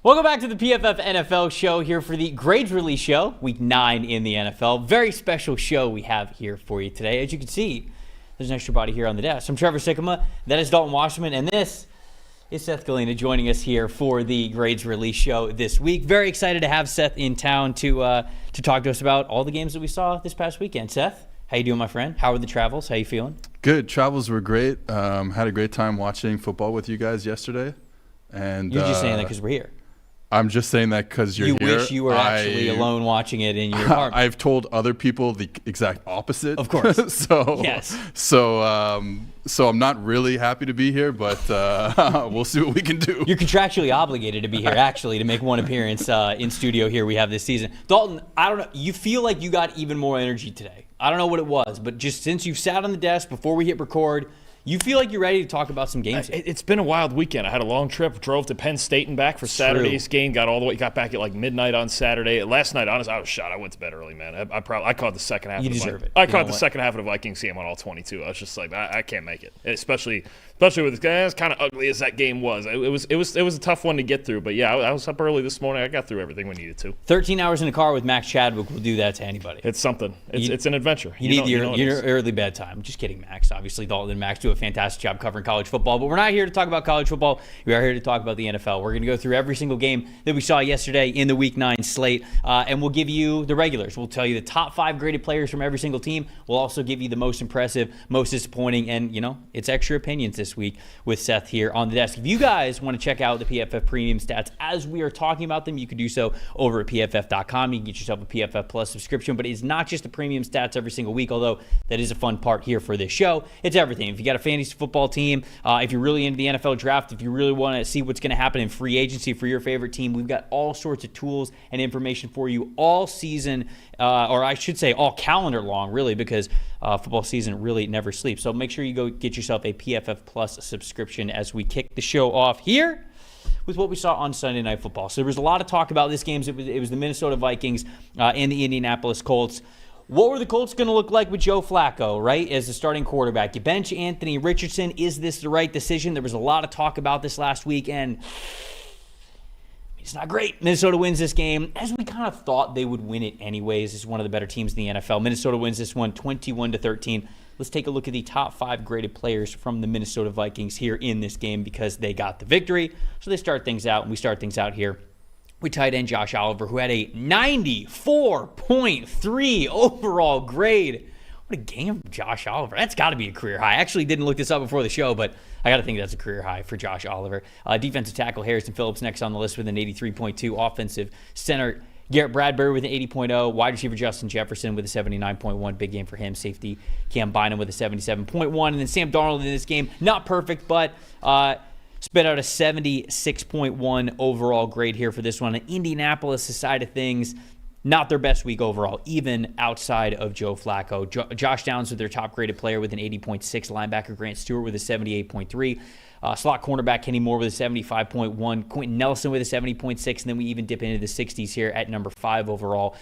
Welcome back to the PFF NFL show here for the grades release show, week 9 in the NFL. Very special show we have here for you today. As you can see, there's an extra body here on the desk. I'm Trevor Sikkema, that is Dalton Wasserman, and this is Seth Galena joining us here for the grades release show this week. Very excited to have Seth in town to talk to us about all the games that we saw this past weekend. Seth, how you doing, my friend? How were the travels? How you feeling? Good. Travels were great. Had a great time watching football with you guys yesterday. And you're just saying that because we're here. I'm just saying that because you're here. You wish you were actually alone watching it in your apartment. I've told other people the exact opposite. Of course. Yes. So I'm not really happy to be here, but we'll see what we can do. You're contractually obligated to be here, actually, to make one appearance in studio here we have this season. Dalton, I don't know. You feel like you got even more energy today. I don't know what it was, but just since you've sat on the desk before we hit record, you feel like you're ready to talk about some games. It's been a wild weekend. I had a long trip, drove to Penn State and back for Saturday's game, got back at like midnight on Saturday. Last night, honestly, I was shot. I went to bed early, man. I caught the second half. You deserve it. I caught the second half of the Vikings game on all 22. I was just like, I can't make it, especially with as kind of ugly as that game was. It was a tough one to get through. But yeah, I was up early this morning. I got through everything we needed to. 13 hours in a car with Max Chadwick will do that to anybody. It's something. It's an adventure. You need your early bedtime. Just kidding, Max. Obviously, Dalton and Max do a fantastic job covering college football, but we're not here to talk about college football. We are here to talk about the NFL. We're going to go through every single game that we saw yesterday in the Week 9 slate, and we'll give you the regulars. We'll tell you the top 5 graded players from every single team. We'll also give you the most impressive, most disappointing, and, it's extra opinions this week with Seth here on the desk. If you guys want to check out the PFF premium stats as we are talking about them, you can do so over at PFF.com. You can get yourself a PFF Plus subscription, but it's not just the premium stats every single week, although that is a fun part here for this show. It's everything. If you got a fantasy football team, if you're really into the NFL draft, if you really want to see what's going to happen in free agency for your favorite team, we've got all sorts of tools and information for you all season, or I should say all calendar long, really, because football season really never sleeps. So make sure you go get yourself a PFF Plus subscription as we kick the show off here with what we saw on Sunday Night Football. So there was a lot of talk about this game. It was the Minnesota Vikings and the Indianapolis Colts. What were the Colts going to look like with Joe Flacco, right, as the starting quarterback? You bench Anthony Richardson. Is this the right decision? There was a lot of talk about this last week, and it's not great. Minnesota wins this game, as we kind of thought they would win it anyways. It's one of the better teams in the NFL. Minnesota wins this one 21-13. Let's take a look at the top 5 graded players from the Minnesota Vikings here in this game because they got the victory. So they start things out, and we start things out here with tight end Josh Oliver, who had a 94.3 overall grade. What a game from Josh Oliver. That's got to be a career high. I actually didn't look this up before the show, but I got to think that's a career high for Josh Oliver. Defensive tackle Harrison Phillips next on the list with an 83.2. Offensive center Garrett Bradbury with an 80.0. Wide receiver Justin Jefferson with a 79.1. Big game for him. Safety Cam Bynum with a 77.1. And then Sam Darnold in this game, not perfect, but spit out a 76.1 overall grade here for this one. On Indianapolis' side of things, not their best week overall, even outside of Joe Flacco. Josh Downs with their top-graded player with an 80.6. Linebacker Grant Stewart with a 78.3. Slot cornerback Kenny Moore with a 75.1. Quentin Nelson with a 70.6. And then we even dip into the 60s here at number 5 overall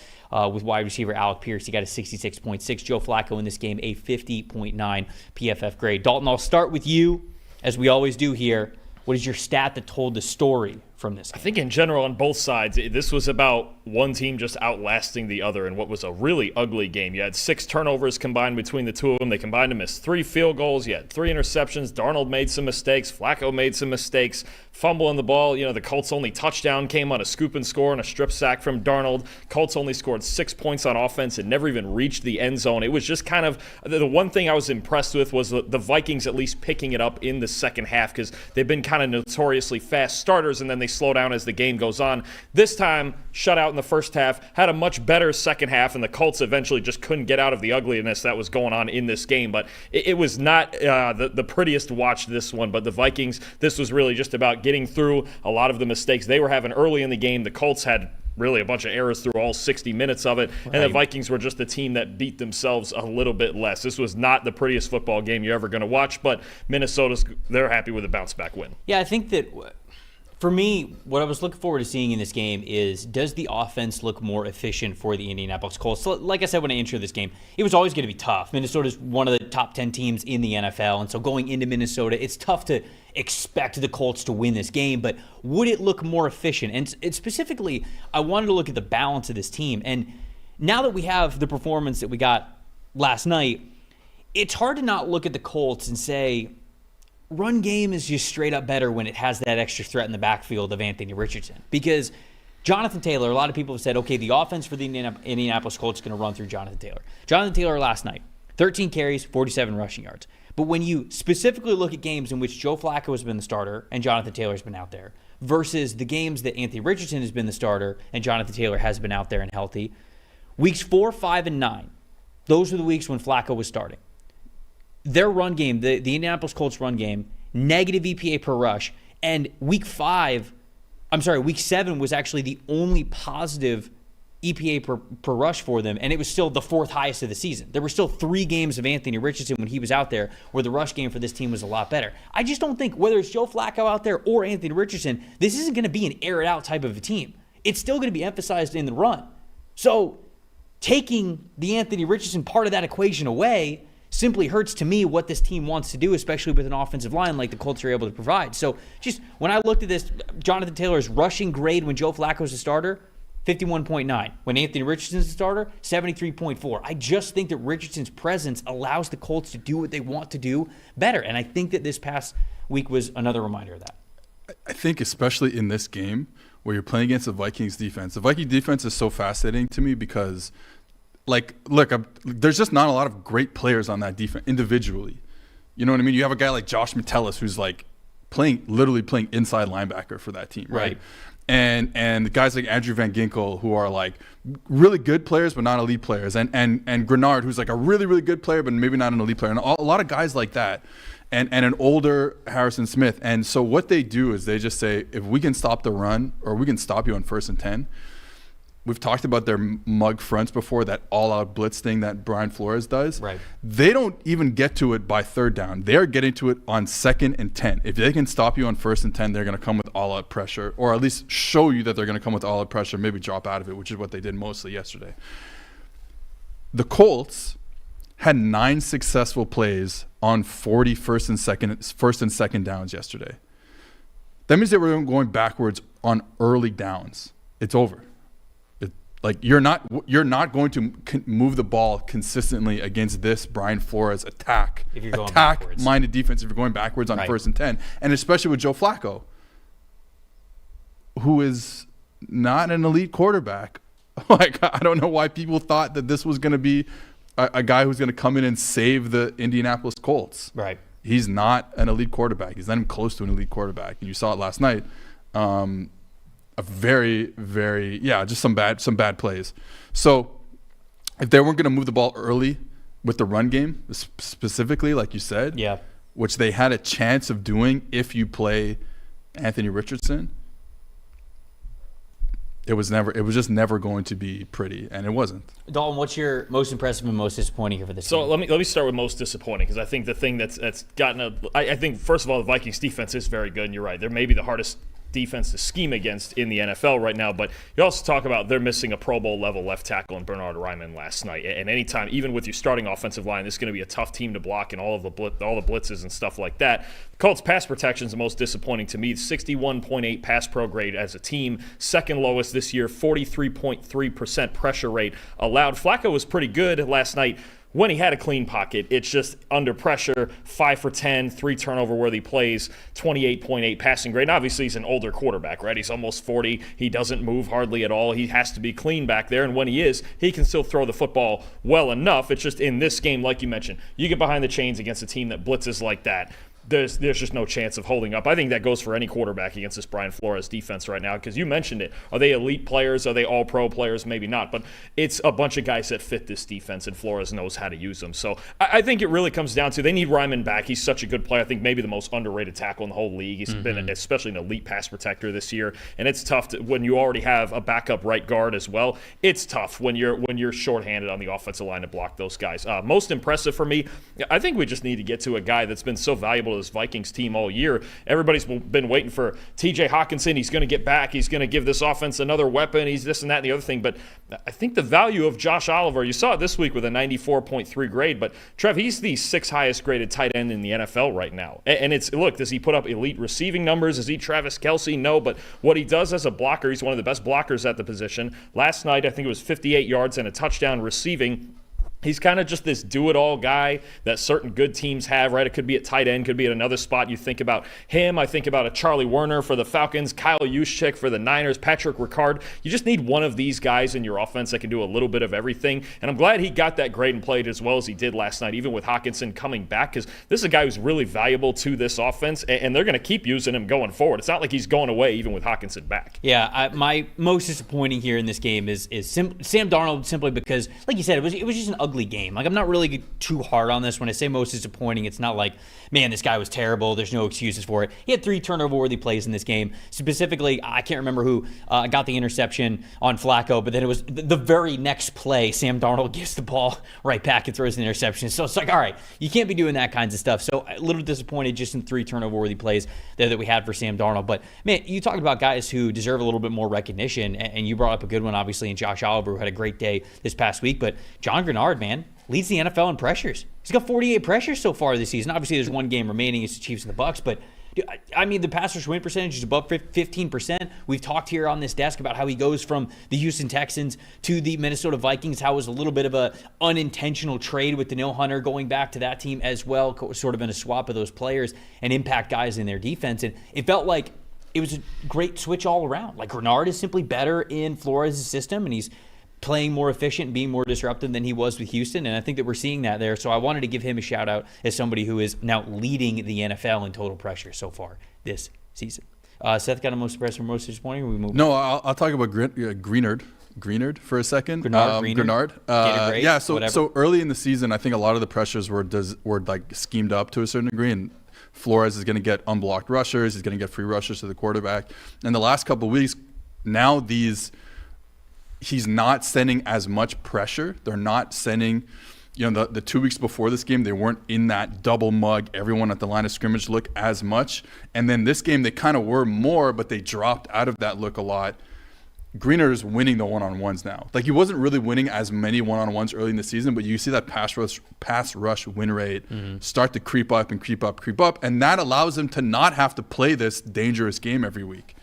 with wide receiver Alec Pierce. He got a 66.6. Joe Flacco in this game, a 50.9 PFF grade. Dalton, I'll start with you, as we always do here. What is your stat that told the story from this game? I think in general on both sides, this was about one team just outlasting the other in what was a really ugly game. You had 6 turnovers combined between the two of them. They combined to miss 3 field goals. You had 3 interceptions. Darnold made some mistakes. Flacco made some mistakes. Fumbling the ball. The Colts' only touchdown came on a scoop and score and a strip sack from Darnold. Colts only scored 6 points on offense and never even reached the end zone. It was just kind of the one thing I was impressed with was the Vikings at least picking it up in the second half because they've been kind of notoriously fast starters and then they slow down as the game goes on. This time, shut out in the first half, had a much better second half, and the Colts eventually just couldn't get out of the ugliness that was going on in this game. But it was not the prettiest to watch this one. But the Vikings, this was really just about getting through a lot of the mistakes they were having early in the game. The Colts had really a bunch of errors through all 60 minutes of it, and the Vikings were just the team that beat themselves a little bit less. This was not the prettiest football game you're ever going to watch, but they're happy with a bounce-back win. Yeah, I think that For me, what I was looking forward to seeing in this game is, does the offense look more efficient for the Indianapolis Colts? So, like I said when I entered this game, it was always going to be tough. Minnesota's one of the top 10 teams in the NFL, and so going into Minnesota, it's tough to expect the Colts to win this game, but would it look more efficient? And specifically, I wanted to look at the balance of this team. And now that we have the performance that we got last night, it's hard to not look at the Colts and say, run game is just straight up better when it has that extra threat in the backfield of Anthony Richardson. Because Jonathan Taylor, a lot of people have said, okay, the offense for the Indianapolis Colts is going to run through Jonathan Taylor. Jonathan Taylor last night, 13 carries, 47 rushing yards. But when you specifically look at games in which Joe Flacco has been the starter and Jonathan Taylor's been out there versus the games that Anthony Richardson has been the starter and Jonathan Taylor has been out there and healthy, weeks 4, 5, and 9, those were the weeks when Flacco was starting. Their run game, the Indianapolis Colts run game, negative EPA per rush. And week 7 was actually the only positive EPA per rush for them, and it was still the 4th highest of the season. There were still 3 games of Anthony Richardson when he was out there where the rush game for this team was a lot better. I just don't think, whether it's Joe Flacco out there or Anthony Richardson, this isn't going to be an air-it-out type of a team. It's still going to be emphasized in the run. So taking the Anthony Richardson part of that equation away simply hurts to me what this team wants to do, especially with an offensive line like the Colts are able to provide. So just when I looked at this, Jonathan Taylor's rushing grade when Joe Flacco's the starter, 51.9. When Anthony Richardson's the starter, 73.4. I just think that Richardson's presence allows the Colts to do what they want to do better. And I think that this past week was another reminder of that. I think especially in this game where you're playing against the Vikings defense. The Viking defense is so fascinating to me because there's just not a lot of great players on that defense individually. You know what I mean? You have a guy like Josh Metellus who's like literally playing inside linebacker for that team, right? And guys like Andrew Van Ginkel who are like really good players but not elite players, and Grenard who's like a really, really good player but maybe not an elite player, and a lot of guys like that, and an older Harrison Smith. And so what they do is they just say, if we can stop the run or we can stop you on 1st and 10. We've talked about their mug fronts before, that all-out blitz thing that Brian Flores does. Right. They don't even get to it by 3rd down. They're getting to it on 2nd and 10. If they can stop you on 1st and 10, they're going to come with all-out pressure, or at least show you that they're going to come with all-out pressure, maybe drop out of it, which is what they did mostly yesterday. The Colts had 9 successful plays on 40 first and second downs yesterday. That means they were going backwards on early downs. It's over. Like you're not going to move the ball consistently against this Brian Flores attack-minded defense if you're going backwards on 1st and 10, and especially with Joe Flacco, who is not an elite quarterback. Like I don't know why people thought that this was going to be a guy who's going to come in and save the Indianapolis Colts. Right. He's not an elite quarterback. He's not even close to an elite quarterback, and you saw it last night. A very, very, just some bad plays. So if they weren't going to move the ball early with the run game, specifically, like you said, which they had a chance of doing if you play Anthony Richardson, it was just never going to be pretty, and it wasn't. Dalton, what's your most impressive and most disappointing here for this team? So let me start with most disappointing, because I think the thing that's gotten I think first of all the Vikings defense is very good, and you're right, they're maybe the hardest defense to scheme against in the NFL right now, but you also talk about they're missing a Pro Bowl level left tackle in Bernard Ryman last night, and anytime, even with your starting offensive line, this is going to be a tough team to block and all the blitzes and stuff like that. The Colts pass protection is the most disappointing to me. 61.8 pass pro grade as a team, second lowest this year, 43.3% pressure rate allowed. Flacco was pretty good last night when he had a clean pocket. It's just under pressure, 5 for 10, 3 turnover-worthy plays, 28.8 passing grade. And obviously, he's an older quarterback, right? He's almost 40. He doesn't move hardly at all. He has to be clean back there. And when he is, he can still throw the football well enough. It's just in this game, like you mentioned, you get behind the chains against a team that blitzes like that. There's just no chance of holding up. I think that goes for any quarterback against this Brian Flores defense right now, because you mentioned it. Are they elite players? Are they all-pro players? Maybe not, but it's a bunch of guys that fit this defense, and Flores knows how to use them. So I think it really comes down to they need Ryman back. He's such a good player. I think maybe the most underrated tackle in the whole league. He's been especially an elite pass protector this year, and it's tough when you already have a backup right guard as well. It's tough when you're shorthanded on the offensive line to block those guys. Most impressive for me, I think we just need to get to a guy that's been so valuable to of this Vikings team all year. Everybody's been waiting for TJ Hawkinson. He's going to get back. He's going to give this offense another weapon. He's this and that and the other thing. But I think the value of Josh Oliver, you saw it this week with a 94.3 grade. But, Trev, he's the 6th highest graded tight end in the NFL right now. And it's, look, does he put up elite receiving numbers? Is he Travis Kelce? No. But what he does as a blocker, he's one of the best blockers at the position. Last night, I think it was 58 yards and a touchdown receiving. He's kind of just this do-it-all guy that certain good teams have, right? It could be at tight end, could be at another spot. You think about him. I think about a Charlie Werner for the Falcons, Kyle Juszczyk for the Niners, Patrick Ricard. You just need one of these guys in your offense that can do a little bit of everything. And I'm glad he got that grade and played as well as he did last night, even with Hawkinson coming back, because this is a guy who's really valuable to this offense, and they're going to keep using him going forward. It's not like he's going away even with Hawkinson back. Yeah, my most disappointing here in this game is Sam Darnold, simply because, like you said, it was just an ugly game. Like, I'm not really too hard on this. When I say most disappointing, it's not like, man, this guy was terrible. There's no excuses for it. He had 3 turnover-worthy plays in this game. Specifically, I can't remember who got the interception on Flacco, but then it was the very next play, Sam Darnold gives the ball right back and throws an interception. So it's like, all right, you can't be doing that kinds of stuff. So a little disappointed just in 3 turnover-worthy plays there that we had for Sam Darnold. But, man, you talked about guys who deserve a little bit more recognition, and you brought up a good one, obviously, in Josh Oliver, who had a great day this past week. But John Grenard, man, leads the NFL in pressures. He's got 48 pressures so far this season. Obviously, there's one game remaining. It's the Chiefs and the Bucs, but I mean, the pass rush win percentage is above 15%. We've talked here on this desk about how he goes from the Houston Texans to the Minnesota Vikings, how it was a little bit of a unintentional trade with Danielle Hunter going back to that team as well, sort of in a swap of those players and impact guys in their defense. And it felt like it was a great switch all around. Like, Grenard is simply better in Flores' system, and he's playing more efficient, being more disruptive than he was with Houston, and I think that we're seeing that there. So I wanted to give him a shout-out as somebody who is now leading the NFL in total pressure so far this season. Seth got a most impressive or most disappointing? Or we move No, I'll talk about Greenard for a second. Grenard. Yeah, so early in the season, I think a lot of the pressures were like schemed up to a certain degree, and Flores is going to get unblocked rushers. He's going to get free rushers to the quarterback. And the last couple of weeks, now he's not sending as much pressure. They're not sending, the 2 weeks before this game, they weren't in that double mug, everyone at the line of scrimmage look as much. And then this game, they kind of were more, but they dropped out of that look a lot. Greener is winning the one-on-ones now. Like, he wasn't really winning as many one-on-ones early in the season, but you see that pass rush win rate start to creep up. And that allows him to not have to play this dangerous game every week,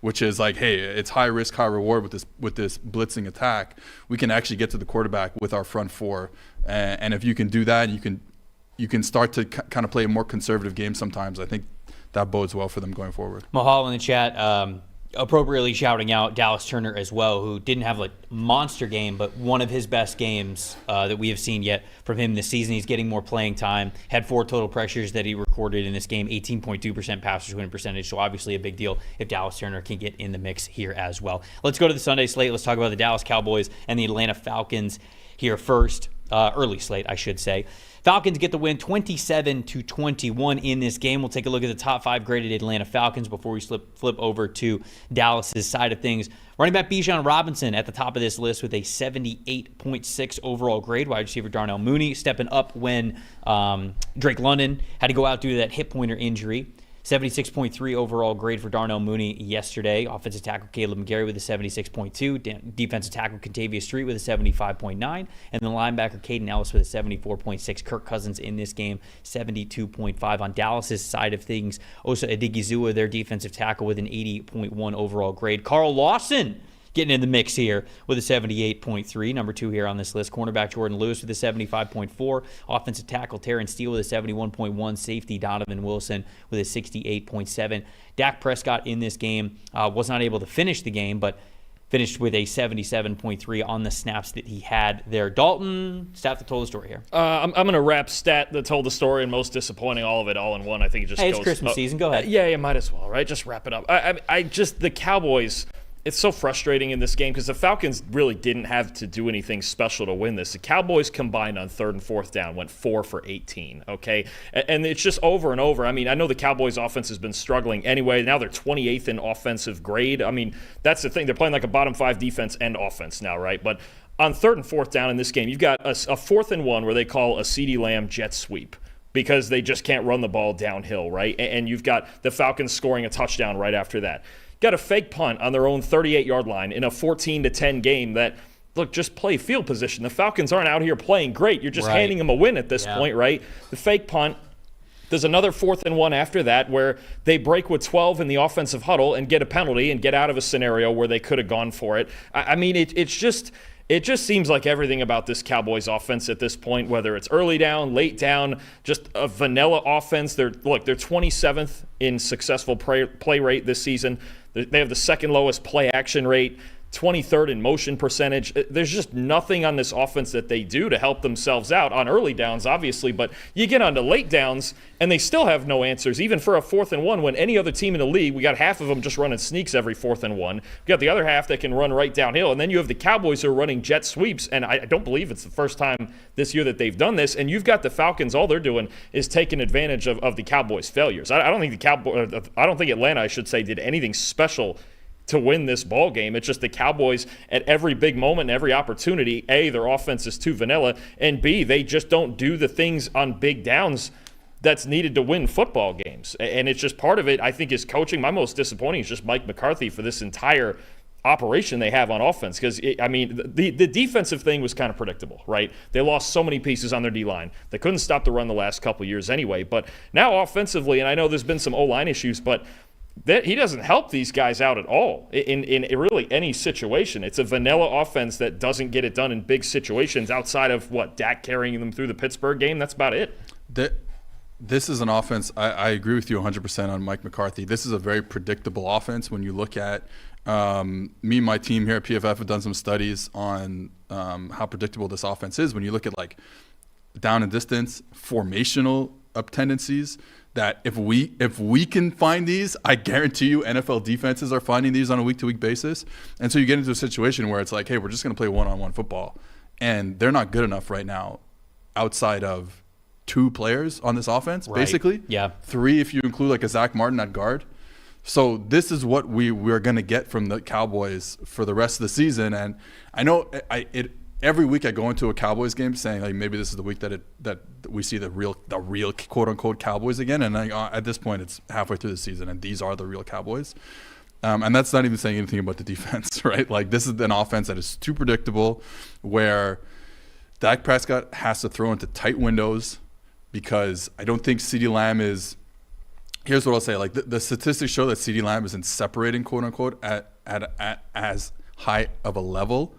which is like, hey, it's high risk, high reward with this blitzing attack. We can actually get to the quarterback with our front four, and if you can do that, you can start to kind of play a more conservative game sometimes. I think that bodes well for them going forward. Mahal in the chat appropriately shouting out Dallas Turner as well, who didn't have a monster game, but one of his best games that we have seen yet from him this season. He's getting more playing time, had 4 total pressures that he recorded in this game, 18.2% passer win percentage, so obviously a big deal if Dallas Turner can get in the mix here as well. Let's go to the Sunday slate. Let's talk about the Dallas Cowboys and the Atlanta Falcons here first. Early slate, I should say. Falcons get the win 27-21 in this game. We'll take a look at the top 5 graded Atlanta Falcons before we flip over to Dallas's side of things. Running back Bijan Robinson at the top of this list with a 78.6 overall grade. Wide receiver Darnell Mooney stepping up when Drake London had to go out due to that hip pointer injury. 76.3 overall grade for Darnell Mooney yesterday. Offensive tackle Caleb McGarry with a 76.2. Defensive tackle Contavious Street with a 75.9. And the linebacker Caden Ellis with a 74.6. Kirk Cousins in this game, 72.5. On Dallas's side of things, Osa Adigizua, their defensive tackle, with an 80.1 overall grade. Carl Lawson getting in the mix here with a 78.3. Number 2 here on this list. Cornerback Jordan Lewis with a 75.4. Offensive tackle Terrence Steele with a 71.1. Safety Donovan Wilson with a 68.7. Dak Prescott in this game was not able to finish the game, but finished with a 77.3 on the snaps that he had there. Dalton, stat that told the story here. I'm going to wrap stat that told the story and most disappointing, all of it all in one. I think it just goes. It's Christmas season. Go ahead. Yeah, might as well, right? Just wrap it up. The Cowboys, it's so frustrating in this game because the Falcons really didn't have to do anything special to win this. The Cowboys combined on 3rd and 4th down went 4 for 18, okay? And it's just over and over. I mean, I know the Cowboys offense has been struggling anyway. Now they're 28th in offensive grade. I mean, that's the thing. They're playing like a bottom 5 defense and offense now, right? But on 3rd and 4th down in this game, you've got a 4th and 1 where they call a CeeDee Lamb jet sweep. because they just can't run the ball downhill, right? And you've got the Falcons scoring a touchdown right after that. Got a fake punt on their own 38-yard line in a 14-10 game that, look, just play field position. The Falcons aren't out here playing great. You're just handing them a win at this point, right? The fake punt. There's another 4th and 1 after that where they break with 12 in the offensive huddle and get a penalty and get out of a scenario where they could have gone for it. I mean, it just seems like everything about this Cowboys offense at this point, whether it's early down, late down, just a vanilla offense. They're 27th in successful play rate this season. They have the second lowest play action rate, 23rd in motion percentage. There's just nothing on this offense that they do to help themselves out on early downs, obviously, but you get onto late downs and they still have no answers, even for a 4th and 1 when any other team in the league, we got half of them just running sneaks every 4th and 1. We got the other half that can run right downhill, and then you have the Cowboys who are running jet sweeps, and I don't believe it's the first time this year that they've done this, and you've got the Falcons, all they're doing is taking advantage of the Cowboys' failures. I don't think Atlanta, I should say, did anything special to win this ball game. It's just the Cowboys at every big moment and every opportunity, A, their offense is too vanilla, and B, they just don't do the things on big downs that's needed to win football games. And it's just part of it, I think, is coaching. My most disappointing is just Mike McCarthy for this entire operation they have on offense, because, the defensive thing was kind of predictable, right? They lost so many pieces on their D-line. They couldn't stop the run the last couple years anyway, but now offensively, and I know there's been some O-line issues, but he doesn't help these guys out at all in really any situation. It's a vanilla offense that doesn't get it done in big situations outside of, Dak carrying them through the Pittsburgh game. That's about it. This is an offense, I agree with you 100% on Mike McCarthy. This is a very predictable offense when you look at me and my team here at PFF have done some studies on how predictable this offense is. When you look at down and distance, formational tendencies, that if we can find these, I guarantee you NFL defenses are finding these on a week-to-week basis. And so you get into a situation where it's like, hey, we're just going to play one-on-one football. And they're not good enough right now outside of 2 players on this offense, basically. Yeah. 3 if you include a Zach Martin at guard. So this is what we're going to get from the Cowboys for the rest of the season. And I know every week I go into a Cowboys game saying maybe this is the week that we see the real quote unquote Cowboys again. And at this point it's halfway through the season and these are the real Cowboys. And that's not even saying anything about the defense, right? This is an offense that is too predictable, where Dak Prescott has to throw into tight windows, because I don't think CeeDee Lamb is. Here's what I'll say: the statistics show that CeeDee Lamb isn't separating quote unquote at as high of a level.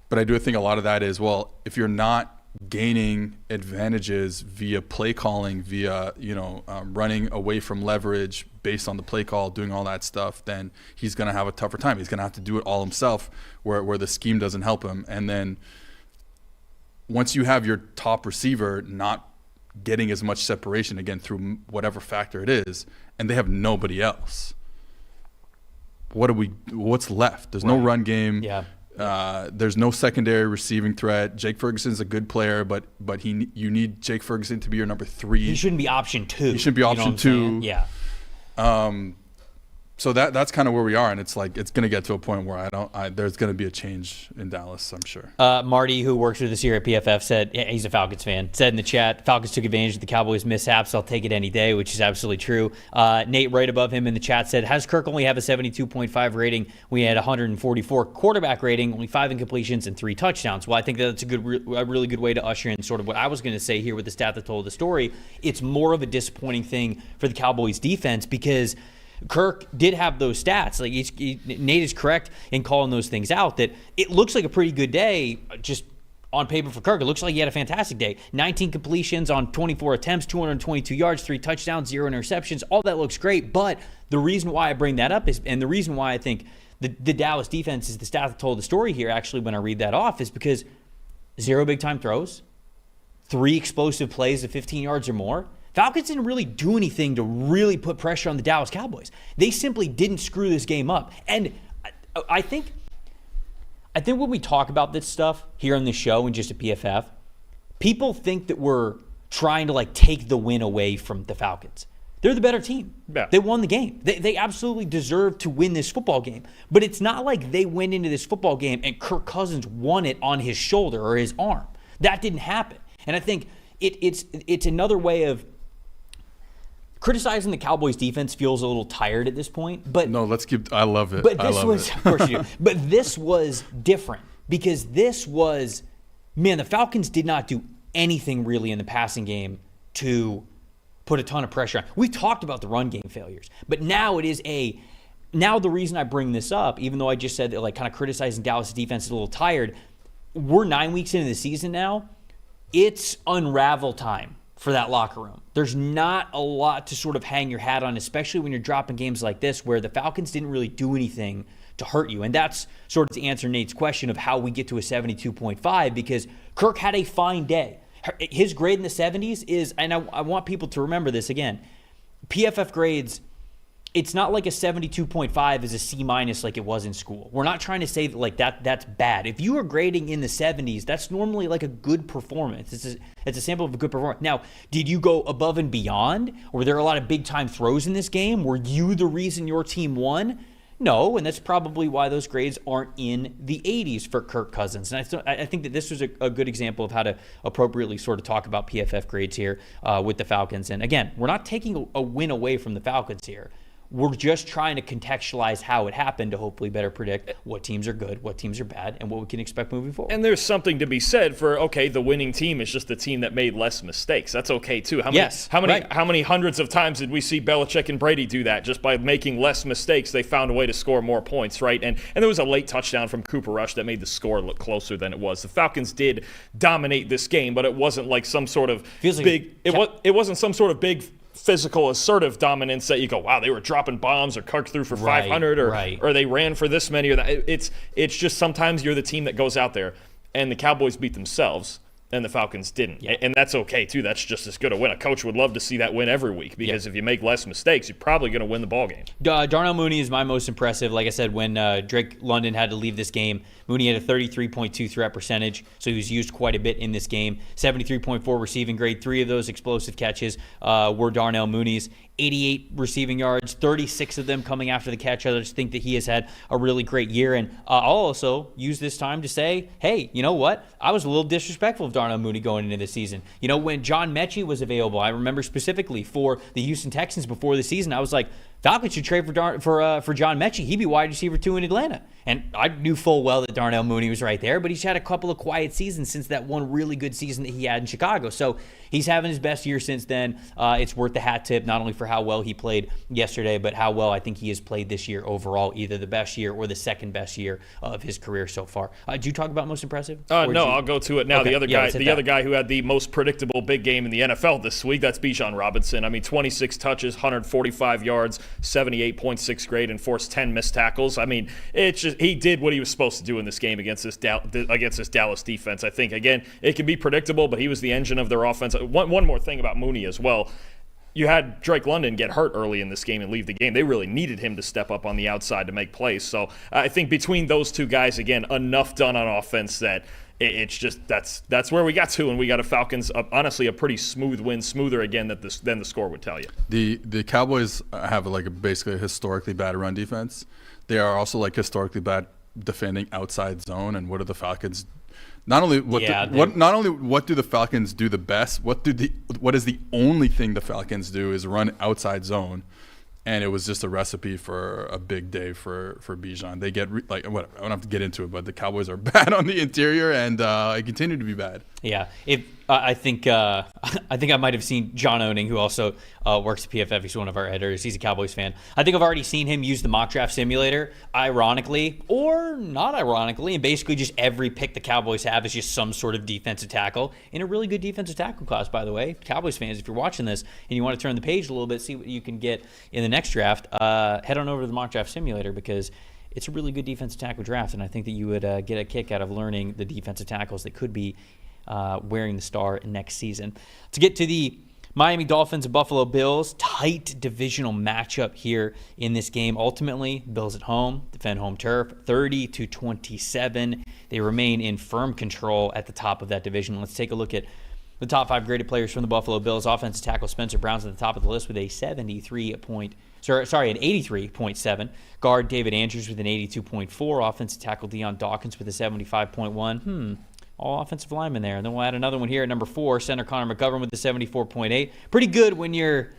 But I do think a lot of that is, if you're not gaining advantages via play calling, via running away from leverage based on the play call, doing all that stuff, then he's going to have a tougher time. He's going to have to do it all himself, where the scheme doesn't help him. And then once you have your top receiver not getting as much separation, again, through whatever factor it is, and they have nobody else, what's left? There's no run game. Yeah. There's no secondary receiving threat. Jake Ferguson's a good player, but you need Jake Ferguson to be your number 3. He shouldn't be option 2. He should be option 2. Yeah. So that's kind of where we are, and it's going to get to a point where there's going to be a change in Dallas, I'm sure. Marty, who works with us here at PFF, said he's a Falcons fan. Said in the chat, Falcons took advantage of the Cowboys' mishaps. I'll take it any day, which is absolutely true. Nate, right above him in the chat, said, has Kirk only have a 72.5 rating? We had 144 quarterback rating, only 5 incompletions and 3 touchdowns. Well, I think that's a really good way to usher in sort of what I was going to say here with the stat that told the story. It's more of a disappointing thing for the Cowboys' defense, because Kirk did have those stats. Nate is correct in calling those things out, that it looks like a pretty good day just on paper for Kirk. It looks like he had a fantastic day. 19 completions on 24 attempts, 222 yards, 3 touchdowns, 0 interceptions. All that looks great, but the reason why I bring that up is, and the reason why I think the Dallas defense is the stat that told the story here, actually, when I read that off, is because 0 big-time throws, 3 explosive plays of 15 yards or more. Falcons didn't really do anything to really put pressure on the Dallas Cowboys. They simply didn't screw this game up. And I think when we talk about this stuff here on the show and just at PFF, people think that we're trying to take the win away from the Falcons. They're the better team. Yeah. They won the game. They absolutely deserve to win this football game. But it's not like they went into this football game and Kirk Cousins won it on his shoulder or his arm. That didn't happen. And I think it's another way of criticizing the Cowboys defense feels a little tired at this point. But no, let's keep. I love it. But this was, of course you do. But this was different because this was, man, the Falcons did not do anything really in the passing game to put a ton of pressure on. We talked about the run game failures, but now now the reason I bring this up, even though I just said that like kind of criticizing Dallas' defense is a little tired, we're 9 weeks into the season now. It's unravel time for that locker room. There's not a lot to sort of hang your hat on, especially when you're dropping games like this where the Falcons didn't really do anything to hurt you. And that's sort of to answer Nate's question of how we get to a 72.5, because Kirk had a fine day. His grade in the 70s is, and I want people to remember this again, PFF grades, it's not like a 72.5 is a C- like it was in school. We're not trying to say that like that's bad. If you are grading in the 70s, that's normally like a good performance. It's a sample of a good performance. Now, did you go above and beyond? Or were there a lot of big time throws in this game? Were you the reason your team won? No, and that's probably why those grades aren't in the 80s for Kirk Cousins. And I think that this was a good example of how to appropriately sort of talk about PFF grades here with the Falcons. And again, we're not taking a win away from the Falcons here. We're just trying to contextualize how it happened to hopefully better predict what teams are good, what teams are bad, and what we can expect moving forward. And there's something to be said for, okay, the winning team is just the team that made less mistakes. That's okay, too. How many hundreds of times did we see Belichick and Brady do that? Just by making less mistakes, they found a way to score more points, right? And there was a late touchdown from Cooper Rush that made the score look closer than it was. The Falcons did dominate this game, but it wasn't like some sort of it wasn't some sort of big physical assertive dominance that you go, wow, they were dropping bombs or Kirk threw for 500 or they ran for this many or that. It's just sometimes you're the team that goes out there and the Cowboys beat themselves and the Falcons didn't. Yeah. And that's okay, too. That's just as good a win. A coach would love to see that win every week because if you make less mistakes, you're probably going to win the ball game. Darnell Mooney is my most impressive. Like I said, when Drake London had to leave this game, Mooney had a 33.2 threat percentage, so he was used quite a bit in this game. 73.4 receiving grade. 3 of those explosive catches were Darnell Mooney's. 88 receiving yards, 36 of them coming after the catch. I just think that he has had a really great year. And I'll also use this time to say, hey, you know what? I was a little disrespectful of Darnell Mooney going into the season. You know, when John Mechie was available, I remember specifically for the Houston Texans before the season, I was like, Falcons should trade for John Mechie. He'd be wide receiver 2 in Atlanta. And I knew full well that Darnell Mooney was right there, but he's had a couple of quiet seasons since that one really good season that he had in Chicago. So he's having his best year since then. It's worth the hat tip, not only for how well he played yesterday, but how well I think he has played this year overall, either the best year or the second best year of his career so far. Did you talk about most impressive? No, I'll go to it now. Okay. The other guy who had the most predictable big game in the NFL this week, that's Bijan Robinson. I mean, 26 touches, 145 yards, 78.6 grade, and forced 10 missed tackles. I mean, it's just he did what he was supposed to do in this game against this Dallas defense. I think, again, it can be predictable, but he was the engine of their offense. One more thing about Mooney as well. You had Drake London get hurt early in this game and leave the game. They really needed him to step up on the outside to make plays. So I think between those two guys, again, enough done on offense that it's just that's where we got to, and we got a Falcons, honestly, a pretty smooth win, smoother again than the score would tell you. The Cowboys have basically a historically bad run defense. They are also historically bad defending outside zone. And what do the Falcons? Not only what do the Falcons do the best? What is the only thing the Falcons do is run outside zone. And it was just a recipe for a big day for Bijan. They get whatever. I don't have to get into it, but the Cowboys are bad on the interior, and they continue to be bad. Yeah, I think I might have seen John Owning, who also works at PFF. He's one of our editors. He's a Cowboys fan. I think I've already seen him use the mock draft simulator, ironically or not ironically, and basically just every pick the Cowboys have is just some sort of defensive tackle in a really good defensive tackle class, by the way. Cowboys fans, if you're watching this and you want to turn the page a little bit, see what you can get in the next draft, head on over to the mock draft simulator because it's a really good defensive tackle draft, and I think that you would get a kick out of learning the defensive tackles that could be wearing the star next season. To get to the Miami Dolphins and Buffalo Bills, tight divisional matchup here in this game. Ultimately, Bills at home, defend home turf, 30-27. They remain in firm control at the top of that division. Let's take a look at the top 5 graded players from the Buffalo Bills. Offensive tackle Spencer Brown's at the top of the list with an 83.7. Guard David Andrews with an 82.4. Offensive tackle Deion Dawkins with a 75.1. all offensive linemen there. And then we'll add another one here at number 4, center Connor McGovern with the 74.8. Pretty good when you're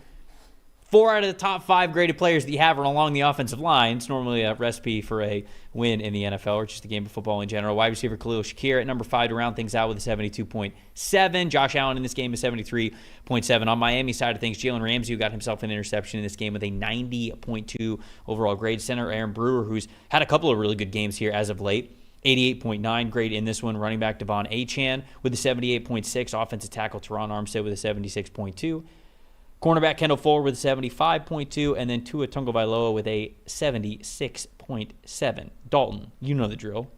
4 out of the top 5 graded players that you have are along the offensive line. It's normally a recipe for a win in the NFL or just the game of football in general. Wide receiver Khalil Shakir at number 5 to round things out with a 72.7. Josh Allen in this game is 73.7. On Miami side of things, Jalen Ramsey, who got himself an interception in this game with a 90.2 overall grade. Center Aaron Brewer, who's had a couple of really good games here as of late. 88.9 grade in this one. Running back Devon Achane with a 78.6. Offensive tackle Teron Armstead with a 76.2. Cornerback Kendall Fuller with a 75.2. And then Tua Tagovailoa with a 76.7. Dalton, you know the drill.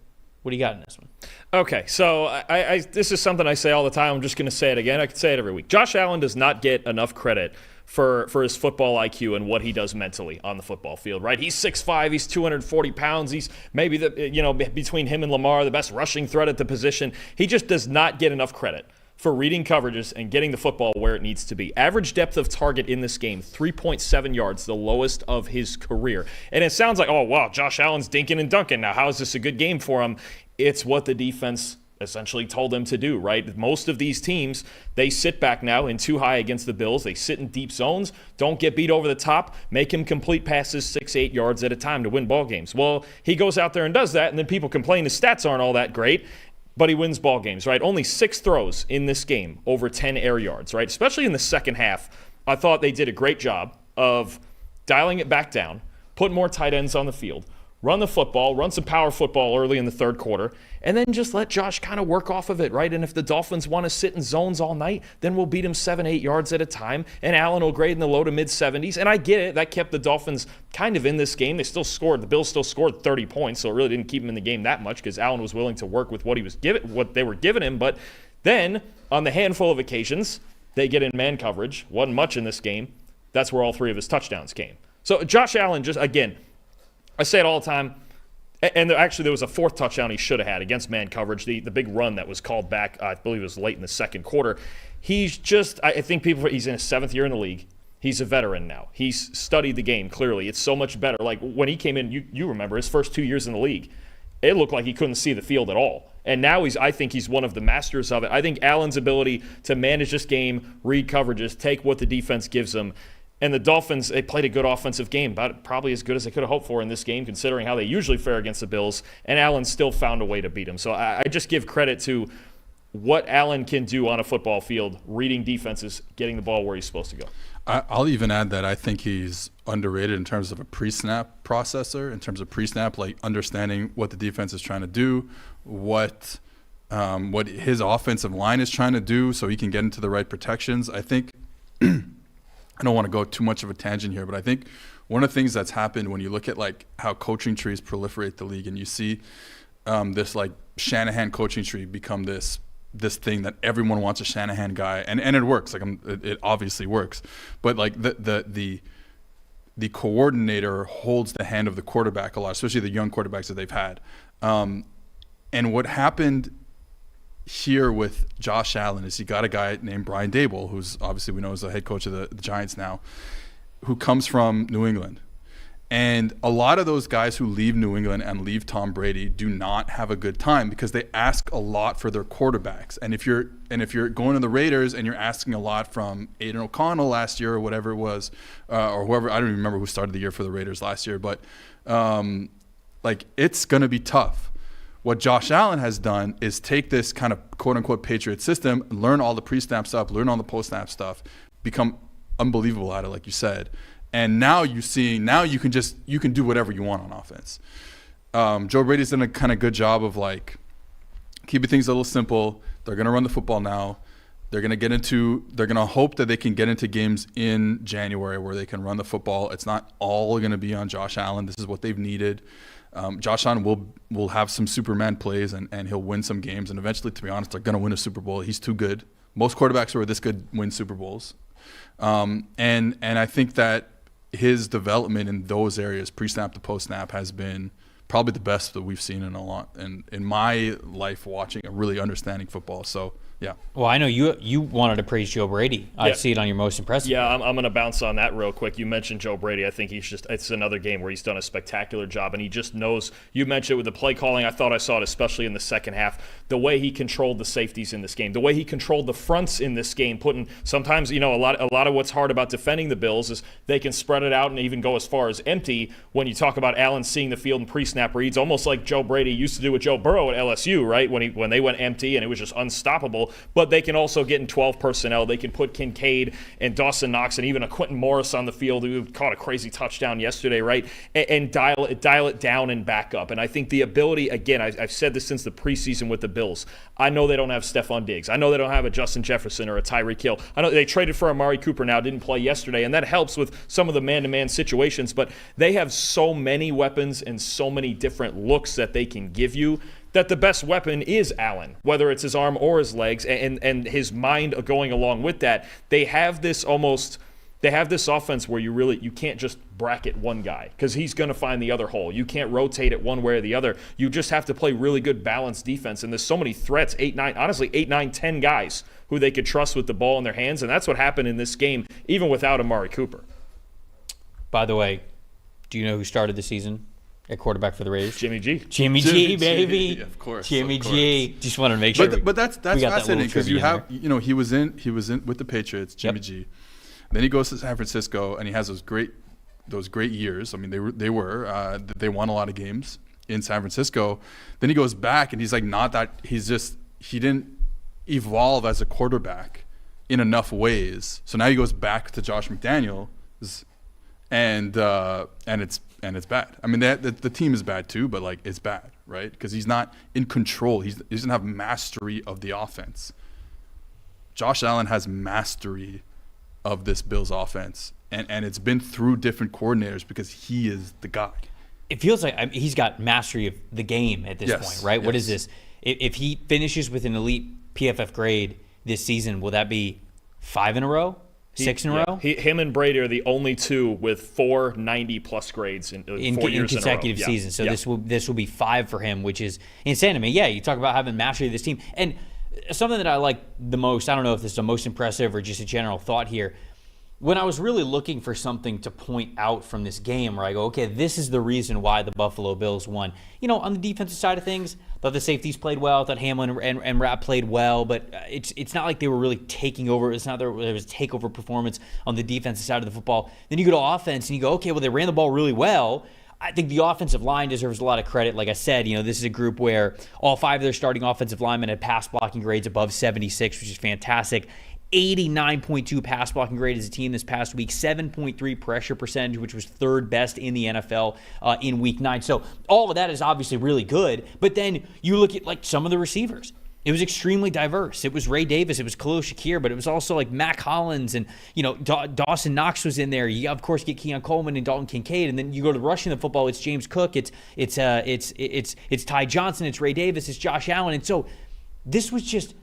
What do you got in this one? Okay, so I this is something I say all the time. I'm just going to say it again. I could say it every week. Josh Allen does not get enough credit for his football IQ and what he does mentally on the football field, right? He's 6'5", he's 240 pounds. He's maybe, between him and Lamar, the best rushing threat at the position. He just does not get enough credit for reading coverages and getting the football where it needs to be. Average depth of target in this game, 3.7 yards, the lowest of his career. And it sounds like, oh, wow, Josh Allen's dinking and dunking. Now, how is this a good game for him? It's what the defense essentially told them to do, right? Most of these teams, they sit back now in too high against the Bills. They sit in deep zones, don't get beat over the top, make him complete passes 6-8 yards at a time to win ball games. Well, he goes out there and does that, and then people complain his stats aren't all that great, but he wins ball games, right? Only 6 throws in this game, over 10 air yards, right? Especially in the second half, I thought they did a great job of dialing it back down, put more tight ends on the field, run the football, run some power football early in the third quarter, and then just let Josh kind of work off of it, right? And if the Dolphins want to sit in zones all night, then we'll beat them 7-8 yards at a time, and Allen will grade in the low to mid-70s. And I get it. That kept the Dolphins kind of in this game. They still scored. The Bills still scored 30 points, so it really didn't keep him in the game that much because Allen was willing to work with what they were giving him. But then, on the handful of occasions they get in man coverage, wasn't much in this game, that's where all 3 of his touchdowns came. So Josh Allen, just again, I say it all the time, and actually there was a 4th touchdown he should have had against man coverage, the big run that was called back, I believe it was late in the second quarter. He's just, I think he's in his 7th year in the league. He's a veteran now. He's studied the game, clearly. It's so much better. Like when he came in, you remember his first 2 years in the league, it looked like he couldn't see the field at all. And now I think he's one of the masters of it. I think Allen's ability to manage this game, read coverages, take what the defense gives him. And the Dolphins, they played a good offensive game, probably as good as they could have hoped for in this game, considering how they usually fare against the Bills. And Allen still found a way to beat them. So I just give credit to what Allen can do on a football field, reading defenses, getting the ball where he's supposed to go. I'll even add that I think he's underrated in terms of a pre-snap processor, in terms of pre-snap, like understanding what the defense is trying to do, what his offensive line is trying to do so he can get into the right protections. I think I don't want to go too much of a tangent here, but I think one of the things that's happened when you look at like how coaching trees proliferate the league and you see this like Shanahan coaching tree become this thing that everyone wants a Shanahan guy, and it works. Like it obviously works, but like the coordinator holds the hand of the quarterback a lot, especially the young quarterbacks that they've had. And what happened here with Josh Allen is he got a guy named Brian Daboll, who's obviously we know is the head coach of the Giants now, who comes from New England. And a lot of those guys who leave New England and leave Tom Brady do not have a good time because they ask a lot for their quarterbacks. And if you're going to the Raiders and you're asking a lot from Aiden O'Connell last year or whatever it was, or whoever, I don't even remember who started the year for the Raiders last year, but like it's going to be tough. What Josh Allen has done is take this kind of quote-unquote Patriot system, learn all the pre-snap stuff, learn all the post-snap stuff, become unbelievable at it, like you said. And now you can do whatever you want on offense. Joe Brady's done a kind of good job of like keeping things a little simple. They're going to run the football now. They're going to hope that they can get into games in January where they can run the football. It's not all going to be on Josh Allen. This is what they've needed. Josh Allen will have some Superman plays and he'll win some games. And eventually, to be honest, they're going to win a Super Bowl. He's too good. Most quarterbacks who are this good win Super Bowls. And I think that his development in those areas, pre-snap to post-snap, has been probably the best that we've seen in my life watching and really understanding football. So Yeah. Well, I know you wanted to praise Joe Brady. I Yeah. see it on your most impressive. Yeah, I'm going to bounce on that real quick. You mentioned Joe Brady. I think it's another game where he's done a spectacular job, and he just knows. You mentioned it with the play calling. I thought I saw it especially in the second half. The way he controlled the safeties in this game, the way he controlled the fronts in this game, putting sometimes, a lot of what's hard about defending the Bills is they can spread it out and even go as far as empty. When you talk about Allen seeing the field in pre-snap reads, almost like Joe Brady used to do with Joe Burrow at LSU, right? When they went empty and it was just unstoppable. But they can also get in 12 personnel. They can put Kincaid and Dawson Knox and even a Quentin Morris on the field who caught a crazy touchdown yesterday, right? And dial it down and back up. And I think the ability, again, I've said this since the preseason with the Bills. I know they don't have Stephon Diggs. I know they don't have a Justin Jefferson or a Tyreek Hill. I know they traded for Amari Cooper now, didn't play yesterday, and that helps with some of the man-to-man situations. But they have so many weapons and so many different looks that they can give you, that the best weapon is Allen, whether it's his arm or his legs, and his mind going along with that. They have this offense where you can't just bracket one guy because he's going to find the other hole. You can't rotate it one way or the other. You just have to play really good balanced defense, and there's so many threats, 8, 9, 10 guys who they could trust with the ball in their hands, and that's what happened in this game, even without Amari Cooper. By the way, do you know who started the season at quarterback for the Raiders? Jimmy G. Jimmy G, baby. Yeah, of course. Jimmy of course. G. Just wanted to make sure. But that's we got that fascinating because little you have trivia in he was in with the Patriots, Jimmy Yep. G. Then he goes to San Francisco and he has those great years. I mean, they won a lot of games in San Francisco. Then he goes back and he's like he didn't evolve as a quarterback in enough ways. So now he goes back to Josh McDaniels, and it's bad. I mean, the team is bad too, but like it's bad, right? Because he's not in control. He doesn't have mastery of the offense. Josh Allen has mastery of this Bills offense, and it's been through different coordinators because he is the guy. It feels like he's got mastery of the game at this point, right? What is this? If he finishes with an elite PFF grade this season, will that be 5 in a row? 6 in a row? Him and Brady are the only two with 4 90-plus grades in 4 years consecutive in a row. seasons. So this will be 5 for him, which is insane to me. Yeah, you talk about having mastery of this team. And something that I like the most, I don't know if this is the most impressive or just a general thought here, when I was really looking for something to point out from this game where I go, okay, this is the reason why the Buffalo Bills won. On the defensive side of things, thought the safeties played well, thought Hamlin and Rapp played well, but it's not like they were really taking over. It's not that there was a takeover performance on the defensive side of the football. Then you go to offense and you go, okay, well, they ran the ball really well. I think the offensive line deserves a lot of credit. Like I said, this is a group where all 5 of their starting offensive linemen had pass blocking grades above 76, which is fantastic. 89.2 pass blocking grade as a team this past week, 7.3 pressure percentage, which was 3rd best in the NFL in week 9. So all of that is obviously really good. But then you look at like some of the receivers. It was extremely diverse. It was Ray Davis, it was Khalil Shakir, but it was also like Mac Hollins and Dawson Knox was in there. You of course get Keon Coleman and Dalton Kincaid, and then you go to rushing the football. It's James Cook, it's Ty Johnson, it's Ray Davis, it's Josh Allen, and so this was just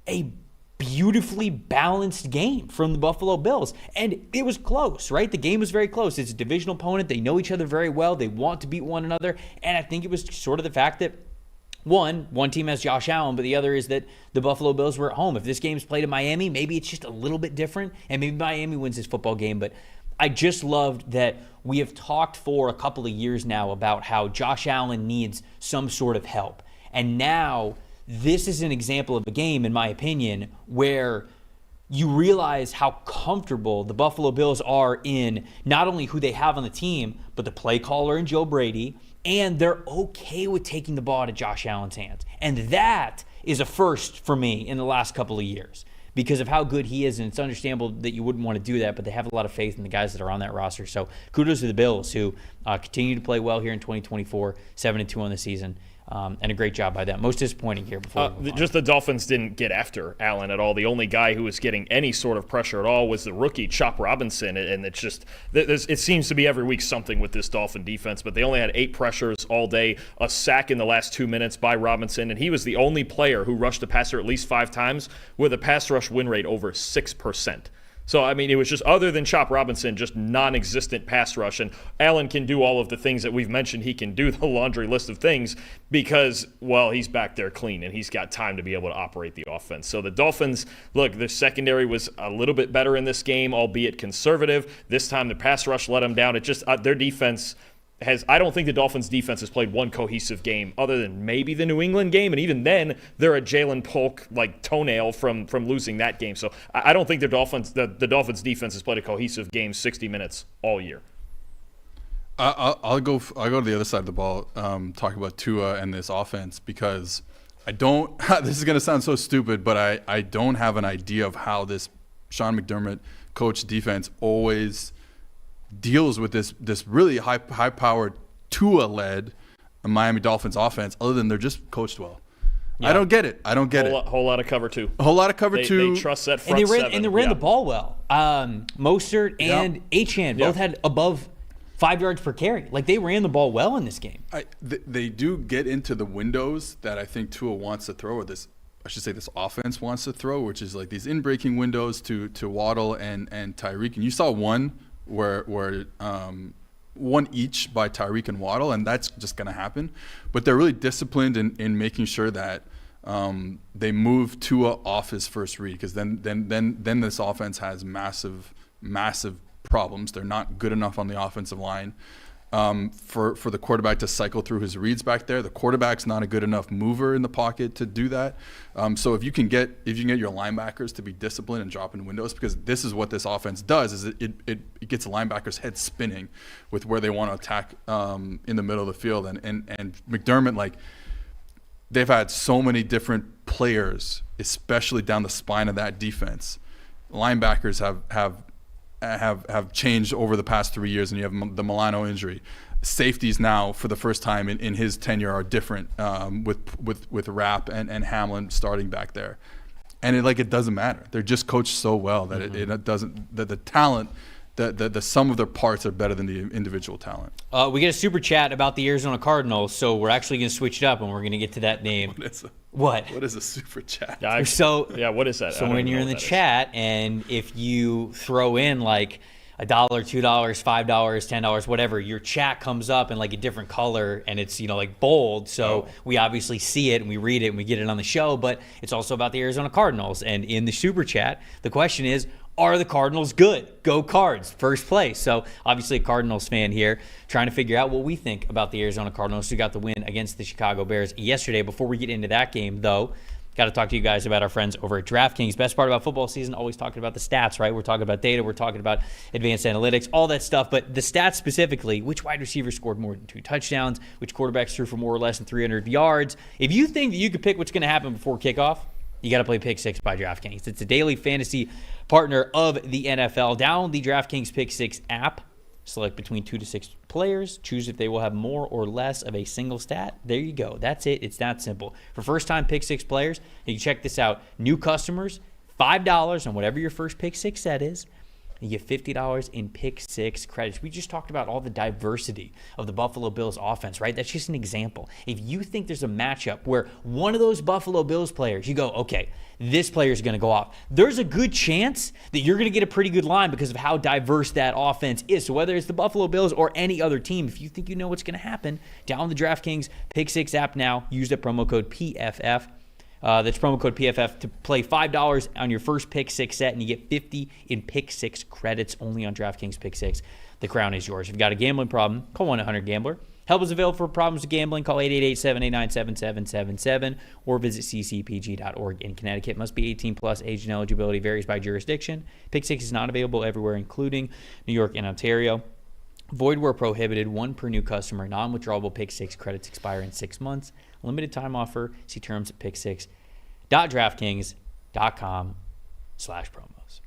a beautifully balanced game from the Buffalo Bills. And it was close, right? The game was very close. It's a divisional opponent. They know each other very well. They want to beat one another. And I think it was sort of the fact that one team has Josh Allen, but the other is that the Buffalo Bills were at home. If this game's played in Miami, maybe it's just a little bit different, and maybe Miami wins this football game. But I just loved that we have talked for a couple of years now about how Josh Allen needs some sort of help. And now this is an example of a game, in my opinion, where you realize how comfortable the Buffalo Bills are in not only who they have on the team, but the play caller and Joe Brady, and they're okay with taking the ball out of Josh Allen's hands. And that is a first for me in the last couple of years because of how good he is, and it's understandable that you wouldn't want to do that, but they have a lot of faith in the guys that are on that roster. So kudos to the Bills, who continue to play well here in 2024, 7-2 on the season. And a great job by them. Most disappointing here before. Just the Dolphins didn't get after Allen at all. The only guy who was getting any sort of pressure at all was the rookie Chop Robinson, and it's just it seems to be every week something with this Dolphin defense. But they only had 8 pressures all day, a sack in the last 2 minutes by Robinson, and he was the only player who rushed the passer at least 5 times with a pass rush win rate over 6%. So, I mean, it was just, other than Chop Robinson, just non-existent pass rush. And Allen can do all of the things that we've mentioned he can do, the laundry list of things, because, well, he's back there clean and he's got time to be able to operate the offense. So the Dolphins, look, their secondary was a little bit better in this game, albeit conservative. This time the pass rush let them down. It just, their defense I don't think the Dolphins defense has played one cohesive game other than maybe the New England game, and even then they're a Jalen Polk like toenail from losing that game. So I don't think the Dolphins defense has played a cohesive game 60 minutes all year. I'll go to the other side of the ball, talk about Tua and this offense, because I don't this is going to sound so stupid, but I don't have an idea of how this Sean McDermott coach defense always deals with this really high-powered Tua-led Miami Dolphins offense, other than they're just coached well. Yeah. I don't get it. Whole lot of cover two. A whole lot of cover two. They trust that front seven. And they ran the ball well. Mostert and Achane both had above 5 yards per carry. Like, they ran the ball well in this game. They do get into the windows that I think Tua wants to throw, or this offense wants to throw, which is like these in-breaking windows to Waddle and Tyreek. And you saw one where one each by Tyreek and Waddle, and that's just going to happen. But they're really disciplined in making sure that they move Tua off his first read, because then this offense has massive problems. They're not good enough on the offensive line for the quarterback to cycle through his reads back there. The quarterback's not a good enough mover in the pocket to do that. So if you can get your linebackers to be disciplined and drop in windows, because this is what this offense does, is it gets the linebackers' head spinning with where they want to attack in the middle of the field. And McDermott, like, they've had so many different players, especially down the spine of that defense. Linebackers have changed over the past 3 years, and you have the Milano injury. Safeties now, for the first time in his tenure, are different with Rapp and Hamlin starting back there, and it doesn't matter. They're just coached so well that it doesn't. The talent, the sum of their parts are better than the individual talent. We get a super chat about the Arizona Cardinals, so we're actually going to switch it up, and we're going to get to that name. What is a super chat? What is that? So when you're in the chat, and if you throw in like $1, $2, $5, $10, whatever, your chat comes up in like a different color, and it's like bold. So we obviously see it and we read it and we get it on the show. But it's also about the Arizona Cardinals, and in the super chat, the question is, are the Cardinals good? Go Cards, first place. So obviously a Cardinals fan here, trying to figure out what we think about the Arizona Cardinals, who got the win against the Chicago Bears yesterday. Before we get into that game, though, got to talk to you guys about our friends over at DraftKings. Best part about football season, always talking about the stats, right? We're talking about data, we're talking about advanced analytics, all that stuff. But the stats specifically, which wide receiver scored more than 2 touchdowns, which quarterbacks threw for more or less than 300 yards. If you think that you could pick what's going to happen before kickoff, you got to play Pick 6 by DraftKings. It's a daily fantasy partner of the NFL. Download the DraftKings Pick 6 app. Select between 2 to 6 players. Choose if they will have more or less of a single stat. There you go. That's it. It's that simple. For first-time Pick 6 players, you can check this out. New customers, $5 on whatever your first Pick 6 set is. You get $50 in Pick 6 credits. We just talked about all the diversity of the Buffalo Bills offense, right? That's just an example. If you think there's a matchup where one of those Buffalo Bills players, you go, okay, this player is going to go off, there's a good chance that you're going to get a pretty good line because of how diverse that offense is. So whether it's the Buffalo Bills or any other team, if you think you know what's going to happen, download the DraftKings Pick 6 app now. Use the promo code PFF. That's promo code PFF to play $5 on your first Pick 6 set, and you get 50 in Pick 6 credits only on DraftKings Pick 6. The crown is yours. If you've got a gambling problem, call 1-800-GAMBLER. Help is available for problems with gambling. Call 888-789-7777 or visit ccpg.org. In Connecticut, must be 18 plus. Age and eligibility varies by jurisdiction. Pick 6 is not available everywhere, including New York and Ontario. Void where prohibited. 1 per new customer. Non-withdrawable Pick 6 credits expire in 6 months. Limited time offer. See terms at pick6.draftkings.com/promos.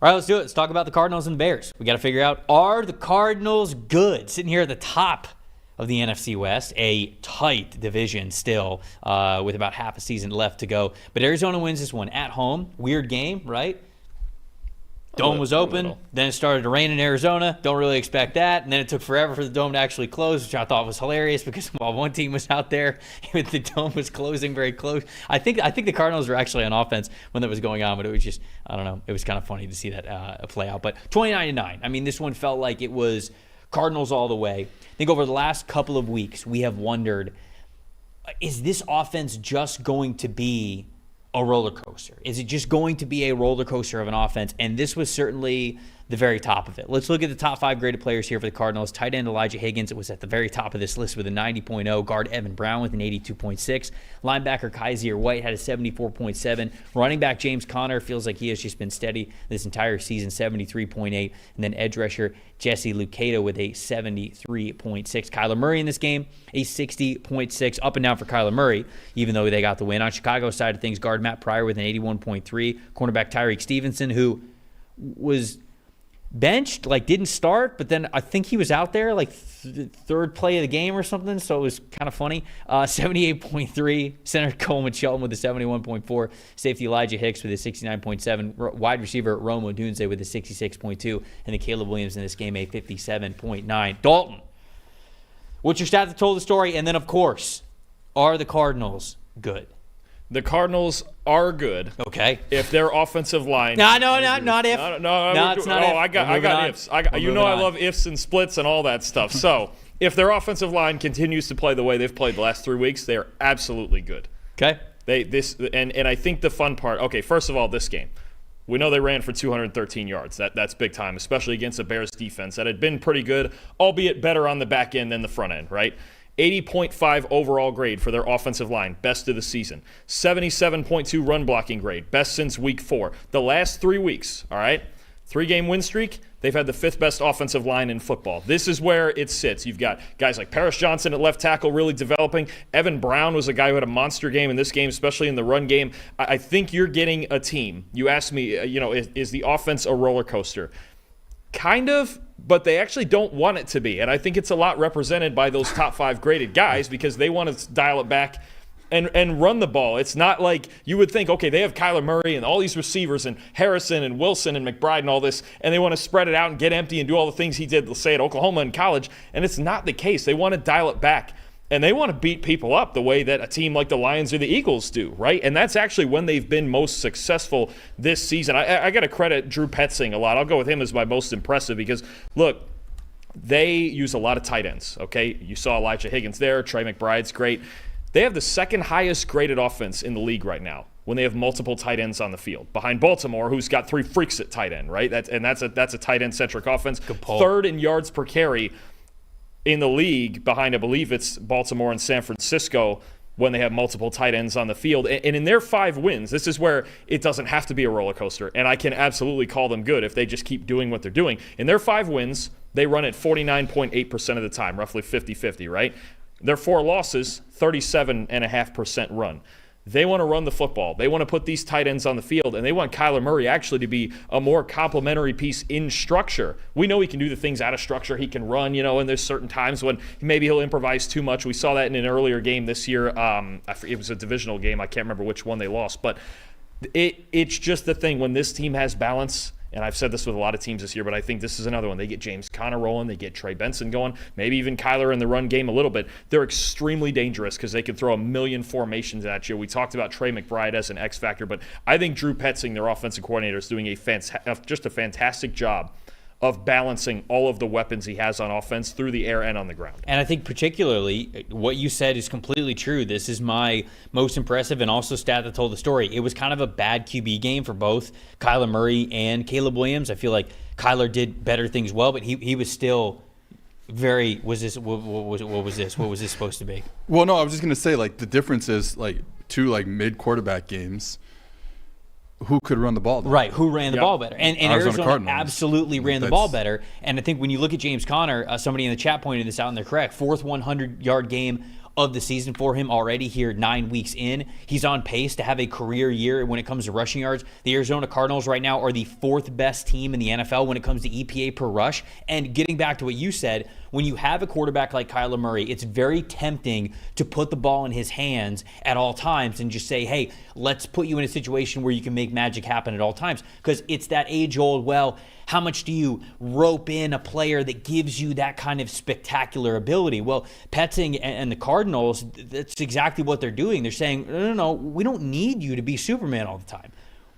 All right, let's do it. Let's talk about the Cardinals and the Bears. We got to figure out, are the Cardinals good? Sitting here at the top of the NFC West, a tight division still with about half a season left to go. But Arizona wins this one at home. Weird game, right? Dome was open. little. Then it started to rain in Arizona. Don't really expect that. And then it took forever for the dome to actually close, which I thought was hilarious because while one team was out there, the dome was closing very close. I think the Cardinals were actually on offense when that was going on, but it was just, I don't know. It was kind of funny to see that play out. But 29-9. I mean, this one felt like it was Cardinals all the way. I think over the last couple of weeks, we have wondered, is this offense just going to be a roller coaster? Is it just going to be a roller coaster of an offense? And this was certainly the very top of it. Let's look at the top 5 graded players here for the Cardinals. Tight end Elijah Higgins was at the very top of this list with a 90.0. Guard Evan Brown with an 82.6. Linebacker Kaiser White had a 74.7. Running back James Conner feels like he has just been steady this entire season, 73.8. And then edge rusher Jesse Luketa with a 73.6. Kyler Murray in this game, a 60.6. Up and down for Kyler Murray, even though they got the win. On Chicago's side of things, guard Matt Pryor with an 81.3. Cornerback Tyreek Stevenson, who was benched, like didn't start, but then I think he was out there like third play of the game or something, so it was kind of funny. 78.3. Center Coleman Shelton with a 71.4. Safety Elijah Hicks with a 69.7. Wide receiver Rome Odunze with a 66.2. And then Caleb Williams in this game, a 57.9. Dalton, what's your stat that told the story? And then, of course, are the Cardinals good? The Cardinals are good. Okay. If their offensive line. Not if. No, it's not if. I got ifs. I love ifs and splits and all that stuff. So if their offensive line continues to play the way they've played the last 3 weeks, they are absolutely good. Okay. And I think the fun part. Okay, first of all, this game. We know they ran for 213 yards. That's big time, especially against a Bears defense that had been pretty good, albeit better on the back end than the front end, right? 80.5 overall grade for their offensive line, best of the season. 77.2 run blocking grade, best since week 4. The last 3 weeks, all right? 3-game win streak, they've had the 5th best offensive line in football. This is where it sits. You've got guys like Paris Johnson at left tackle really developing. Evan Brown was a guy who had a monster game in this game, especially in the run game. I think you're getting a team. You asked me, is the offense a roller coaster? Kind of, but they actually don't want it to be. And I think it's a lot represented by those top 5 graded guys because they want to dial it back and run the ball. It's not like you would think, okay, they have Kyler Murray and all these receivers and Harrison and Wilson and McBride and all this, and they want to spread it out and get empty and do all the things he did, let's say, at Oklahoma in college. And it's not the case. They want to dial it back. And they want to beat people up the way that a team like the Lions or the Eagles do, right? And that's actually when they've been most successful this season. I got to credit Drew Petzing a lot. I'll go with him as my most impressive because, look, they use a lot of tight ends, okay? You saw Elijah Higgins there. Trey McBride's great. They have the second highest graded offense in the league right now when they have multiple tight ends on the field, behind Baltimore, who's got 3 freaks at tight end, right? That's a tight end-centric offense. Third in yards per carry in the league behind, I believe it's Baltimore and San Francisco when they have multiple tight ends on the field. And in their 5 wins, this is where it doesn't have to be a roller coaster. And I can absolutely call them good if they just keep doing what they're doing. In their 5 wins, they run at 49.8% of the time, roughly 50-50, right? Their 4 losses, 37.5% run. They want to run the football. They want to put these tight ends on the field, and they want Kyler Murray actually to be a more complementary piece in structure. We know he can do the things out of structure. He can run, and there's certain times when maybe he'll improvise too much. We saw that in an earlier game this year. It was a divisional game. I can't remember which one they lost, but it's just the thing. When this team has balance, and I've said this with a lot of teams this year, but I think this is another one. They get James Conner rolling. They get Trey Benson going. Maybe even Kyler in the run game a little bit. They're extremely dangerous because they can throw a million formations at you. We talked about Trey McBride as an X factor, but I think Drew Petzing, their offensive coordinator, is doing just a fantastic job of balancing all of the weapons he has on offense through the air and on the ground. And I think particularly what you said is completely true. This is my most impressive and also stat that told the story. It was kind of a bad QB game for both Kyler Murray and Caleb Williams. I feel like Kyler did better things well, but he was still very, what was this? What was this supposed to be? Well, no, I was just going to say, the difference is, 2, mid-quarterback games, who could run the ball better? Right, who ran the ball better. And Arizona Cardinals absolutely ran the ball better. And I think when you look at James Conner, somebody in the chat pointed this out and they're correct, 4th 100-yard game of the season for him already here 9 weeks in. He's on pace to have a career year when it comes to rushing yards. The Arizona Cardinals right now are the 4th best team in the NFL when it comes to EPA per rush. And getting back to what you said, when you have a quarterback like Kyler Murray, it's very tempting to put the ball in his hands at all times and just say, hey, let's put you in a situation where you can make magic happen at all times. Because it's that age-old, well, how much do you rope in a player that gives you that kind of spectacular ability? Well, Petzing and the Cardinals, that's exactly what they're doing. They're saying, no, we don't need you to be Superman all the time.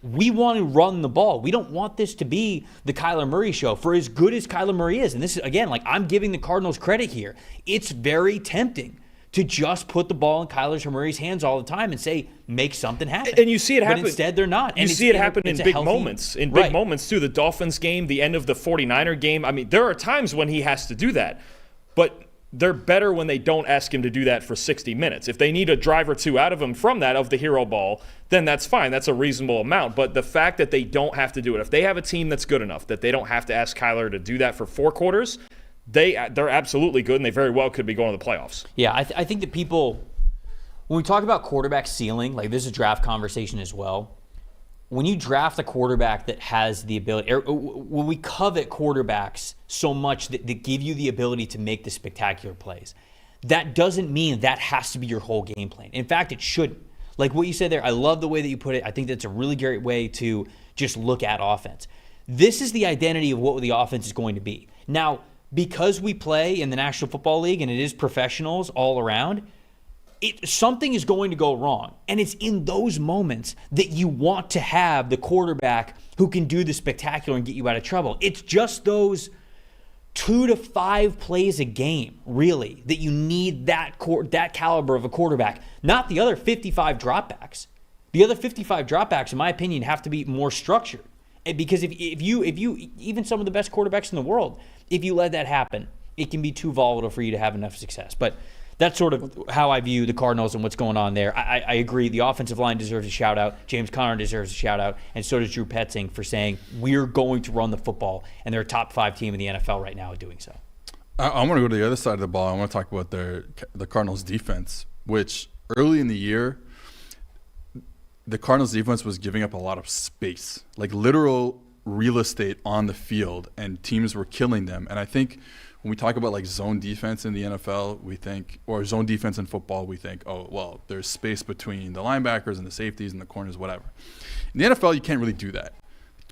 We want to run the ball. We don't want this to be the Kyler Murray show. For as good as Kyler Murray is, and this is, again, like I'm giving the Cardinals credit here, it's very tempting to just put the ball in Kyler Murray's hands all the time and say, make something happen. And you see it happen. But instead, they're not. You see it happen in big moments. In big moments, too. The Dolphins game, the end of the 49er game. I mean, there are times when he has to do that. But they're better when they don't ask him to do that for 60 minutes. If they need a drive or two out of him from that, of the hero ball, then that's fine. That's a reasonable amount. But the fact that they don't have to do it, if they have a team that's good enough that they don't have to ask Kyler to do that for 4 quarters, they're absolutely good, and they very well could be going to the playoffs. Yeah, I think that people, when we talk about quarterback ceiling, like this is a draft conversation as well. When you draft a quarterback that has the ability, when we covet quarterbacks so much that give you the ability to make the spectacular plays, that doesn't mean that has to be your whole game plan. In fact, it shouldn't. Like what you said there, I love the way that you put it. I think that's a really great way to just look at offense. This is the identity of what the offense is going to be. Now, because we play in the National Football League and it is professionals all around, something is going to go wrong. And it's in those moments that you want to have the quarterback who can do the spectacular and get you out of trouble. It's just those 2 to 5 plays a game, really, that you need that caliber of a quarterback, not the other 55 dropbacks. The other 55 dropbacks, in my opinion, have to be more structured. Because if you even some of the best quarterbacks in the world, if you let that happen, it can be too volatile for you to have enough success. But that's sort of how I view the Cardinals and what's going on there. I agree. The offensive line deserves a shout out. James Conner deserves a shout out, and so does Drew Petzing for saying we're going to run the football, and they're a top 5 team in the NFL right now at doing so. I want to go to the other side of the ball. I want to talk about the Cardinals defense, which early in the year, the Cardinals defense was giving up a lot of space, like literal real estate on the field, and teams were killing them. And I think when we talk about like zone defense in the NFL, we think, or zone defense in football, we think, oh, well, there's space between the linebackers and the safeties and the corners, whatever. In the NFL, you can't really do that.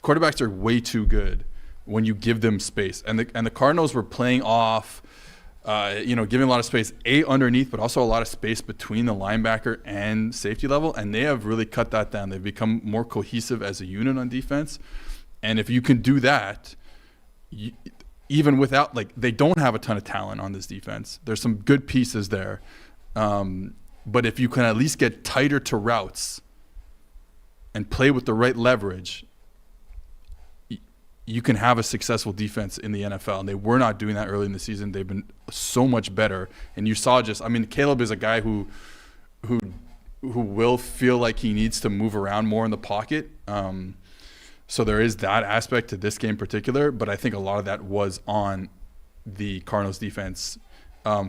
Quarterbacks are way too good when you give them space. And the Cardinals were playing off, giving a lot of space, underneath, but also a lot of space between the linebacker and safety level. And they have really cut that down. They've become more cohesive as a unit on defense. And if you can do that, even without, like, they don't have a ton of talent on this defense. There's some good pieces there. But if you can at least get tighter to routes and play with the right leverage, you can have a successful defense in the NFL. And they were not doing that early in the season. They've been so much better. And you saw Caleb is a guy who will feel like he needs to move around more in the pocket. So there is that aspect to this game in particular, but I think a lot of that was on the Cardinals defense,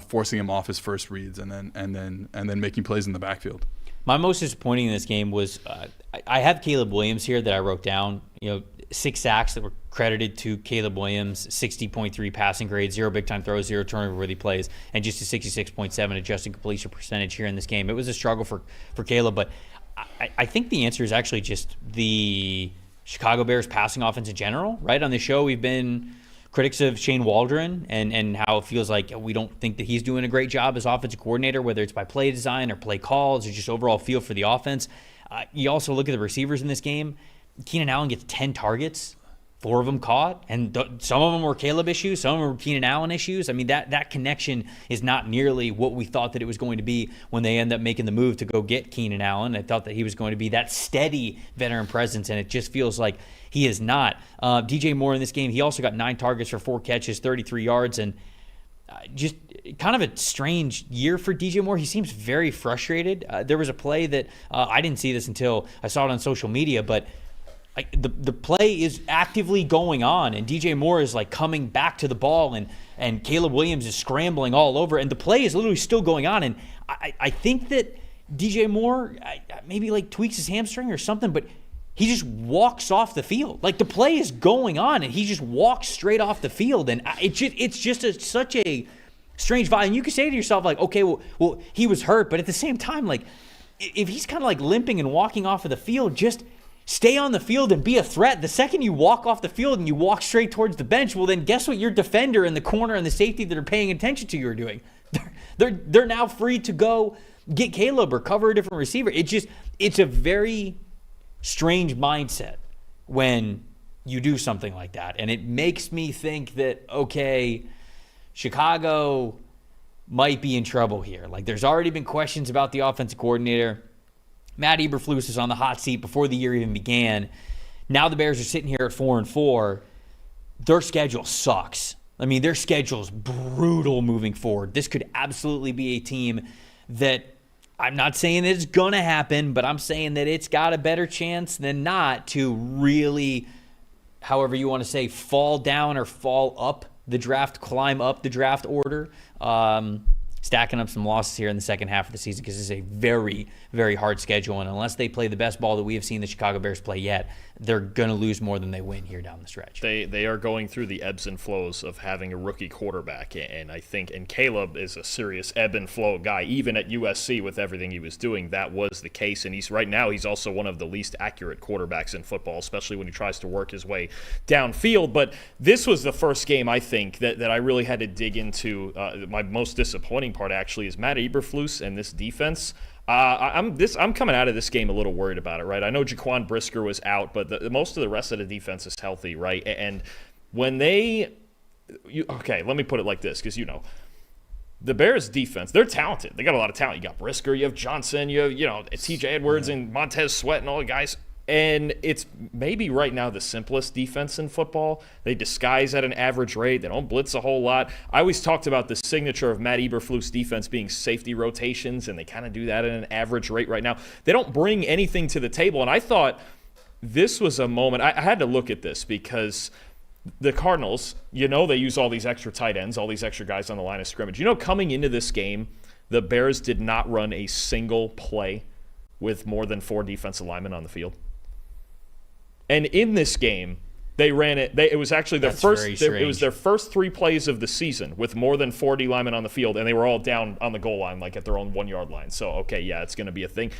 forcing him off his first reads and then making plays in the backfield. My most disappointing in this game was I have Caleb Williams here that I wrote down. 6 sacks that were credited to Caleb Williams, 60.3 passing grade, 0 big time throws, 0 turnover-worthy plays, and just a 66.7 adjusted completion percentage here in this game. It was a struggle for Caleb, but I think the answer is actually just the Chicago Bears passing offense in general, right? On the show, we've been critics of Shane Waldron and how it feels like we don't think that he's doing a great job as offensive coordinator, whether it's by play design or play calls or just overall feel for the offense. You also look at the receivers in this game. Keenan Allen gets 10 targets, 4 of them caught, and some of them were Caleb issues, some of them were Keenan Allen issues. I mean, that connection is not nearly what we thought that it was going to be when they end up making the move to go get Keenan Allen. I thought that he was going to be that steady veteran presence, and it just feels like he is not. DJ Moore in this game, he also got 9 targets for 4 catches, 33 yards, and just kind of a strange year for DJ Moore. He seems very frustrated. There was a play that I didn't see this until I saw it on social media, but the play is actively going on, and DJ Moore is like coming back to the ball, and Caleb Williams is scrambling all over, and the play is literally still going on. And I think that DJ Moore maybe like tweaks his hamstring or something, but he just walks off the field. Like, the play is going on, and he just walks straight off the field. And it's just such a strange vibe. And you can say to yourself, like, okay, well, he was hurt. But at the same time, like, if he's kind of like limping and walking off of the field, just stay on the field and be a threat. The second you walk off the field and you walk straight towards the bench, well, then guess what your defender and the corner and the safety that are paying attention to you are doing? They're now free to go get Caleb or cover a different receiver. It's a very strange mindset when you do something like that. And it makes me think that, okay, Chicago might be in trouble here. Like, there's already been questions about the offensive coordinator. Matt Eberflus is on the hot seat before the year even began. Now the Bears are sitting here at 4-4. Their schedule sucks. I mean, their schedule is brutal moving forward. This could absolutely be a team that, I'm not saying that it's going to happen, but I'm saying that it's got a better chance than not to really, however you want to say, fall down or fall up the draft, climb up the draft order. Stacking up some losses here in the second half of the season because it's a very, very hard schedule. And unless they play the best ball that we have seen the Chicago Bears play yet, they're going to lose more than they win here down the stretch. They are going through the ebbs and flows of having a rookie quarterback. And I think, and Caleb is a serious ebb and flow guy. Even at USC with everything he was doing, that was the case. And right now he's also one of the least accurate quarterbacks in football, especially when he tries to work his way downfield. But this was the first game, I think, that I really had to dig into. My most disappointing part actually is Matt Eberflus and this defense. I'm coming out of this game a little worried about it, right? I know Jaquan Brisker was out, but most of the rest of the defense is healthy, right? And when let me put it like this, because the Bears defense, they're talented. They got a lot of talent. You got Brisker, you have Johnson, you have TJ Edwards and Montez Sweat and all the guys. And it's maybe right now the simplest defense in football. They disguise at an average rate. They don't blitz a whole lot. I always talked about the signature of Matt Eberflus' defense being safety rotations, and they kind of do that at an average rate right now. They don't bring anything to the table. And I thought this was a moment. I had to look at this because the Cardinals, they use all these extra tight ends, all these extra guys on the line of scrimmage. Coming into this game, the Bears did not run a single play with more than 4 defensive linemen on the field. And in this game, they ran it. It was actually their It was their first 3 plays of the season with more than 4 D linemen on the field, and they were all down on the goal line, like at their own 1-yard line. So, okay, yeah, it's going to be a thing.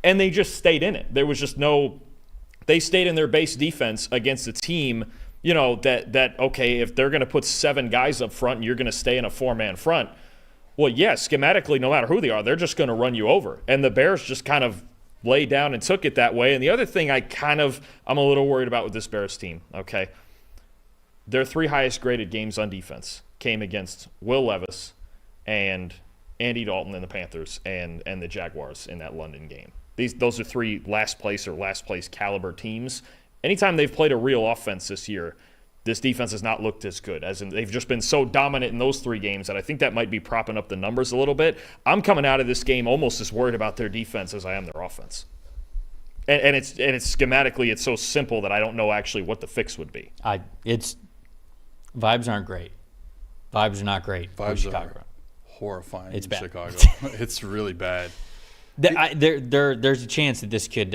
And they just stayed in it. There was just they stayed in their base defense against a team, that okay, if they're going to put 7 guys up front and you're going to stay in a 4-man front, well, yeah, schematically, no matter who they are, they're just going to run you over. And the Bears just kind of laid down and took it that way. And the other thing I'm a little worried about with this Bears team, okay, their 3 highest graded games on defense came against Will Levis and Andy Dalton and the Panthers and the Jaguars in that London game. Those are 3 last place caliber teams. Anytime they've played a real offense this year, this defense has not looked as good. As in, they've just been so dominant in those 3 games that I think that might be propping up the numbers a little bit. I'm coming out of this game almost as worried about their defense as I am their offense. And it's schematically, it's so simple that I don't know actually what the fix would be. Vibes aren't great. Vibes are not great. Vibes Chicago are horrifying. It's in bad. Chicago. It's really bad. There's a chance that this could.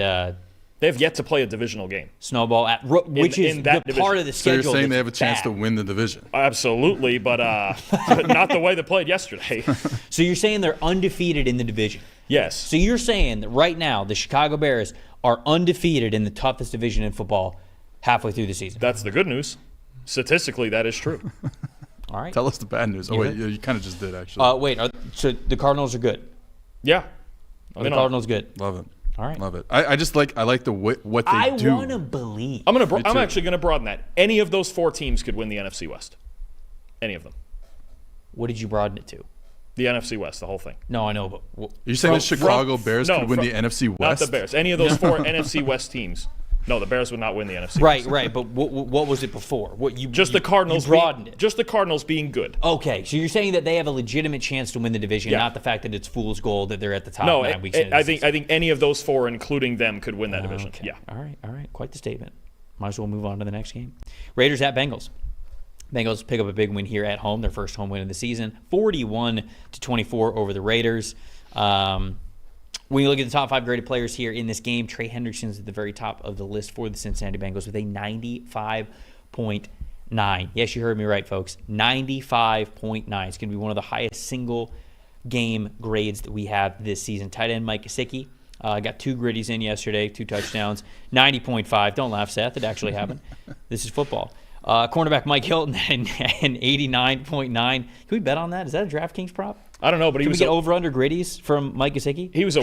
They have yet to play a divisional game. Snowball, which is the part of the schedule. So you're saying they have a chance bad. to win the division? Absolutely, but not the way they played yesterday. So you're saying they're undefeated in the division? Yes. So you're saying that right now the Chicago Bears are undefeated in the toughest division in football halfway through the season? That's the good news. Statistically, that is true. All right. Tell us the bad news. Oh, wait, you kind of just did, actually. So the Cardinals are good? Yeah. The Cardinals good? Love it. All right. Love it. I just like what they do. I want to believe. I'm actually going to broaden that. Any of those 4 teams could win the NFC West. Any of them. What did you broaden it to? The NFC West, the whole thing. No, I know, but You're saying the Chicago Bears could win the NFC West? Not the Bears. Any of those 4 NFC West teams. No, the Bears would not win the NFC West. West. Right. But what was it before? The Cardinals broadened it. Just the Cardinals being good. Okay, so you're saying that they have a legitimate chance to win the division, Yeah. not the fact that it's fool's gold that they're at the top. No, 9 weeks into I the think any of those 4, including them, could win that division. Okay. Yeah. All right. Quite the statement. Might as well move on to the next game. Raiders at Bengals. Bengals pick up a big win here at home, their first home win of the season, 41-24 over the Raiders. What when you look at the top 5 graded players here in this game, Trey Hendrickson's at the very top of the list for the Cincinnati Bengals with a 95.9. Yes, you heard me right, folks. 95.9. It's going to be one of the highest single game grades that we have this season. Tight end Mike Gesicki got 2 gritties in yesterday, 2 touchdowns, 90.5. Don't laugh, Seth. It actually happened. This is football. Cornerback Mike Hilton and 89.9. Can we bet on that? Is that a DraftKings prop? I don't know, but Can we get over/under gritties from Mike Gesicki? He was a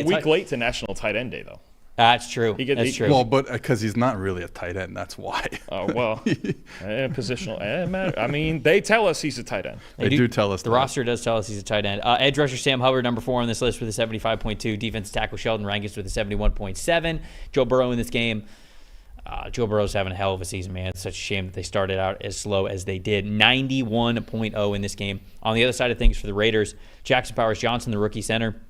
week late to National Tight End Day, though. That's true. That's true. Well, but because he's not really a tight end, that's why. Oh, well, positional. I mean, they tell us he's a tight end. They do tell us the roster does tell us he's a tight end. Edge rusher Sam Hubbard, number 4 on this list with a 75.2. Defensive tackle Sheldon Rankins with a 71.7. Joe Burrow in this game. Joe Burrow's having a hell of a season, man. It's such a shame that they started out as slow as they did. 91.0 in this game. On the other side of things for the Raiders, Jackson Powers-Johnson, the rookie center,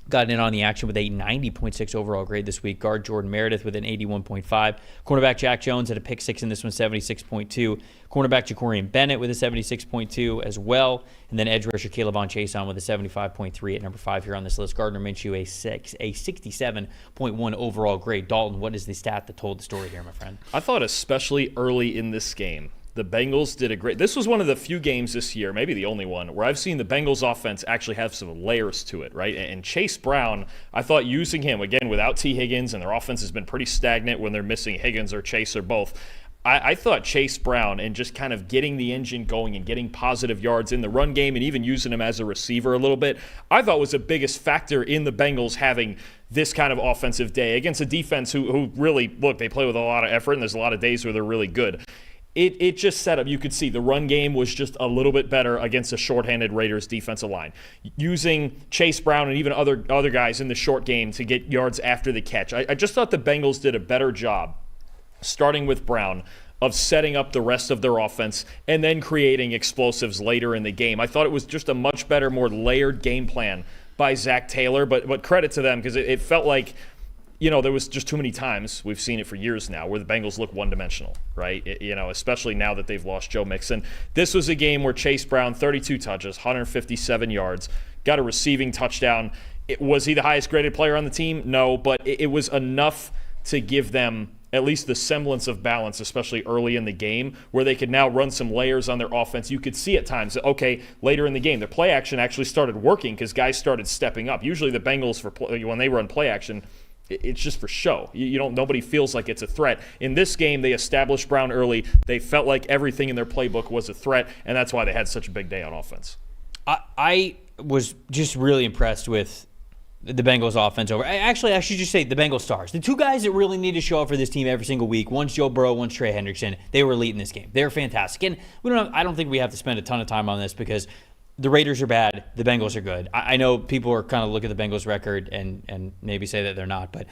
got in on the action with a 90.6 overall grade this week. Guard Jordan Meredith with an 81.5. Cornerback Jack Jones had a pick 6 in this one, 76.2. Cornerback Jacorian Bennett with a 76.2 as well. And then edge rusher Caleb Von Chason with a 75.3 at number 5 here on this list. Gardner Minshew a 67.1 overall grade. Dalton, what is the stat that told the story here, my friend? I thought especially early in this game, the Bengals did a great. This was one of the few games this year, maybe the only one, where I've seen the Bengals offense actually have some layers to it, right? And Chase Brown, I thought using him, again, without T. Higgins, and their offense has been pretty stagnant when they're missing Higgins or Chase or both. I thought Chase Brown and just kind of getting the engine going and getting positive yards in the run game and even using him as a receiver a little bit, I thought was the biggest factor in the Bengals having this kind of offensive day against a defense who really, look, they play with a lot of effort, and there's a lot of days where they're really good. It just set up, you could see the run game was just a little bit better against a shorthanded Raiders defensive line. Using Chase Brown and even other guys in the short game to get yards after the catch. I just thought the Bengals did a better job, starting with Brown, of setting up the rest of their offense and then creating explosives later in the game. I thought it was just a much better, more layered game plan by Zach Taylor, but credit to them because it felt like, you know, there was just too many times, we've seen it for years now, where the Bengals look one-dimensional, right? Especially now that they've lost Joe Mixon. This was a game where Chase Brown, 32 touches, 157 yards, got a receiving touchdown. Was he the highest graded player on the team? No, but it was enough to give them at least the semblance of balance, especially early in the game, where they could now run some layers on their offense. You could see at times that, okay, later in the game, the play action actually started working because guys started stepping up. Usually the Bengals, when they run play action, it's just for show. Nobody feels like it's a threat. In this game, they established Brown early. They felt like everything in their playbook was a threat, and that's why they had such a big day on offense. I was just really impressed with the Bengals offense over. Actually, I should just say the Bengals stars. The 2 guys that really need to show up for this team every single week, one's Joe Burrow, one's Trey Hendrickson. They were elite in this game. They were fantastic. And I don't think we have to spend a ton of time on this because the Raiders are bad. The Bengals are good. I know people are kind of look at the Bengals record and maybe say that they're not, but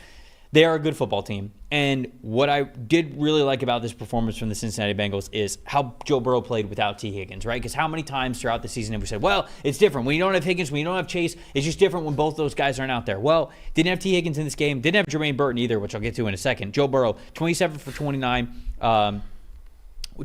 they are a good football team. And what I did really like about this performance from the Cincinnati Bengals is how Joe Burrow played without T. Higgins, right? Because how many times throughout the season have we said, well, it's different. When you don't have Higgins, when you don't have Chase, it's just different when both those guys aren't out there. Well, didn't have T. Higgins in this game. Didn't have Jermaine Burton either, which I'll get to in a second. Joe Burrow, 27 for 29,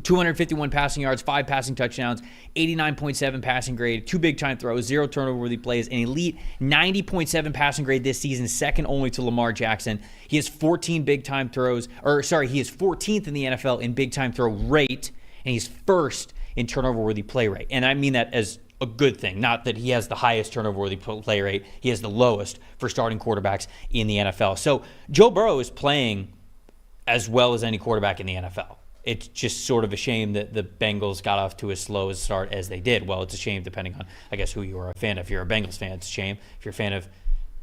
251 passing yards, 5 passing touchdowns, 89.7 passing grade, 2 big-time throws, 0 turnover-worthy plays, an elite 90.7 passing grade this season, second only to Lamar Jackson. He has 14 big-time throws, he is 14th in the NFL in big-time throw rate, and he's first in turnover-worthy play rate. And I mean that as a good thing, not that he has the highest turnover-worthy play rate. He has the lowest for starting quarterbacks in the NFL. So Joe Burrow is playing as well as any quarterback in the NFL. It's just sort of a shame that the Bengals got off to as slow a start as they did. Well, it's a shame depending on, I guess, who you are a fan of. If you're a Bengals fan, it's a shame. If you're a fan of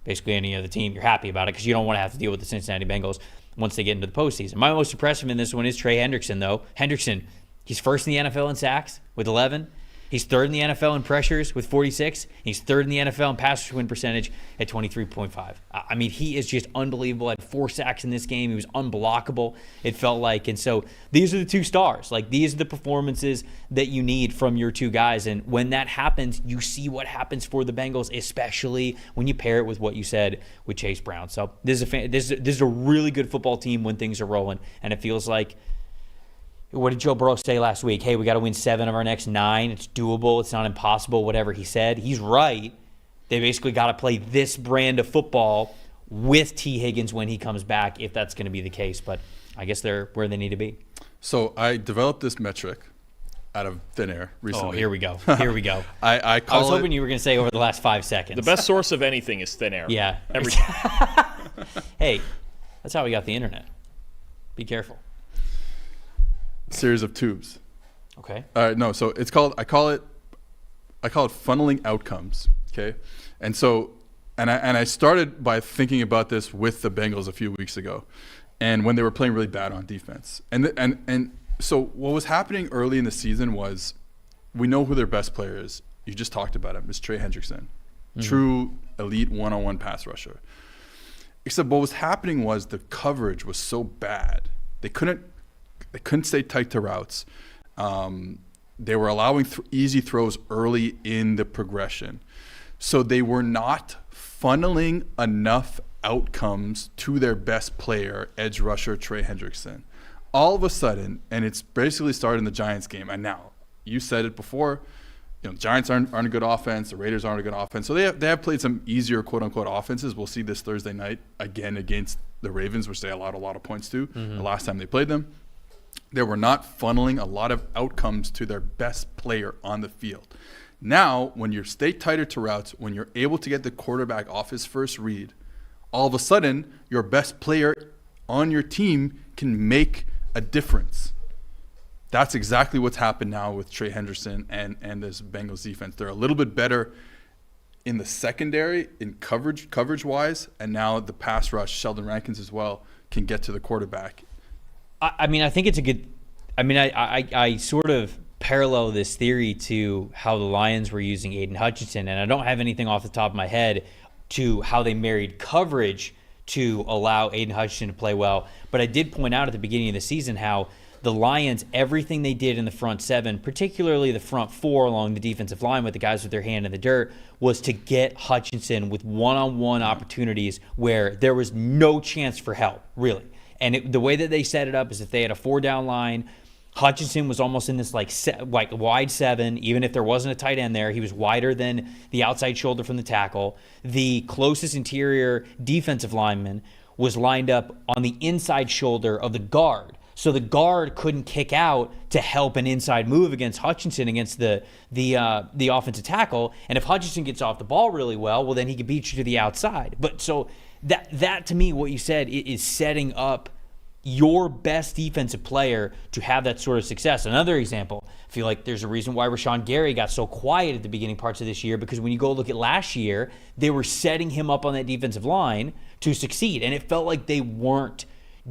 basically any other team, you're happy about it because you don't want to have to deal with the Cincinnati Bengals once they get into the postseason. My most impressive in this one is Trey Hendrickson, though. Hendrickson, he's first in the NFL in sacks with 11. He's third in the NFL in pressures with 46. He's third in the NFL in pass win percentage at 23.5. I mean, he is just unbelievable. Had 4 sacks in this game. He was unblockable, it felt like. And so these are the 2 stars. Like, these are the performances that you need from your 2 guys. And when that happens, you see what happens for the Bengals, especially when you pair it with what you said with Chase Brown. So this is a really good football team when things are rolling. And it feels like, what did Joe Burrow say last week? Hey, we got to win 7 of our next 9. It's doable. It's not impossible, whatever he said. He's right. They basically got to play this brand of football with T. Higgins when he comes back, if that's going to be the case. But I guess they're where they need to be. So I developed this metric out of thin air recently. Oh, here we go. Here we go. I was hoping you were going to say over the last 5 seconds. The best source of anything is thin air. Yeah. Every Hey, that's how we got the internet. Be careful. series of tubes. Okay. All right, no, so it's called I call it funneling outcomes. Okay, and so I started by thinking about this with the Bengals a few weeks ago, and when they were playing really bad on defense, and so what was happening early in the season was, we know who their best player is. You just talked about him. It's Trey Hendrickson, true elite one-on-one pass rusher. Except what was happening was the coverage was so bad. They couldn't stay tight to routes. They were allowing easy throws early in the progression. So they were not funneling enough outcomes to their best player, edge rusher Trey Hendrickson. All of a sudden, and it's basically started in the Giants game. And now, you said it before, Giants aren't a good offense. The Raiders aren't a good offense. So they have played some easier quote-unquote offenses. We'll see this Thursday night again against the Ravens, which they allowed a lot of points to the last time they played them. They were not funneling a lot of outcomes to their best player on the field. Now, when you stay tighter to routes, when you're able to get the quarterback off his first read, all of a sudden, your best player on your team can make a difference. That's exactly what's happened now with Trey Hendrickson and this Bengals defense. They're a little bit better in the secondary, in coverage-wise, and now the pass rush, Sheldon Rankins as well, can get to the quarterback. I mean, I think it's a good – I mean, I sort of parallel this theory to how the Lions were using Aiden Hutchinson, and I don't have anything off the top of my head to how they married coverage to allow Aiden Hutchinson to play well. But I did point out at the beginning of the season how the Lions, everything they did in the front seven, particularly the front four along the defensive line with the guys with their hand in the dirt, was to get Hutchinson with one-on-one opportunities where there was no chance for help, really. And the way that they set it up is if they had a 4-down line, Hutchinson was almost in this like wide 7. Even if there wasn't a tight end there, he was wider than the outside shoulder from the tackle. The closest interior defensive lineman was lined up on the inside shoulder of the guard. So the guard couldn't kick out to help an inside move against Hutchinson against the offensive tackle. And if Hutchinson gets off the ball really well, then he could beat you to the outside. But so that to me, what you said, is setting up your best defensive player to have that sort of success. Another example, I feel like there's a reason why Rashawn Gary got so quiet at the beginning parts of this year, because when you go look at last year, they were setting him up on that defensive line to succeed. And it felt like they weren't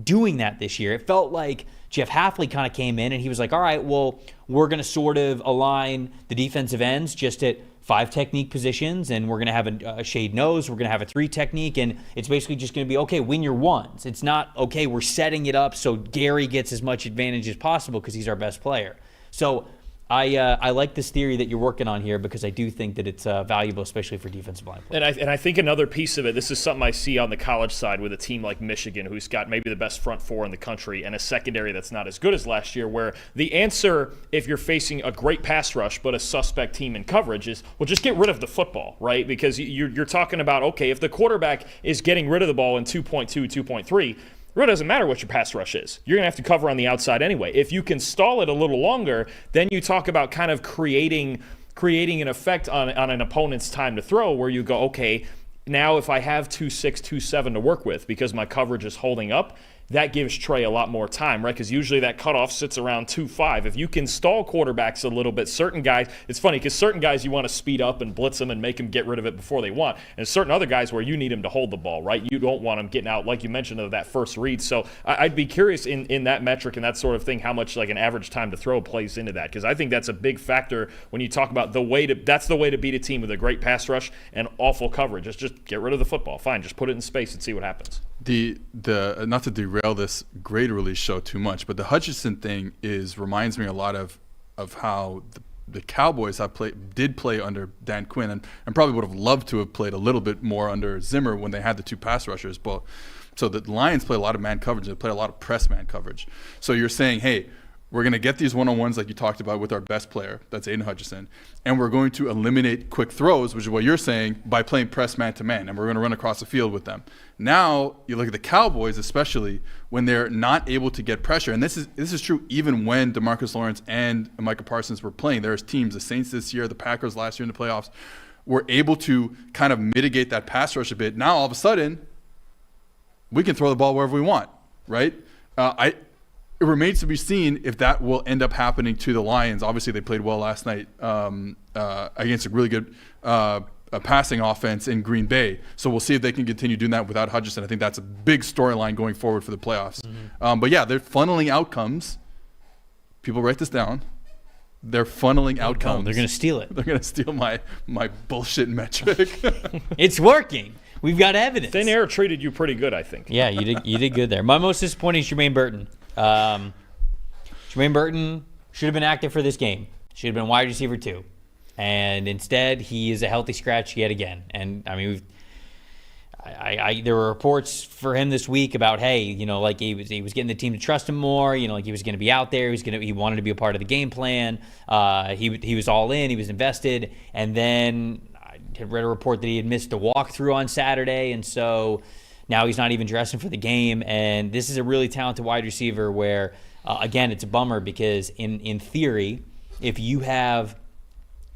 doing that this year. It felt like Jeff Hafley kind of came in and he was like, all right, well, we're going to sort of align the defensive ends just at 5 technique positions, and we're going to have a shade nose, we're going to have a 3 technique, and it's basically just going to be, okay, win your ones. It's not, okay, we're setting it up so Gary gets as much advantage as possible because he's our best player. So I like this theory that you're working on here, because I do think that it's valuable, especially for defensive line play. And I think another piece of it, this is something I see on the college side with a team like Michigan, who's got maybe the best front 4 in the country and a secondary that's not as good as last year, where the answer, if you're facing a great pass rush but a suspect team in coverage, is, well, just get rid of the football, right? Because you're talking about, okay, if the quarterback is getting rid of the ball in 2.2, 2.3, it really doesn't matter what your pass rush is. You're going to have to cover on the outside anyway. If you can stall it a little longer, then you talk about kind of creating an effect on an opponent's time to throw, where you go, okay, now if I have 2.6, 2.7 to work with because my coverage is holding up, that gives Trey a lot more time, right? Because usually that cutoff sits around 2.5. If you can stall quarterbacks a little bit, certain guys, it's funny because certain guys you want to speed up and blitz them and make them get rid of it before they want. And certain other guys where you need them to hold the ball, right? You don't want them getting out, like you mentioned, of that first read. So I'd be curious in that metric and that sort of thing, how much like an average time to throw plays into that. Because I think that's a big factor when you talk about that's the way to beat a team with a great pass rush and awful coverage. It's just get rid of the football. Fine, just put it in space and see what happens. The not to derail this grade release show too much, but the Hutchinson thing reminds me a lot of how the Cowboys did play under Dan Quinn, and probably would have loved to have played a little bit more under Zimmer when they had the 2 pass rushers. But so the Lions play a lot of man coverage, they play a lot of press man coverage. So you're saying, hey, We're going to get these one-on-ones like you talked about with our best player, that's Aiden Hutchinson, and we're going to eliminate quick throws, which is what you're saying, by playing press man-to-man, and we're going to run across the field with them. Now, you look at the Cowboys, especially, when they're not able to get pressure, and this is true even when DeMarcus Lawrence and Micah Parsons were playing. There's teams, the Saints this year, the Packers last year in the playoffs, were able to kind of mitigate that pass rush a bit. Now, all of a sudden, we can throw the ball wherever we want, right? It remains to be seen if that will end up happening to the Lions. Obviously, they played well last night against a really good passing offense in Green Bay. So we'll see if they can continue doing that without Hutchinson. I think that's a big storyline going forward for the playoffs. But yeah, they're funneling outcomes. People write this down. They're funneling outcomes. They're going to steal it. They're going to steal my bullshit metric. It's working. We've got evidence. Thin Air treated you pretty good, I think. Yeah, you did good there. My most disappointing is Jermaine Burton. Jermaine Burton should have been active for this game. Should have been wide receiver 2. And instead, he is a healthy scratch yet again. And, I mean, there were reports for him this week about, hey, you know, like he was getting the team to trust him more. You know, like he was going to be out there. He wanted to be a part of the game plan. He was all in. He was invested. And then I had read a report that he had missed a walkthrough on Saturday. And so now he's not even dressing for the game. And this is a really talented wide receiver where, again, it's a bummer because in theory, if you have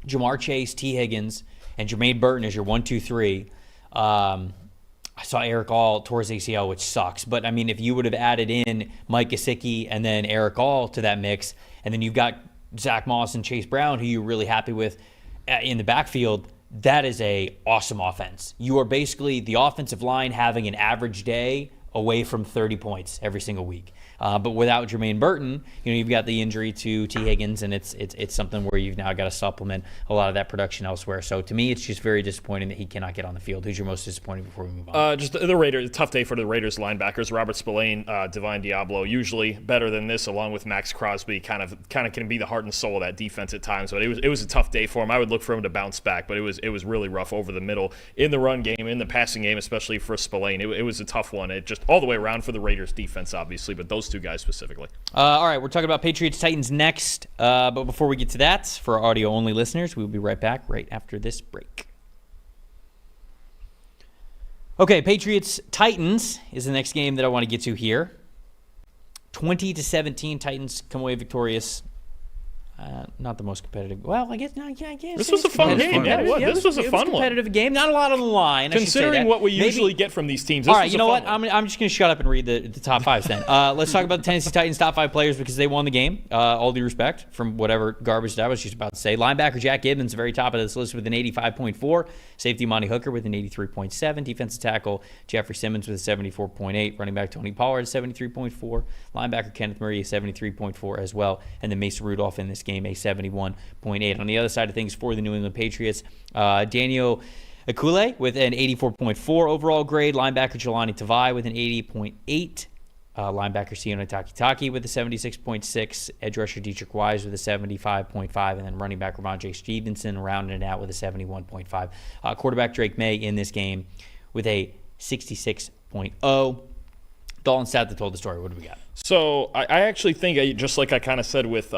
Jamar Chase, T. Higgins, and Jermaine Burton as your 1, 2, 3, I saw Eric All tore his ACL, which sucks. But, I mean, if you would have added in Mike Gesicki and then Eric All to that mix, and then you've got Zach Moss and Chase Brown, who you're really happy with in the backfield, that is a awesome offense. You are basically the offensive line having an average day away from 30 points every single week. But without Jermaine Burton, you know, you've got the injury to T. Higgins, and it's something where you've now got to supplement a lot of that production elsewhere. So to me, it's just very disappointing that he cannot get on the field. Who's your most disappointing before we move on? Just the Raiders. Tough day for the Raiders linebackers. Robert Spillane, Divine Diablo, usually better than this, along with Max Crosby, kind of can be the heart and soul of that defense at times. But it was a tough day for him. I would look for him to bounce back, but it was really rough over the middle in the run game, in the passing game, especially for Spillane. It was a tough one. It just all the way around for the Raiders defense, obviously, but those two guys specifically. All right, we're talking about Patriots-Titans next. But before we get to that, for our audio-only listeners, we will be right back right after this break. Okay, Patriots-Titans is the next game that I want to get to here. 20-17, Titans come away victorious. Not the most competitive. Well, I guess. This was a fun game. Yeah, this was a fun one. Competitive game. Not a lot on the line. Considering what we usually get from these teams. All right, you know what? I'm just going to shut up and read the top fives then. Let's talk about the Tennessee Titans top 5 players because they won the game. All due respect from whatever garbage that I was just about to say. Linebacker Jack Gibbons, the very top of this list with an 85.4. Safety Monty Hooker with an 83.7. Defensive tackle Jeffrey Simmons with a 74.8. Running back Tony Pollard 73.4. Linebacker Kenneth Murray a 73.4 as well. And then Mason Rudolph in this game a 71.8. On the other side of things for the New England Patriots, Daniel Akule with an 84.4 overall grade. Linebacker Jelani Tavai with an 80.8. Linebacker Sione Takitaki with a 76.6. Edge rusher Dietrich Wise with a 75.5. And then running back Ramondre Stevenson rounding it out with a 71.5. Quarterback Drake May in this game with a 66.0. Dalton sat that told the story. What do we got? So I actually think, just like I kind of said with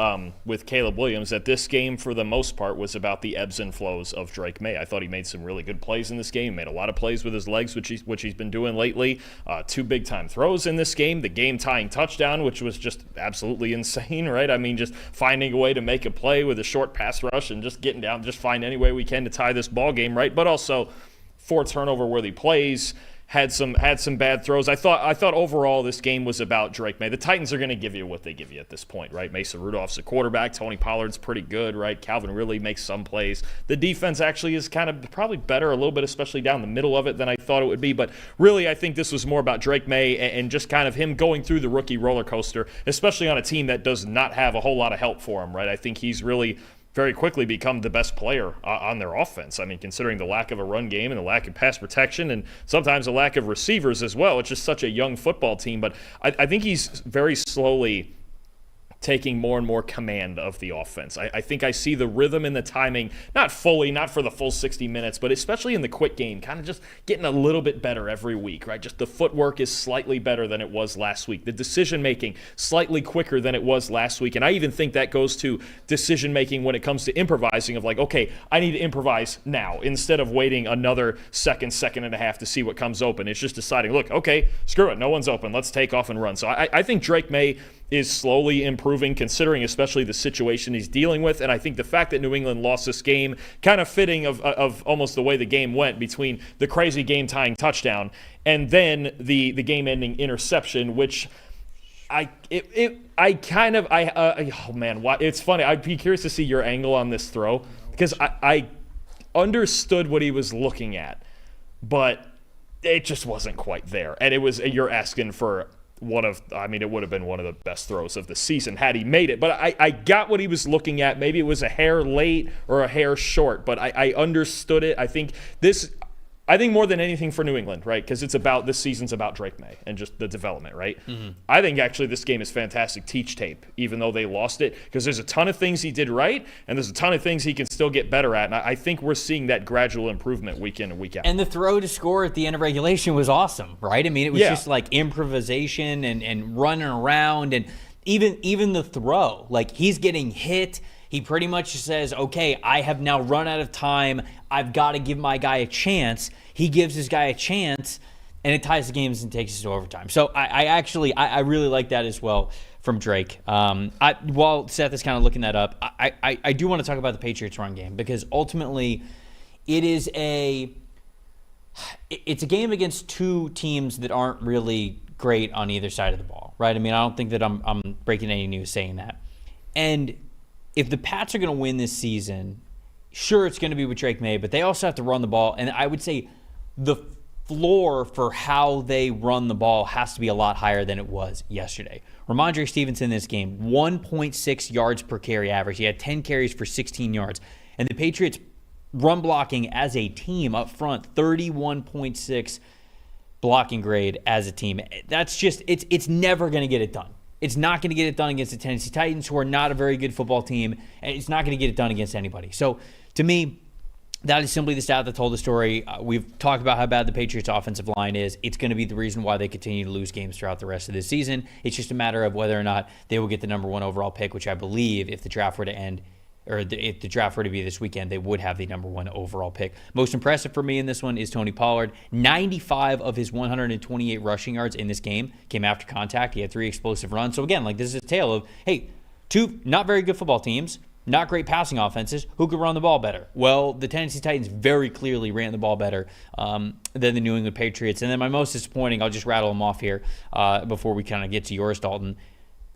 Caleb Williams, that this game for the most part was about the ebbs and flows of Drake May. I thought he made some really good plays in this game. Made a lot of plays with his legs, which he's been doing lately. 2 big-time throws in this game. The game-tying touchdown, which was just absolutely insane, right? I mean, just finding a way to make a play with a short pass rush and just getting down, just find any way we can to tie this ball game, right? But also 4 turnover-worthy plays. Had some bad throws. I thought overall this game was about Drake May. The Titans are going to give you what they give you at this point, right? Mason Rudolph's a quarterback. Tony Pollard's pretty good, right? Calvin really makes some plays. The defense actually is kind of probably better a little bit, especially down the middle of it than I thought it would be. But really, I think this was more about Drake May and just kind of him going through the rookie roller coaster, especially on a team that does not have a whole lot of help for him, right? I think he's really very quickly become the best player on their offense. I mean, considering the lack of a run game and the lack of pass protection and sometimes the lack of receivers as well. It's just such a young football team. But I think he's very slowly taking more and more command of the offense. I think I see the rhythm and the timing, not fully, not for the full 60 minutes, but especially in the quick game, kind of just getting a little bit better every week, right? Just the footwork is slightly better than it was last week. The decision-making slightly quicker than it was last week. And I even think that goes to decision-making when it comes to improvising of like, okay, I need to improvise now instead of waiting another second and a half to see what comes open. It's just deciding, look, okay, screw it, no one's open. Let's take off and run. So I think Drake May is slowly improving, considering especially the situation he's dealing with. And I think the fact that New England lost this game, kind of fitting of almost the way the game went between the crazy game-tying touchdown and then the game-ending interception, which oh man, it's funny. I'd be curious to see your angle on this throw because I understood what he was looking at, but it just wasn't quite there. And you're asking for it would have been one of the best throws of the season had he made it. But I got what he was looking at. Maybe it was a hair late or a hair short, but I understood it. I think more than anything for New England, right? Because this season's about Drake May and just the development, right? Mm-hmm. I think actually this game is fantastic teach tape, even though they lost it, because there's a ton of things he did right, and there's a ton of things he can still get better at. And I think we're seeing that gradual improvement week in and week out. And the throw to score at the end of regulation was awesome, right? I mean, it was just like improvisation and running around, and even the throw, like he's getting hit. He pretty much says, okay, I have now run out of time. I've got to give my guy a chance. He gives his guy a chance, and it ties the games and takes us to overtime. So I really like that as well from Drake. While Seth is kind of looking that up, I do want to talk about the Patriots run game because ultimately it's a game against two teams that aren't really great on either side of the ball, right? I mean, I don't think that I'm breaking any news saying that. And if the Pats are going to win this season, sure, it's going to be with Drake May, but they also have to run the ball. And I would say the floor for how they run the ball has to be a lot higher than it was yesterday. Ramondre Stevenson in this game, 1.6 yards per carry average. He had 10 carries for 16 yards. And the Patriots run blocking as a team up front, 31.6 blocking grade as a team. That's just, it's never going to get it done. It's not going to get it done against the Tennessee Titans, who are not a very good football team, and it's not going to get it done against anybody. So, to me, that is simply the stat that told the story. We've talked about how bad the Patriots' offensive line is. It's going to be the reason why they continue to lose games throughout the rest of this season. It's just a matter of whether or not they will get the number one overall pick, which I believe, if the draft were to end, or if the draft were to be this weekend, they would have the number one overall pick. Most impressive for me in this one is Tony Pollard. 95 of his 128 rushing yards in this game came after contact. He had 3 explosive runs. So again, like this is a tale of, hey, 2 not very good football teams, not great passing offenses. Who could run the ball better? Well, the Tennessee Titans very clearly ran the ball better than the New England Patriots. And then my most disappointing, I'll just rattle them off here before we kind of get to yours, Dalton.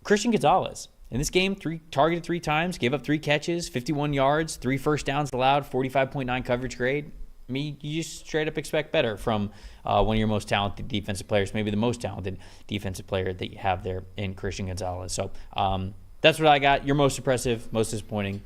Christian Gonzalez. In this game, targeted 3 times, gave up 3 catches, 51 yards, 3 first downs allowed, 45.9 coverage grade. I mean, you just straight up expect better from one of your most talented defensive players, maybe the most talented defensive player that you have there in Christian Gonzalez. So that's what I got. Your most impressive, most disappointing.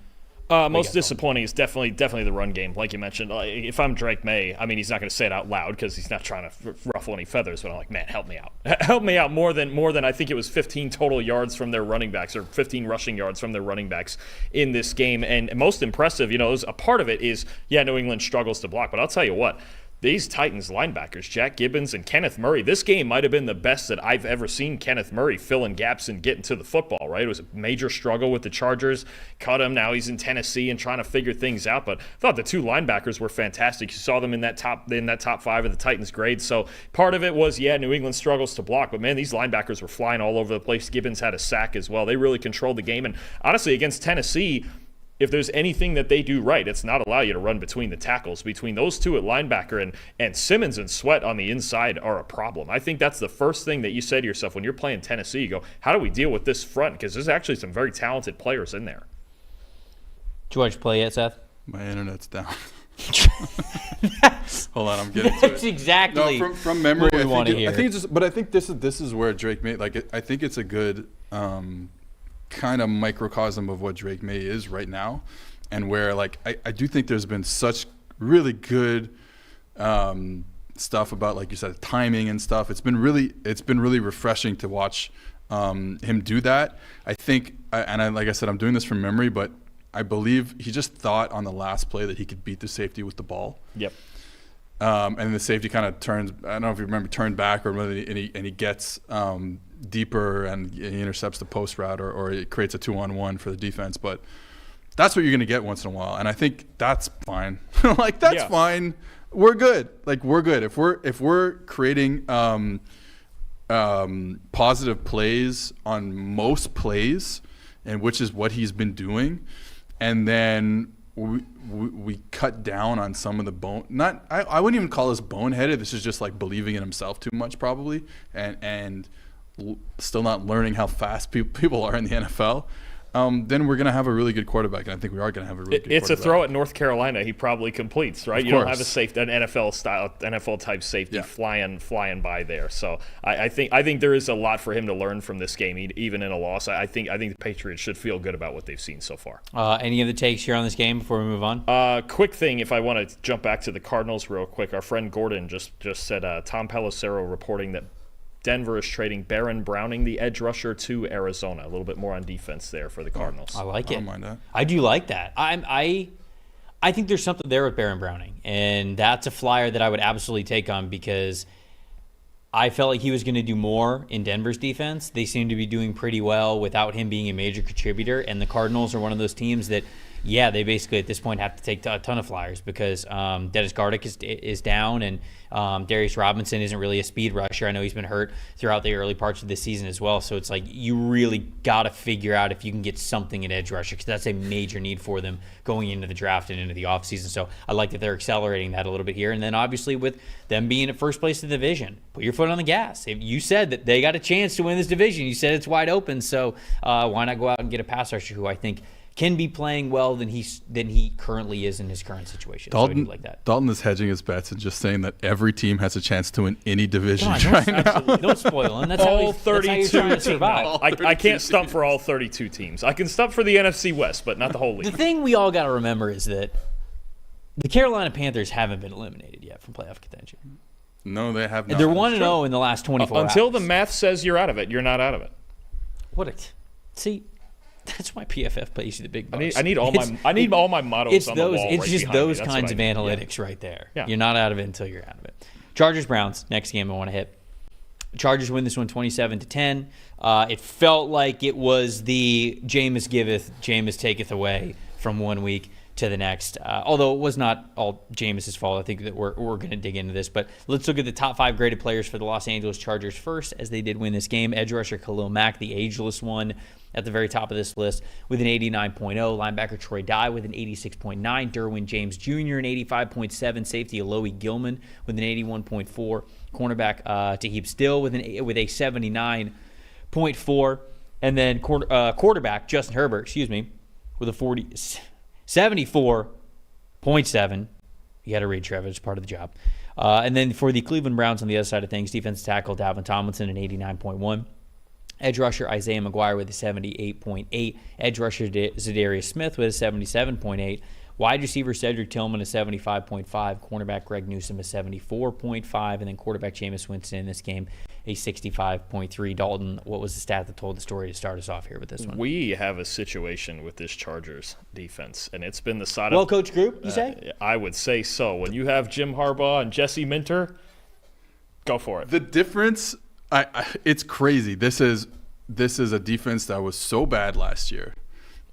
Most disappointing is definitely the run game, like you mentioned. If I'm Drake May, I mean, he's not going to say it out loud because he's not trying to ruffle any feathers. But I'm like, man, help me out, help me out more than I think it was 15 total yards from their running backs or 15 rushing yards from their running backs in this game. And most impressive, a part of it is New England struggles to block, but I'll tell you what. These Titans linebackers, Jack Gibbons and Kenneth Murray, this game might have been the best that I've ever seen Kenneth Murray fill in gaps and getting to the football, right? It was a major struggle with the Chargers. Cut him. Now he's in Tennessee and trying to figure things out. But I thought the 2 linebackers were fantastic. You saw them in that top 5 of the Titans grade. So part of it was, New England struggles to block. But, man, these linebackers were flying all over the place. Gibbons had a sack as well. They really controlled the game. And, honestly, against Tennessee, if there's anything that they do right, it's not allow you to run between the tackles. Between those 2 at linebacker and Simmons and Sweat on the inside are a problem. I think that's the first thing that you say to yourself when you're playing Tennessee. You go, how do we deal with this front? Because there's actually some very talented players in there. Did you watch play yet, Seth? My internet's down. Hold on, I'm getting to it. That's exactly from memory. What we want to hear. I think this is where Drake made. I think it's a good kind of microcosm of what Drake May is right now, and where I do think there's been such really good stuff about, like you said, timing and stuff. It's been really refreshing to watch him do that. I think like I said, I'm doing this from memory, but I believe he just thought on the last play that he could beat the safety with the ball. Yep. And the safety kind of turns, I don't know if you remember, turned back, or whether and he gets deeper and he intercepts the post route, or it creates a 2-on-1 for the defense. But that's what you're going to get once in a while. And I think that's fine. Like, that's fine. We're good. Like, we're good. If we're creating positive plays on most plays, and which is what he's been doing, and then we cut down on some of the I wouldn't even call this boneheaded. This is just like believing in himself too much, probably, and still not learning how fast people are in the NFL. Then we're going to have a really good quarterback, and I think we are going to have a really good quarterback. It's a throw at North Carolina. He probably completes, right? Of you course. don't have an NFL type safety flying by there. So I think there is a lot for him to learn from this game, even in a loss. I think the Patriots should feel good about what they've seen so far. Any other takes here on this game before we move on? Quick thing, if I want to jump back to the Cardinals real quick, our friend Gordon just said Tom Pelissero reporting that Denver is trading Baron Browning, the edge rusher, to Arizona. A little bit more on defense there for the Cardinals. I like it. I don't mind that. I do like that. I think there's something there with Baron Browning, and that's a flyer that I would absolutely take on, because I felt like he was going to do more in Denver's defense. They seem to be doing pretty well without him being a major contributor, and the Cardinals are one of those teams that, they basically at this point have to take a ton of flyers, because Dennis Gardick is down, and Darius Robinson isn't really a speed rusher. I know he's been hurt throughout the early parts of this season as well, so it's like you really got to figure out if you can get something at edge rusher, because that's a major need for them going into the draft and into the offseason. So I like that they're accelerating that a little bit here. And then obviously with them being at first place in the division, put your foot on the gas. If you said that they got a chance to win this division, you said it's wide open, so why not go out and get a pass rusher who I think can be playing well than he currently is in his current situation. Dalton, so I do like that. Dalton is hedging his bets and just saying that every team has a chance to win any division Come on, now. don't spoil him. That's all how 32 teams. I can't stump for all 32 teams. I can stump for the NFC West, but not the whole league. The thing we all got to remember is that the Carolina Panthers haven't been eliminated yet from playoff contention. No, they have not. They're 1-0 in the last 24 hours. Until the math says you're out of it, you're not out of it. See, that's why PFF pays you the big bucks. I need all my mottos It's on those. the wall. It's right just behind me. those That's kinds what of I need. analytics right there. Yeah. You're not out of it until you're out of it. Chargers Browns, next game I want to hit. Chargers win this one 27-10. It felt like it was the Jameis giveth, Jameis taketh away from 1 week to the next. Although it was not all Jameis's fault. I think that we're going to dig into this. But let's look at the top 5 graded players for the Los Angeles Chargers first, as they did win this game. Edge rusher Khalil Mack, the ageless one, at the very top of this list with an 89.0. Linebacker Troy Dye with an 86.9. Derwin James Jr. an 85.7. Safety Alohi Gilman with an 81.4. Cornerback Taheeb Still with a 79.4. And then quarterback Justin Herbert, with a 74.7. You got to read, Trevor. It's part of the job. And then for the Cleveland Browns on the other side of things, defensive tackle Dalvin Tomlinson an 89.1. Edge rusher Isaiah McGuire with a 78.8. Edge rusher Zadarius Smith with a 77.8. Wide receiver Cedric Tillman a 75.5. Cornerback Greg Newsome a 74.5. And then quarterback Jameis Winston in this game a 65.3. Dalton, what was the stat that told the story to start us off here with this one? We have a situation with this Chargers defense, and it's been the side of well-coached group, you say? I would say so. When you have Jim Harbaugh and Jesse Minter, go for it. The difference, it's crazy. This is a defense that was so bad last year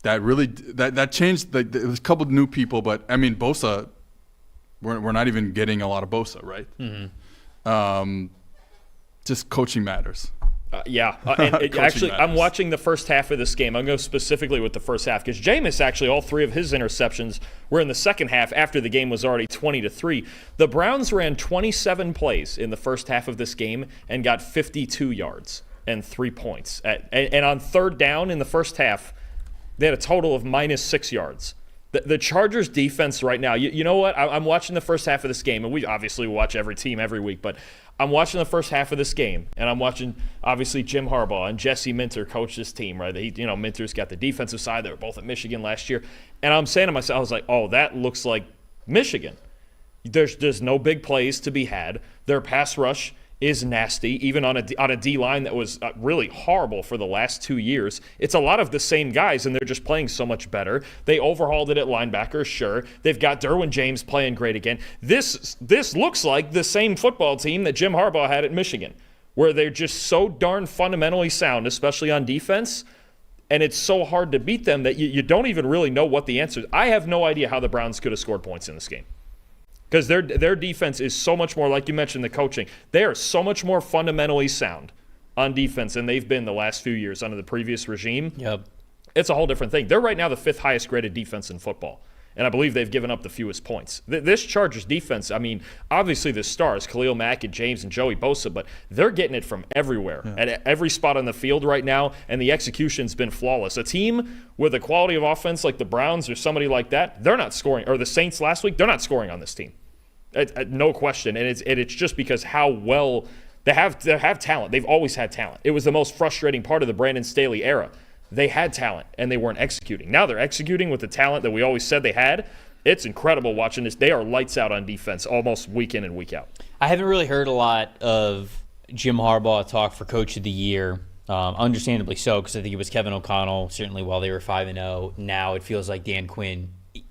that really that changed. There was a couple of new people, but I mean Bosa, we're not even getting a lot of Bosa, right? Mm-hmm. Just coaching matters. Actually, I'm watching the first half of this game. I'm going to go specifically with the first half because Jameis, actually, all 3 of his interceptions were in the second half after the game was already 20-3. The Browns ran 27 plays in the first half of this game and got 52 yards and 3 points. And on third down in the first half, they had a total of -6 yards. The Chargers defense right now, you know what? I'm watching the first half of this game, and we obviously watch every team every week, but I'm watching the first half of this game, and I'm watching, obviously, Jim Harbaugh and Jesse Minter coach this team, right? Minter's got the defensive side. They were both at Michigan last year. And I'm saying to myself, I was like, oh, that looks like Michigan. There's no big plays to be had. Their pass rush is nasty, even on a D-line that was really horrible for the last 2 years. It's a lot of the same guys, and they're just playing so much better. They overhauled it at linebacker, sure. They've got Derwin James playing great again. This looks like the same football team that Jim Harbaugh had at Michigan, where they're just so darn fundamentally sound, especially on defense, and it's so hard to beat them that you don't even really know what the answer is. I have no idea how the Browns could have scored points in this game. Because their defense is so much more, like you mentioned, the coaching. They are so much more fundamentally sound on defense than they've been the last few years under the previous regime. Yep. It's a whole different thing. They're right now the 5th highest graded defense in football. And I believe they've given up the fewest points. This Chargers defense, I mean, obviously the stars, Khalil Mack and James and Joey Bosa, but they're getting it from everywhere, at every spot on the field right now, and the execution's been flawless. A team with a quality of offense like the Browns or somebody like that, they're not scoring, or the Saints last week, they're not scoring on this team. No question. And it's just because how well they have talent. They've always had talent. It was the most frustrating part of the Brandon Staley era. They had talent, and they weren't executing. Now they're executing with the talent that we always said they had. It's incredible watching this. They are lights out on defense almost week in and week out. I haven't really heard a lot of Jim Harbaugh talk for Coach of the Year. Understandably so, because I think it was Kevin O'Connell, certainly while they were 5-0. Now it feels like Dan Quinn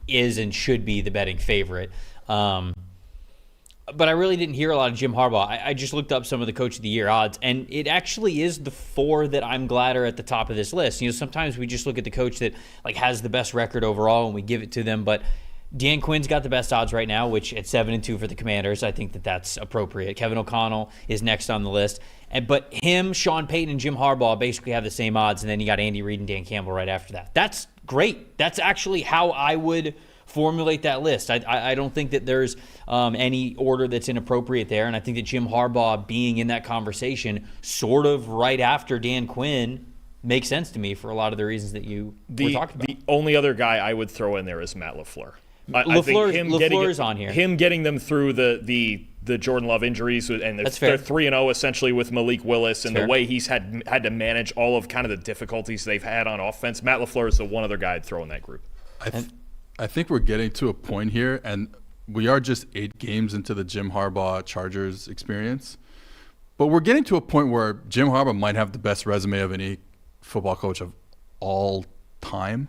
is and should be the betting favorite. But I really didn't hear a lot of Jim Harbaugh. I just looked up some of the Coach of the Year odds, and it actually is the 4 that I'm glad are at the top of this list. Sometimes we just look at the coach that has the best record overall, and we give it to them. But Dan Quinn's got the best odds right now, which at 7-2 for the Commanders, I think that's appropriate. Kevin O'Connell is next on the list. But him, Sean Payton, and Jim Harbaugh basically have the same odds, and then you got Andy Reid and Dan Campbell right after that. That's great. That's actually how I would formulate that list. I don't think that there's any order that's inappropriate there, and I think that Jim Harbaugh being in that conversation sort of right after Dan Quinn makes sense to me for a lot of the reasons that you were talking about. The only other guy I would throw in there is Matt LaFleur. LaFleur's on here. Him getting them through the Jordan Love injuries, and they're 3-0 essentially with Malik Willis, and the way he's had to manage all of kind of the difficulties they've had on offense. Matt LaFleur is the one other guy I'd throw in that group. I think we're getting to a point here, and we are just 8 games into the Jim Harbaugh Chargers experience. But we're getting to a point where Jim Harbaugh might have the best resume of any football coach of all time.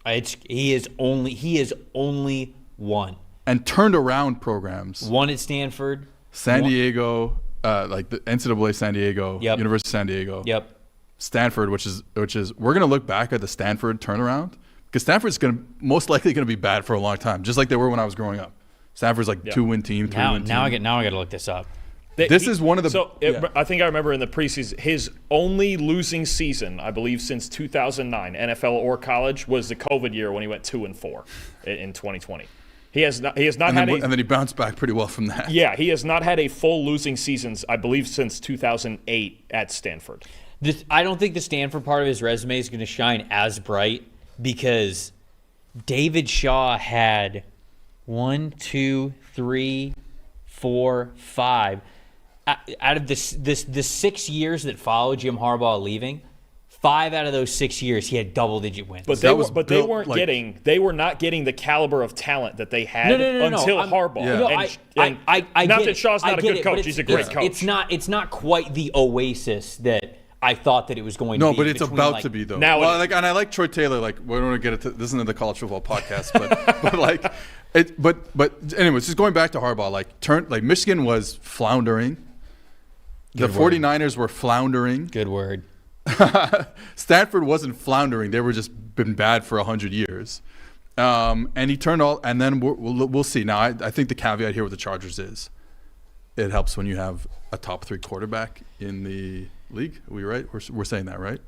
He is only one. And turned around programs. One at Stanford. San Diego, like the NCAA San Diego, University of San Diego. Yep. Stanford, which is we're going to look back at the Stanford turnaround. Because Stanford's most likely going to be bad for a long time, just like they were when I was growing up. Stanford's like 2-win team, 3-win team. Now I got to look this up. This is one of the. I think I remember in the preseason, his only losing season, I believe, since 2009, NFL or college, was the COVID year when he went 2-4 in 2020. He has not had and then he bounced back pretty well from that. Yeah, he has not had a full losing season, I believe, since 2008 at Stanford. I don't think the Stanford part of his resume is going to shine as bright, because David Shaw had 1, 2, 3, 4, 5. Out of the 6 years that followed Jim Harbaugh leaving, 5 out of those 6 years he had double-digit wins. But they were not getting the caliber of talent that they had until Harbaugh. Yeah. I not get that Shaw's not a good coach; he's a great coach. It's not quite the oasis that I thought that it was going to be. No, but it's about to be, though. Now, and I like Troy Taylor. Like, we don't want to get it. This isn't the college football podcast, but anyways, just going back to Harbaugh, Michigan was floundering. The 49ers were floundering. Good word. Stanford wasn't floundering. They were just been bad for 100 years. And he turned and then we'll see. Now, I think the caveat here with the Chargers is it helps when you have a top 3 quarterback in the league. Are we right? We're saying that, right?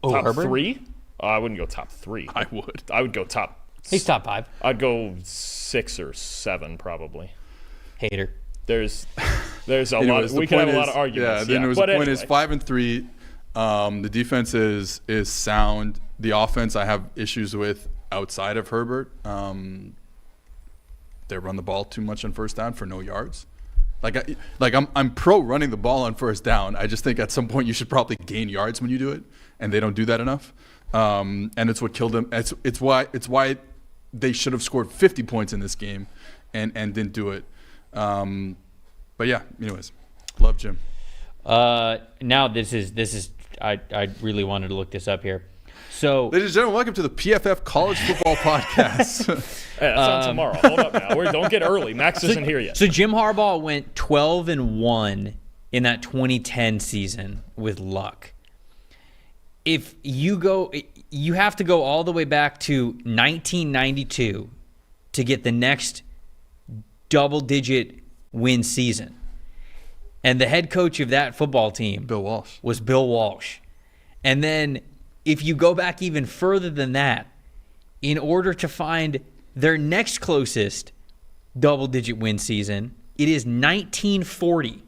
Top Herbert? 3? I wouldn't go top 3. I would. I would go top. He's top 5. I'd go 6 or 7 probably. Hater. There's a lot. We can have a lot of arguments. Yeah. Then the point is 5-3. The defense is sound. The offense I have issues with outside of Herbert. They run the ball too much on first down for no yards. I'm pro running the ball on first down. I just think at some point you should probably gain yards when you do it, and they don't do that enough. And it's what killed them. It's why they should have scored 50 points in this game, and didn't do it. But yeah, anyways, love Jim. Now this is I really wanted to look this up here. So, ladies and gentlemen, welcome to the PFF College Football Podcast. Hey, that's on tomorrow. Hold up now. Don't get early. Max isn't here yet. So Jim Harbaugh went 12-1 in that 2010 season with luck. If you have to go all the way back to 1992 to get the next double-digit win season. And the head coach of that football team was Bill Walsh. And then if you go back even further than that, in order to find their next closest double-digit win season, it is 1940.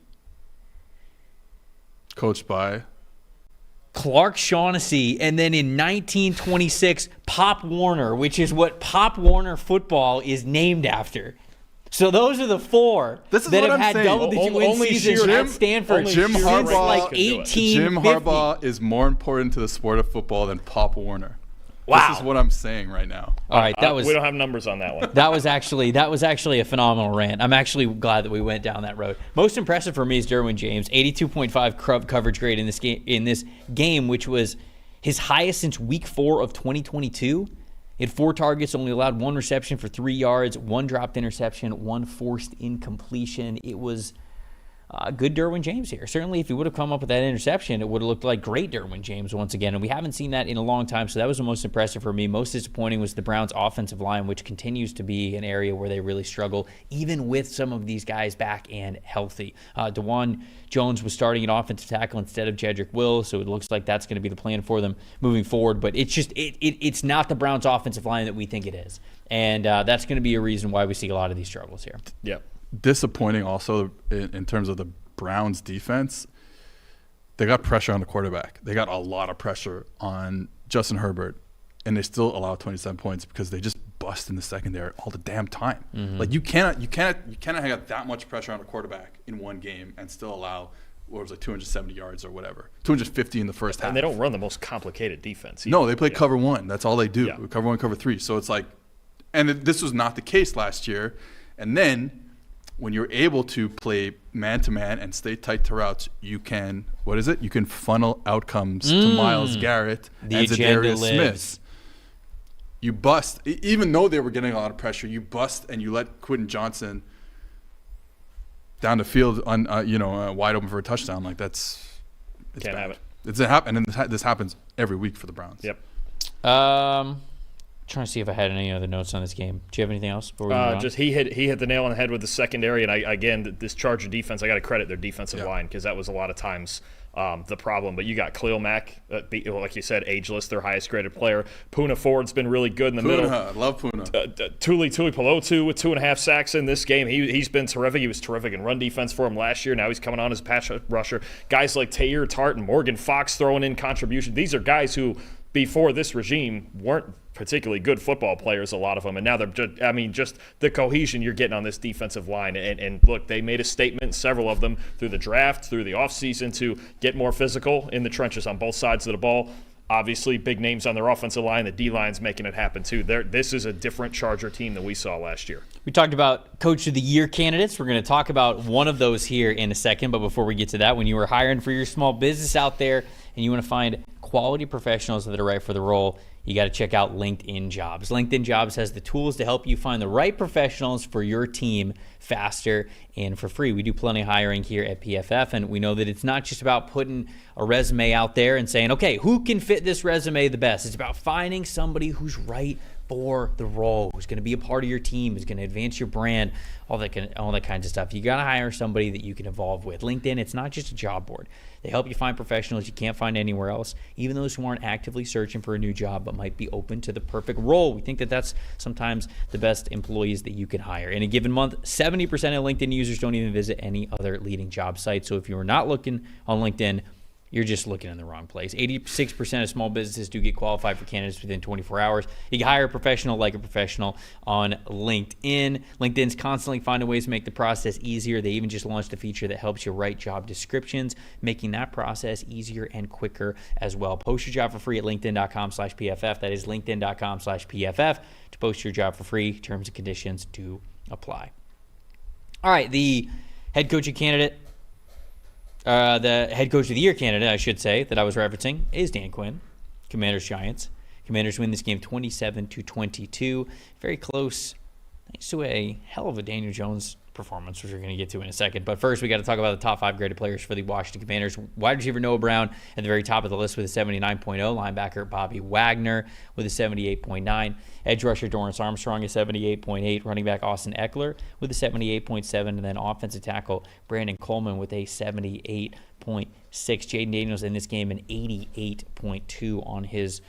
Coached by Clark Shaughnessy, and then in 1926, Pop Warner, which is what Pop Warner football is named after. So those are the four that have had double-digit win seasons at Stanford Jim since Harbaugh, like 1850. Jim Harbaugh is more important to the sport of football than Pop Warner. Wow. This is what I'm saying right now. All right, we don't have numbers on that one. That was actually a phenomenal rant. I'm actually glad that we went down that road. Most impressive for me is Derwin James, 82.5 coverage grade in this game, which was his highest since week 4 of 2022. He had 4 targets, only allowed 1 reception for 3 yards, 1 dropped interception, 1 forced incompletion. It was good Derwin James here. Certainly, if he would have come up with that interception, it would have looked like great Derwin James once again. And we haven't seen that in a long time, so that was the most impressive for me. Most disappointing was the Browns' offensive line, which continues to be an area where they really struggle, even with some of these guys back and healthy. DeJuan Jones was starting an offensive tackle instead of Jedrick Wills, so it looks like that's going to be the plan for them moving forward. But it's just it's not the Browns' offensive line that we think it is. And that's going to be a reason why we see a lot of these struggles here. Yep. Disappointing also in terms of the Browns defense. They got pressure on the quarterback. They got a lot of pressure on Justin Herbert, and they still allow 27 points because they just bust in the secondary all the damn time. Mm-hmm. Like you cannot have that much pressure on a quarterback in one game and still allow 270 yards or whatever, 250 in the first half. And they don't run the most complicated defense either. No, they play cover 1. That's all they do. Yeah. Cover 1, cover 3. So it's like, and this was not the case last year. And then when you're able to play man-to-man and stay tight to routes, you can, you can funnel outcomes to Myles Garrett and Zadarius Smith. You bust. Even though they were getting a lot of pressure, you bust and you let Quentin Johnson down the field on, wide open for a touchdown. Like can't bad. Have it. It's happen, and this happens every week for the Browns. Yep. Trying to see if I had any other notes on this game. Do you have anything else before we move on? Just he hit the nail on the head with the secondary, and this Charger defense, I got to credit their defensive line because that was a lot of times the problem. But you got Khalil Mack, like you said, ageless, their highest graded player. Puna Ford's been really good in the middle. I love Puna. Tuli Pelotu with 2.5 sacks in this game. He's been terrific. He was terrific in run defense for him last year. Now he's coming on as a pass rusher. Guys like Tahir Tart and Morgan Fox throwing in contribution. These are guys who, before this regime, weren't particularly good football players, a lot of them, and now they're just the cohesion you're getting on this defensive line. And look, they made a statement, several of them, through the draft, through the offseason, to get more physical in the trenches on both sides of the ball. Obviously, big names on their offensive line. The D-line's making it happen, too. This is a different Charger team than we saw last year. We talked about Coach of the Year candidates. We're going to talk about one of those here in a second. But before we get to that, when you are hiring for your small business out there and you want to find quality professionals that are right for the role, you got to check out LinkedIn Jobs. LinkedIn Jobs has the tools to help you find the right professionals for your team faster and for free. We do plenty of hiring here at PFF, and we know that it's not just about putting a resume out there and saying, okay, who can fit this resume the best? It's about finding somebody who's right for the role, who's going to be a part of your team, who's going to advance your brand, all that kinds of stuff. You got to hire somebody that you can evolve with. LinkedIn, it's not just a job board. They help you find professionals you can't find anywhere else, even those who aren't actively searching for a new job but might be open to the perfect role. We think that that's sometimes the best employees that you can hire. In a given month, 70% of LinkedIn users don't even visit any other leading job site. So if you're not looking on LinkedIn, you're just looking in the wrong place. 86% of small businesses do get qualified for candidates within 24 hours. You can hire a professional like a professional on LinkedIn. LinkedIn's constantly finding ways to make the process easier. They even just launched a feature that helps you write job descriptions, making that process easier and quicker as well. Post your job for free at linkedin.com/PFF. That is linkedin.com/PFF to post your job for free. Terms and conditions do apply. All right, the head coaching candidate The head coach of the year candidate, I should say, that I was referencing is Dan Quinn. Commanders-Giants. Commanders win this game 27-22. Very close, thanks to a hell of a Daniel Jones performance, which we're going to get to in a second. But first, we got to talk about the top 5 graded players for the Washington Commanders. Wide receiver Noah Brown at the very top of the list with a 79.0. Linebacker Bobby Wagner with a 78.9. Edge rusher Dorrance Armstrong at 78.8. Running back Austin Eckler with a 78.7. And then offensive tackle Brandon Coleman with a 78.6. Jaden Daniels in this game an 88.2 on his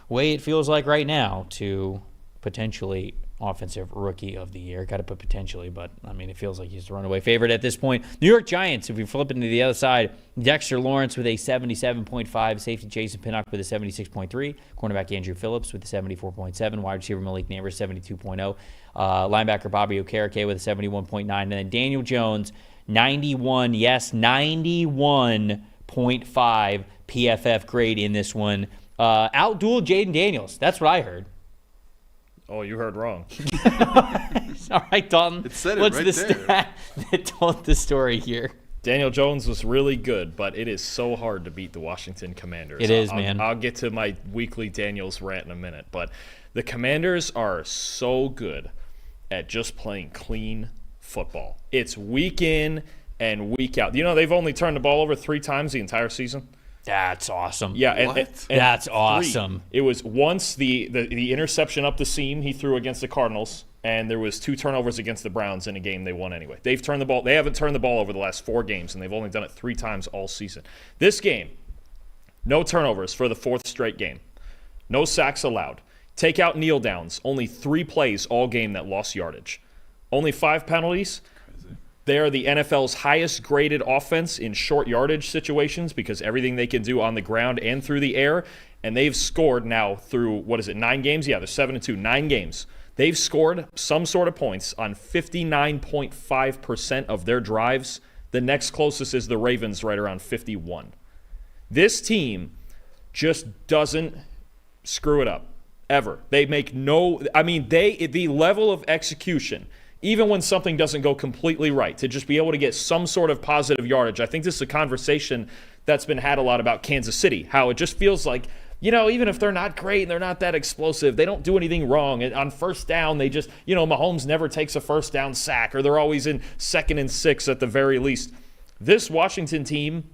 way, it feels like right now, to potentially offensive rookie of the year. Got to put potentially, but I mean, it feels like he's the runaway favorite at this point. New York Giants, if we flip into the other side, Dexter Lawrence with a 77.5, safety Jason Pinnock with a 76.3, cornerback Andrew Phillips with a 74.7, wide receiver Malik Neighbors 72.0, linebacker Bobby Okereke with a 71.9, and then Daniel Jones 91, yes, 91.5 PFF grade in this one. Outdueled Jaden Daniels. That's what I heard. Oh, you heard wrong. All right, Dalton. It said it What's right the there. stat that told the story here? Daniel Jones was really good, but it is so hard to beat the Washington Commanders. It is, man. I'll get to my weekly Daniels rant in a minute, but the Commanders are so good at just playing clean football. It's week in and week out. You know, they've only turned the ball over 3 times the entire season. That's awesome. Yeah, and That's 3. awesome. It was once the interception up the seam he threw against the Cardinals, and there was 2 turnovers against the Browns in a game they won anyway. They haven't turned the ball over the last 4 games, and they've only done it 3 times all season. This game, no turnovers for the 4th straight game. No sacks allowed. Take out kneel downs. Only 3 plays all game that lost yardage. Only 5 penalties. They are the NFL's highest graded offense in short yardage situations because everything they can do on the ground and through the air. And they've scored now through, 9 games? Yeah, they're 7-2, 9 games. They've scored some sort of points on 59.5% of their drives. The next closest is the Ravens, right around 51. This team just doesn't screw it up, ever. They make the level of execution, even when something doesn't go completely right, to just be able to get some sort of positive yardage. I think this is a conversation that's been had a lot about Kansas City, how it just feels like, even if they're not great and they're not that explosive, they don't do anything wrong. And on first down, they just, Mahomes never takes a first down sack, or they're always in 2nd and 6 at the very least. This Washington team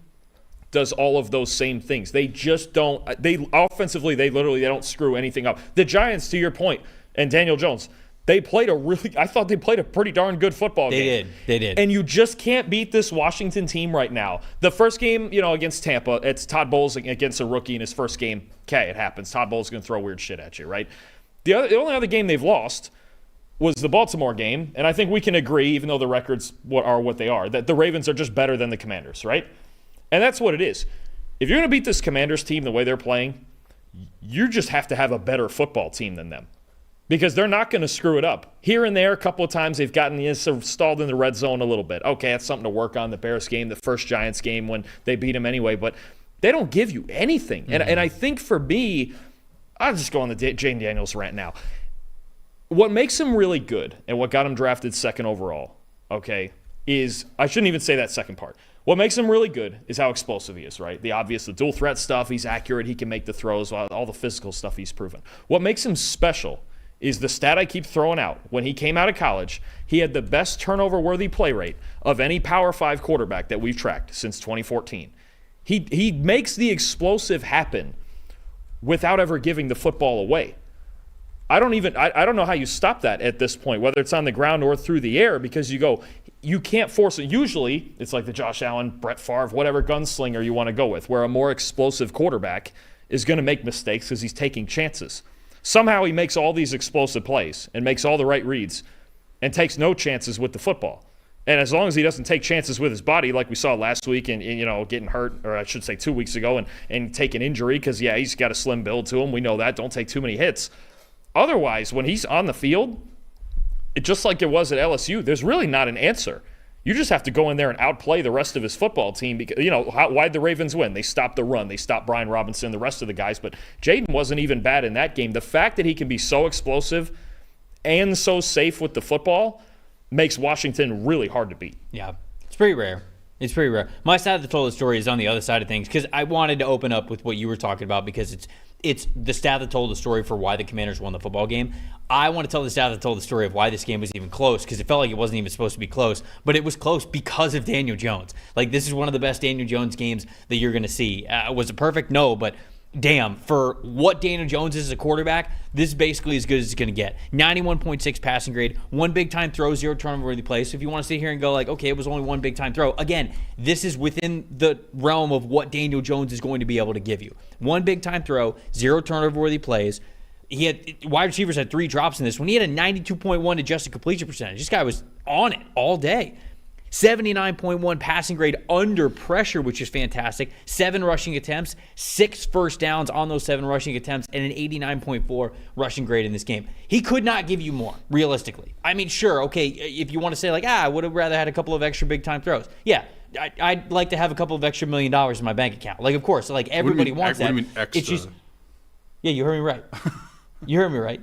does all of those same things. They just don't, offensively, they don't screw anything up. The Giants, to your point, and Daniel Jones, I thought they played a pretty darn good football game. They did. And you just can't beat this Washington team right now. The first game, against Tampa, it's Todd Bowles against a rookie in his first game. Okay, it happens. Todd Bowles is going to throw weird shit at you, right? The only other game they've lost was the Baltimore game, and I think we can agree, even though the records are what they are, that the Ravens are just better than the Commanders, right? And that's what it is. If you're going to beat this Commanders team the way they're playing, you just have to have a better football team than them, because they're not going to screw it up. Here and there, a couple of times they've gotten stalled in the red zone a little bit. Okay, that's something to work on. The Bears game, the first Giants game when they beat them anyway, but they don't give you anything. Mm-hmm. And I think for me, I'll just go on the Jaden Daniels rant now. What makes him really good and what got him drafted 2nd overall, okay, is, I shouldn't even say that second part. What makes him really good is how explosive he is, right? The dual threat stuff, he's accurate, he can make the throws, all the physical stuff he's proven. What makes him special is the stat I keep throwing out. When he came out of college, he had the best turnover-worthy play rate of any Power 5 quarterback that we've tracked since 2014. He makes the explosive happen without ever giving the football away. I don't know how you stop that at this point, whether it's on the ground or through the air, because you can't force it. Usually, it's like the Josh Allen, Brett Favre, whatever gunslinger you want to go with, where a more explosive quarterback is going to make mistakes because he's taking chances. Somehow he makes all these explosive plays and makes all the right reads and takes no chances with the football. And as long as he doesn't take chances with his body, like we saw last week and getting hurt, or I should say 2 weeks ago, and take an injury because, yeah, he's got a slim build to him. We know that. Don't take too many hits. Otherwise, when he's on the field, just like it was at LSU, there's really not an answer. You just have to go in there and outplay the rest of his football team because, why'd the Ravens win? They stopped the run. They stopped Brian Robinson, the rest of the guys. But Jaden wasn't even bad in that game. The fact that he can be so explosive and so safe with the football makes Washington really hard to beat. Yeah, it's pretty rare. It's pretty rare. My side of the total story is on the other side of things, because I wanted to open up with what you were talking about, because it's the stat that told the story for why the Commanders won the football game. I want to tell the stat that told the story of why this game was even close, because it felt like it wasn't even supposed to be close, but it was close because of Daniel Jones. Like, this is one of the best Daniel Jones games that you're going to see. Was it perfect? No, but damn, for what Daniel Jones is as a quarterback, this is basically as good as it's going to get. 91.6 passing grade, one big-time throw, 0 turnover-worthy plays. So if you want to sit here and go like, okay, it was only one big-time throw, again, this is within the realm of what Daniel Jones is going to be able to give you. One big-time throw, 0 turnover-worthy plays. Wide receivers had 3 drops in this one. He had a 92.1 adjusted completion percentage. This guy was on it all day. 79.1 passing grade under pressure, which is fantastic. 7 rushing attempts, 6 first downs on those 7 rushing attempts, and an 89.4 rushing grade in this game. He could not give you more, realistically. I mean, sure, okay, if you want to say like, I would have rather had a couple of extra big-time throws. Yeah, I'd like to have a couple of extra $1 million in my bank account. Like, of course, like everybody wants that. What do you mean extra? It's just, yeah, you heard me right. You heard me right.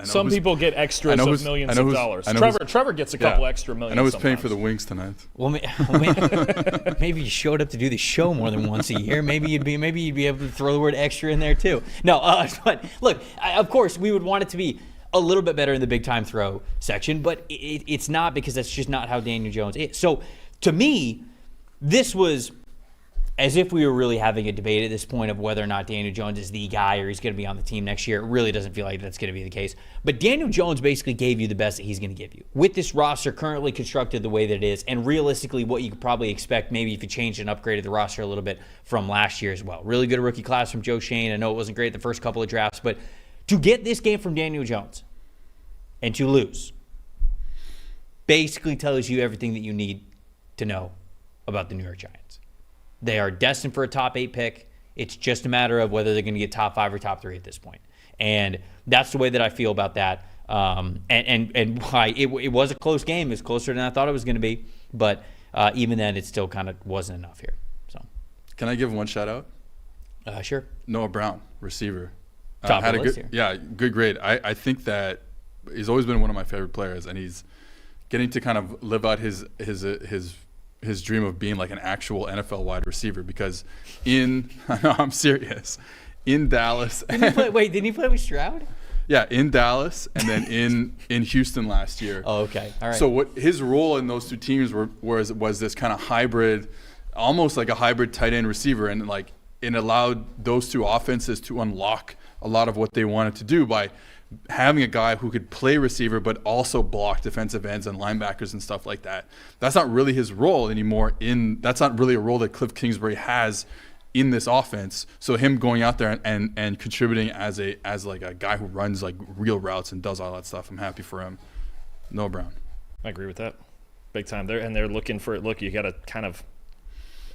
Some people get extras of millions of dollars. Trevor gets a couple extra millions. I know who's paying for the wings tonight. Well, maybe you showed up to do the show more than once a year. Maybe you'd be able to throw the word extra in there too. No, but look, of course we would want it to be a little bit better in the big time throw section, but it's not, because that's just not how Daniel Jones is. So to me, this was as if we were really having a debate at this point of whether or not Daniel Jones is the guy or he's going to be on the team next year. It really doesn't feel like that's going to be the case. But Daniel Jones basically gave you the best that he's going to give you. With this roster currently constructed the way that it is, and realistically what you could probably expect maybe if you changed and upgraded the roster a little bit from last year as well. Really good rookie class from Joe Shane. I know it wasn't great the first couple of drafts, but to get this game from Daniel Jones and to lose basically tells you everything that you need to know about the New York Giants. They are destined for a top 8 pick. It's just a matter of whether they're going to get top 5 or top 3 at this point. And that's the way that I feel about that. And why it was a close game. It was closer than I thought it was going to be. But even then, it still kind of wasn't enough here. So, can I give one shout out? Sure. Noah Brown, receiver. Top of the list here. Yeah, good grade. I think that he's always been one of my favorite players, and he's getting to kind of live out his dream of being like an actual NFL wide receiver, because I'm serious, in Dallas. Didn't he play with Stroud? Yeah, in Dallas, and then in Houston last year. Oh, okay. All right. So what his role in those 2 teams was this kind of hybrid, almost like a hybrid tight end receiver, and like it allowed those 2 offenses to unlock a lot of what they wanted to do by having a guy who could play receiver but also block defensive ends and linebackers and stuff like that. That's not really his role anymore. That's not really a role that Cliff Kingsbury has in this offense. So him going out there and contributing as like a guy who runs like real routes and does all that stuff, I'm happy for him. Noah Brown. I agree with that. Big time. They're looking for it. Look, you got a kind of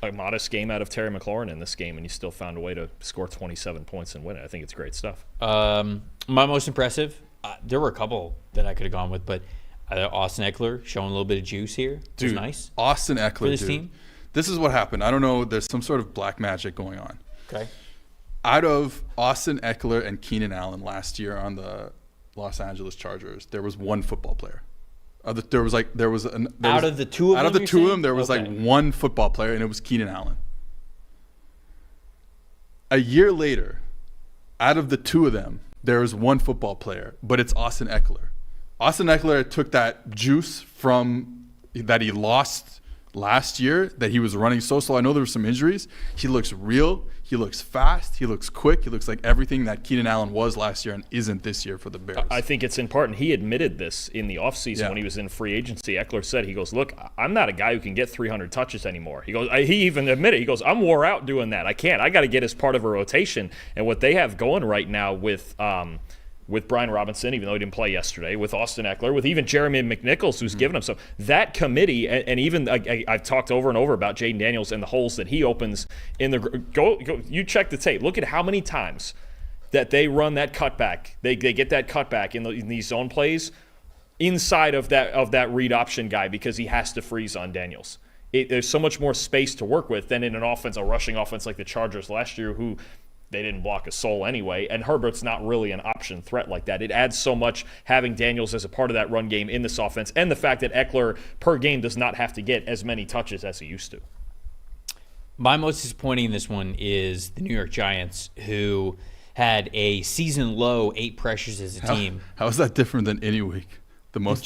a modest game out of Terry McLaurin in this game, and you still found a way to score 27 points and win it. I think it's great stuff. My most impressive, there were a couple that I could have gone with, but Austin Eckler showing a little bit of juice here. Dude, was nice. Austin Eckler, for this team. This is what happened. I don't know. There's some sort of black magic going on. Okay. Out of Austin Eckler and Keenan Allen last year on the Los Angeles Chargers, there was one football player. Out of the two of them, there was like one football player, and it was Keenan Allen. A year later, out of the 2 of them, there is one football player, but it's Austin Eckler. Austin Eckler took that juice that he lost last year, that he was running so slow. I know there were some injuries. He looks real. He looks fast. He looks quick. He looks like everything that Keenan Allen was last year and isn't this year for the Bears. I think it's in part, and he admitted this in the offseason when he was in free agency. Eckler said, he goes, look, I'm not a guy who can get 300 touches anymore. He goes, he even admitted, he goes, I'm wore out doing that. I can't. I got to get as part of a rotation. And what they have going right now with Brian Robinson, even though he didn't play yesterday, with Austin Eckler, with even Jeremy McNichols, who's given him some. That committee, and even I've talked over and over about Jaden Daniels and the holes that he opens in the go. You check the tape. Look at how many times that they run that cutback. They get that cutback in these zone plays inside of that read option guy, because he has to freeze on Daniels. There's so much more space to work with than in a rushing offense like the Chargers last year, who they didn't block a soul anyway, and Herbert's not really an option threat like that. It adds so much having Daniels as a part of that run game in this offense, and the fact that Eckler per game does not have to get as many touches as he used to. My most disappointing in this one is the New York Giants, who had a season low 8 pressures as a team. How is that different than any week? The most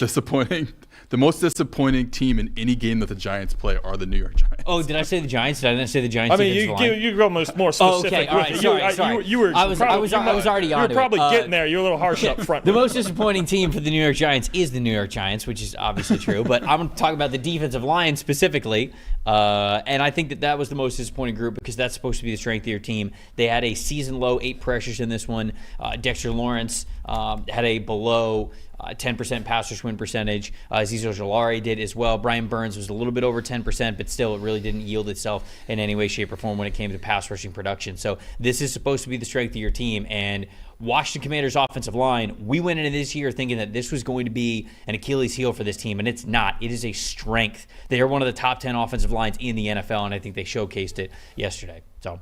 disappointing team in any game that the Giants play are the New York Giants. Oh, did I say the Giants? Did I not say the Giants? I mean, you go more specific. Oh, okay, all right. Sorry. You were. I was already on. You were probably getting there. You're a little harsh up front. The most disappointing team for the New York Giants is the New York Giants, which is obviously true. But I'm going to talk about the defensive line specifically, and I think that was the most disappointing group because that's supposed to be the strength of your team. They had a season low 8 pressures in this one. Dexter Lawrence had a below 10% pass rush win percentage. Azeez Ojulari did as well. Brian Burns was a little bit over 10%, but still it really didn't yield itself in any way, shape, or form when it came to pass rushing production. So this is supposed to be the strength of your team. And Washington Commanders' offensive line, we went into this year thinking that this was going to be an Achilles heel for this team, and it's not. It is a strength. They are one of the top 10 offensive lines in the NFL, and I think they showcased it yesterday. So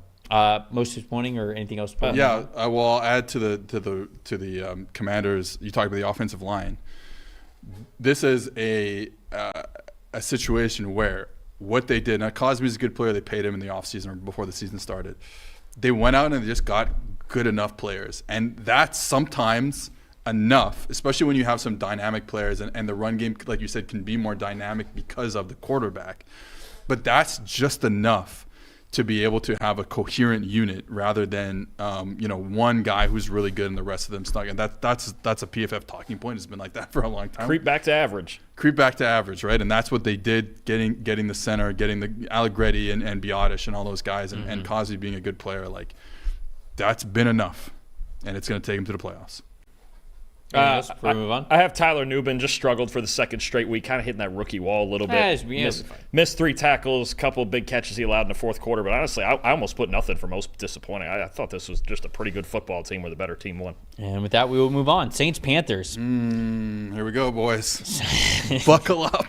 most disappointing or anything else? Yeah, well, I'll add to the Commanders. You talked about the offensive line. This is a situation where what they did. Now, Cosby's a good player. They paid him in the offseason or before the season started. They went out and they just got good enough players, and that's sometimes enough, especially when you have some dynamic players, and the run game, like you said, can be more dynamic because of the quarterback. But that's just enough to be able to have a coherent unit rather than one guy who's really good and the rest of them stuck. And that's a PFF talking point. It's been like that for a long time. Creep back to average, right? And that's what they did, getting the center, getting the Allegretti and Biotish and all those guys, and Cosby being a good player. Like, that's been enough, and it's going to take him to the playoffs. Before we move on? I have Tyler Nubin, just struggled for the second straight week, kind of hitting that rookie wall a little bit. Missed 3 tackles, couple of big catches he allowed in the fourth quarter, but honestly, I almost put nothing for most disappointing. I thought this was just a pretty good football team where the better team won. And with that, we will move on. Saints-Panthers. Here we go, boys. Buckle up.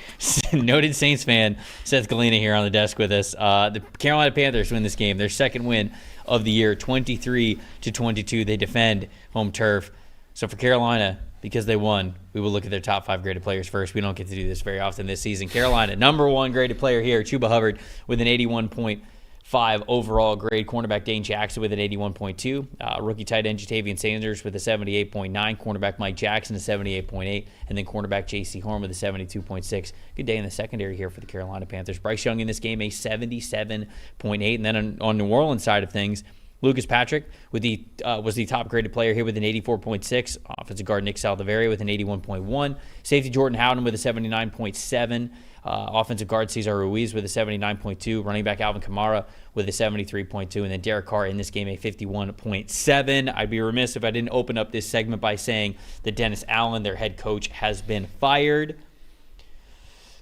Noted Saints fan, Seth Galena here on the desk with us. The Carolina Panthers win this game, their second win of the year, 23-22. They defend home turf. So for Carolina, because they won, we will look at their top 5 graded players first. We don't get to do this very often this season. Carolina, number 1 graded player here, Chuba Hubbard with an 81.5 overall grade. Cornerback Dane Jackson with an 81.2. Rookie tight end Jatavian Sanders with a 78.9. Cornerback Mike Jackson a 78.8. And then cornerback J.C. Horn with a 72.6. Good day in the secondary here for the Carolina Panthers. Bryce Young in this game, a 77.8. And then on New Orleans side of things, Lucas Patrick was the top graded player here with an 84.6. Offensive guard Nick Saldiveri with an 81.1. Safety Jordan Howden with a 79.7. Offensive guard Cesar Ruiz with a 79.2. Running back Alvin Kamara with a 73.2. And then Derek Carr in this game a 51.7. I'd be remiss if I didn't open up this segment by saying that Dennis Allen, their head coach, has been fired.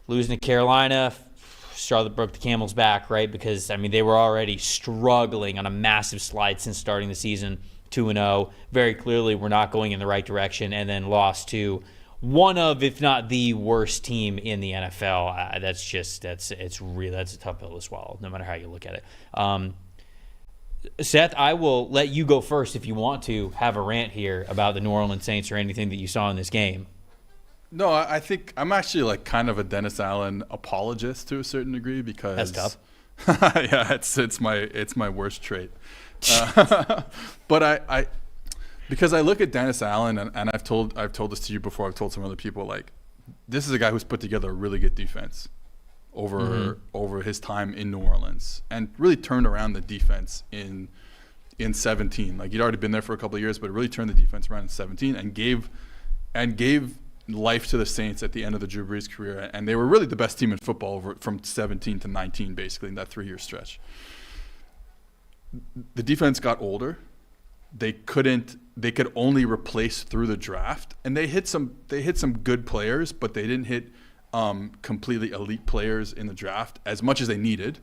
Losing to Carolina, straw that broke the camel's back, right? Because, I mean, they were already struggling on a massive slide since starting the season, 2-0. Very clearly we're not going in the right direction, and then lost to one of, if not the worst team in the NFL. That's a tough pill to swallow, no matter how you look at it. Seth, I will let you go first if you want to have a rant here about the New Orleans Saints or anything that you saw in this game. No, I think I'm actually like kind of a Dennis Allen apologist to a certain degree because that's tough. Yeah, it's my worst trait. But I because I look at Dennis Allen and I've told this to you before. I've told some other people, like, this is a guy who's put together a really good defense over his time in New Orleans and really turned around the defense in 17. Like, he'd already been there for a couple of years, but really turned the defense around in 17 and gave life to the Saints at the end of the Drew Brees career, and they were really the best team in football from 17 to 19, basically, in that 3-year stretch. The defense got older. They could only replace through the draft, and they hit some good players, but they didn't hit completely elite players in the draft as much as they needed.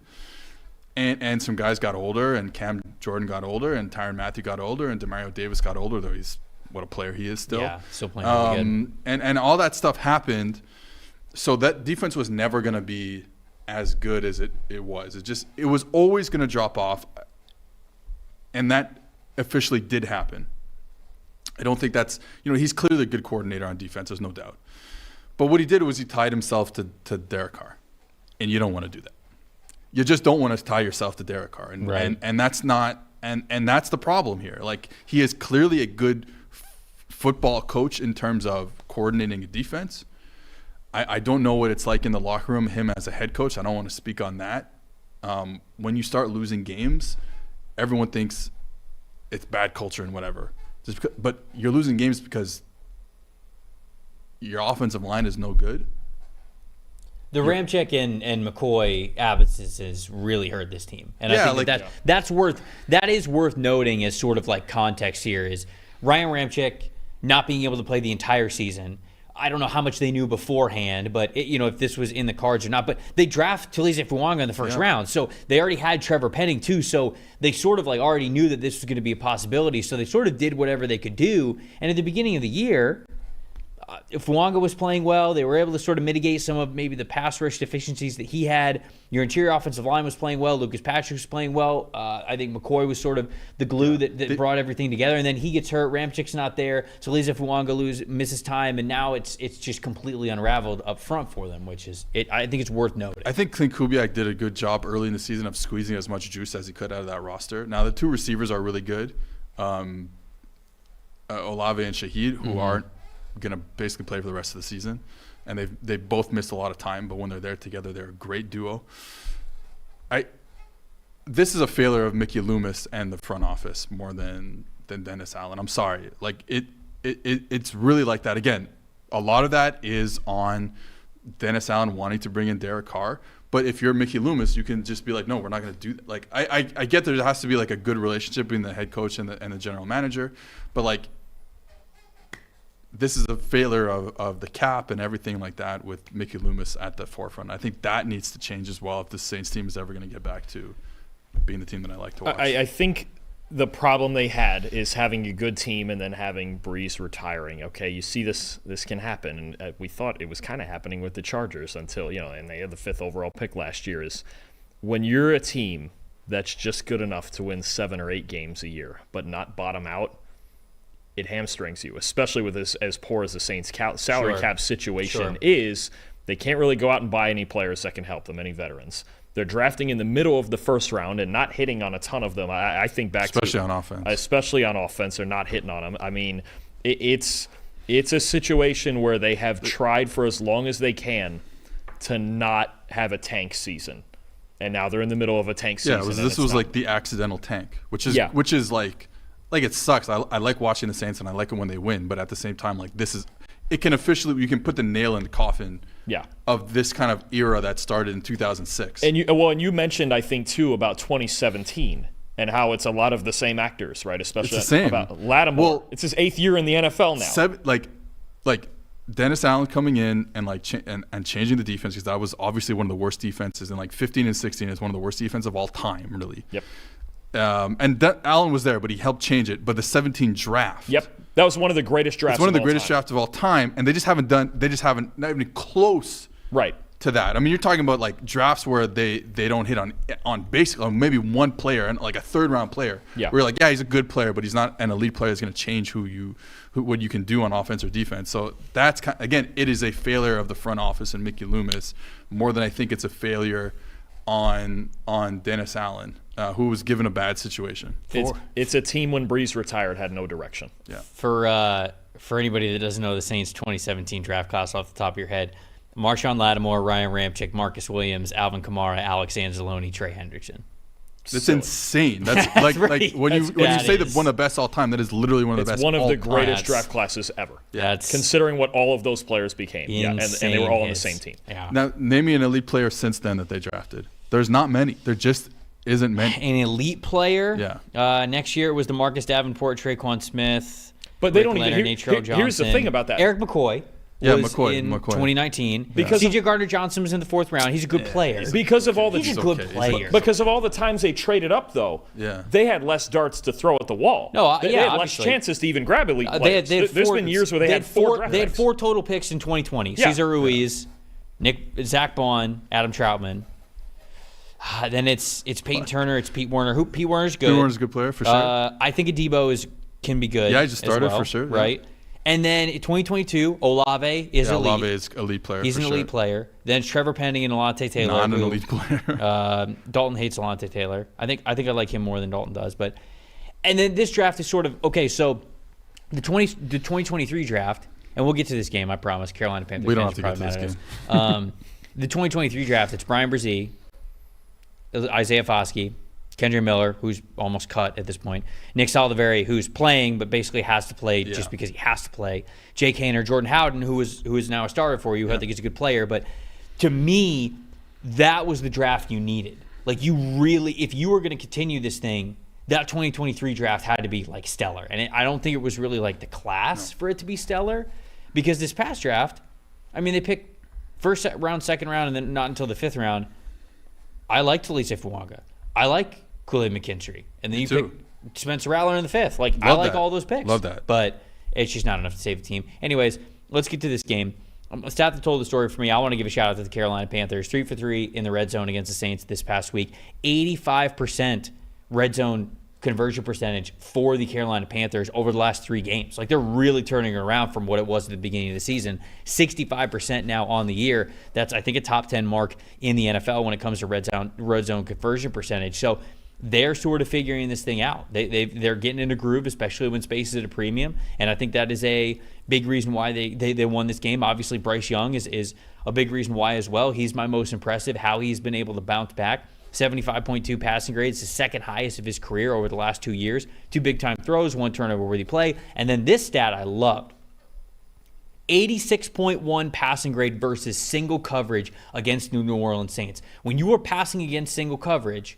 And some guys got older, and Cam Jordan got older, and Tyrann Mathieu got older, and Demario Davis got older, though he's what a player he is still. Yeah, still playing really good. And all that stuff happened, so that defense was never going to be as good as it was. It was always going to drop off, and that officially did happen. I don't think that's, he's clearly a good coordinator on defense, there's no doubt. But what he did was he tied himself to Derek Carr, and you don't want to do that. you just don't want to tie yourself to Derek Carr, and that's not and that's the problem here. Like, he is clearly a good football coach in terms of coordinating a defense. I don't know what it's like in the locker room, him as a head coach. I don't want to speak on that. When you start losing games, everyone thinks it's bad culture and whatever. But you're losing games because your offensive line is no good. The Ramczyk and McCoy absences really hurt this team, and I think that is worth noting as sort of like context here. Is Ryan Ramczyk not being able to play the entire season? I don't know how much they knew beforehand, but if this was in the cards or not. But they draft Talise Fuanga in the first round, so they already had Trevor Penning too. So they sort of like already knew that this was going to be a possibility. So they sort of did whatever they could do. And at the beginning of the year, Fuanga was playing well. They were able to sort of mitigate some of maybe the pass rush deficiencies that he had. Your interior offensive line was playing well. Lucas Patrick was playing well. I think McCoy was sort of the glue that brought everything together. And then he gets hurt. Ramczyk's not there. So Talise Fuanga misses time, and now it's just completely unraveled up front for them, which is I think it's worth noting. I think Clint Kubiak did a good job early in the season of squeezing as much juice as he could out of that roster. Now the two receivers are really good, Olave and Shaheed, who aren't going to basically play for the rest of the season, and they've both missed a lot of time, but when they're there together, they're a great duo. This is a failure of Mickey Loomis and the front office more than Dennis Allen. I'm sorry. Like it's really like that. Again, a lot of that is on Dennis Allen wanting to bring in Derek Carr, but if you're Mickey Loomis, you can just be like, no, we're not going to do that. Like I get there has to be like a good relationship between the head coach and the general manager, but like, this is a failure of the cap and everything like that with Mickey Loomis at the forefront. I think that needs to change as well if the Saints team is ever going to get back to being the team that I like to watch. I think the problem they had is having a good team and then having Breeze retiring. Okay, you see this can happen, and we thought it was kind of happening with the Chargers until, and they had the 5th overall pick last year, is when you're a team that's just good enough to win 7 or 8 games a year but not bottom out, it hamstrings you, especially with as poor as the Saints' salary cap situation is. They can't really go out and buy any players that can help them, any veterans. They're drafting in the middle of the first round and not hitting on a ton of them. I think especially on offense. Especially on offense, they're not hitting on them. I mean, it's a situation where they have tried for as long as they can to not have a tank season, and now they're in the middle of a tank season. Yeah, this was like the accidental tank, which is like it sucks. I like watching the Saints and I like it when they win, but at the same time, like you can put the nail in the coffin of this kind of era that started in 2006. And you mentioned, I think, too, about 2017 and how it's a lot of the same actors, right? Especially about Lattimore. Well, it's his 8th year in the NFL now. Like Dennis Allen coming in and and changing the defense, because that was obviously one of the worst defenses, and like 15 and 16 is one of the worst defenses of all time, really. Yep. And Allen was there, but he helped change it. But the 17 draft. Yep. That was one of the greatest drafts. It's one of the greatest drafts of all time, and they haven't not even close to that. I mean, you're talking about like drafts where they don't hit on basically maybe one player, and like a 3rd round player. Yeah. Where you're like, yeah, he's a good player, but he's not an elite player that's going to change what you can do on offense or defense. So that's again, it is a failure of the front office and Mickey Loomis more than I think it's a failure on Dennis Allen, who was given a bad situation. It's a team when Breeze retired had no direction. Yeah. For anybody that doesn't know the Saints 2017 draft class off the top of your head, Marshawn Lattimore, Ryan Ramczyk, Marcus Williams, Alvin Kamara, Alex Anzalone, Trey Hendrickson. That's insane. That's like when you say that one of the best all time, that is literally one of the best. It's one of the greatest draft classes ever. Yeah, considering what all of those players became. And they were all on the same team. Yeah. Now name me an elite player since then that they drafted. There's not many. There just isn't many. An elite player? Yeah. Next year it was DeMarcus Davenport, Traquan Smith. But they don't even. Here's the thing about that. Eric McCoy. McCoy. 2019. Because C.J. Gardner-Johnson was in the 4th round. He's a good player. Because of all the He's a good player. Because of all the times they traded up, though, they had less darts to throw at the wall. They had less chances to even grab elite players. There's been years where they had 4 draft They had 4 total picks in 2020. Cesar Ruiz, Zach Bond, Adam Troutman. Then it's Peyton Turner, it's Pete Werner. Pete Werner's good. Pete Werner's a good player, for sure. I think Adebo can be good. Yeah, he just started as well, for sure. Right? And then in 2022, Olave is elite. Olave is elite player. He's an elite player. Then it's Trevor Penning and Alontae Taylor. Not an elite player. Dalton hates Alontae Taylor. I think I like him more than Dalton does. And then this draft is sort of okay. So the 2023 draft, and we'll get to this game. I promise. Carolina Panthers. We don't have to get to this game. The 2023 draft. It's Brian Brzee, Isaiah Foskey, Kendra Miller, who's almost cut at this point, Nick Saldivari, who's playing but basically has to play just because he has to play, Jake Haener, Jordan Howden, who is now a starter for you, who I think is a good player. But to me, that was the draft you needed. Like, you really, if you were going to continue this thing, that 2023 draft had to be like stellar. And I don't think it was really like the class for it to be stellar, because this past draft, I mean, they picked first round, second round, and then not until the fifth round. I like Talise Fuanga. I like Kool-Aid McKinstry. And then you pick Spencer Rattler in the fifth. Like, I like all those picks. Love that. But it's just not enough to save the team. Anyways, let's get to this game. A stat that told the story for me, I want to give a shout out to the Carolina Panthers. 3 for 3 in the red zone against the Saints this past week. 85% red zone conversion percentage for the Carolina Panthers over the last 3 games. Like, they're really turning it around from what it was at the beginning of the season. 65% now on the year. That's, I think, a top 10 mark in the NFL when it comes to red zone conversion percentage. So they're sort of figuring this thing out. They're getting in a groove, especially when space is at a premium. And I think that is a big reason why they won this game. Obviously, Bryce Young is a big reason why as well. He's my most impressive, how he's been able to bounce back. 75.2 passing grades, the second highest of his career over the last 2 years. 2 big-time throws, 1 turnover-worthy play. And then this stat I loved. 86.1 passing grade versus single coverage against the New Orleans Saints. When you are passing against single coverage,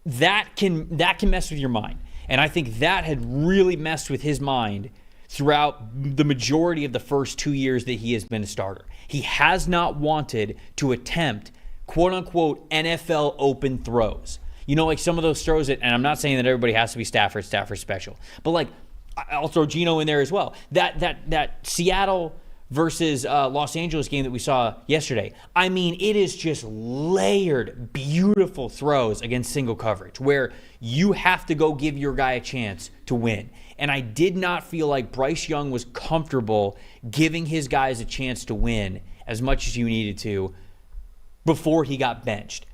that can mess with your mind. And I think that had really messed with his mind throughout the majority of the first 2 years that he has been a starter. He has not wanted to attempt quote-unquote NFL open throws. You know, like some of those throws that, and I'm not saying that everybody has to be Stafford special, but like, I'll throw Geno in there as well. That Seattle versus Los Angeles game that we saw yesterday, I mean, it is just layered, beautiful throws against single coverage where you have to go give your guy a chance to win. And I did not feel like Bryce Young was comfortable giving his guys a chance to win as much as you needed to before he got benched.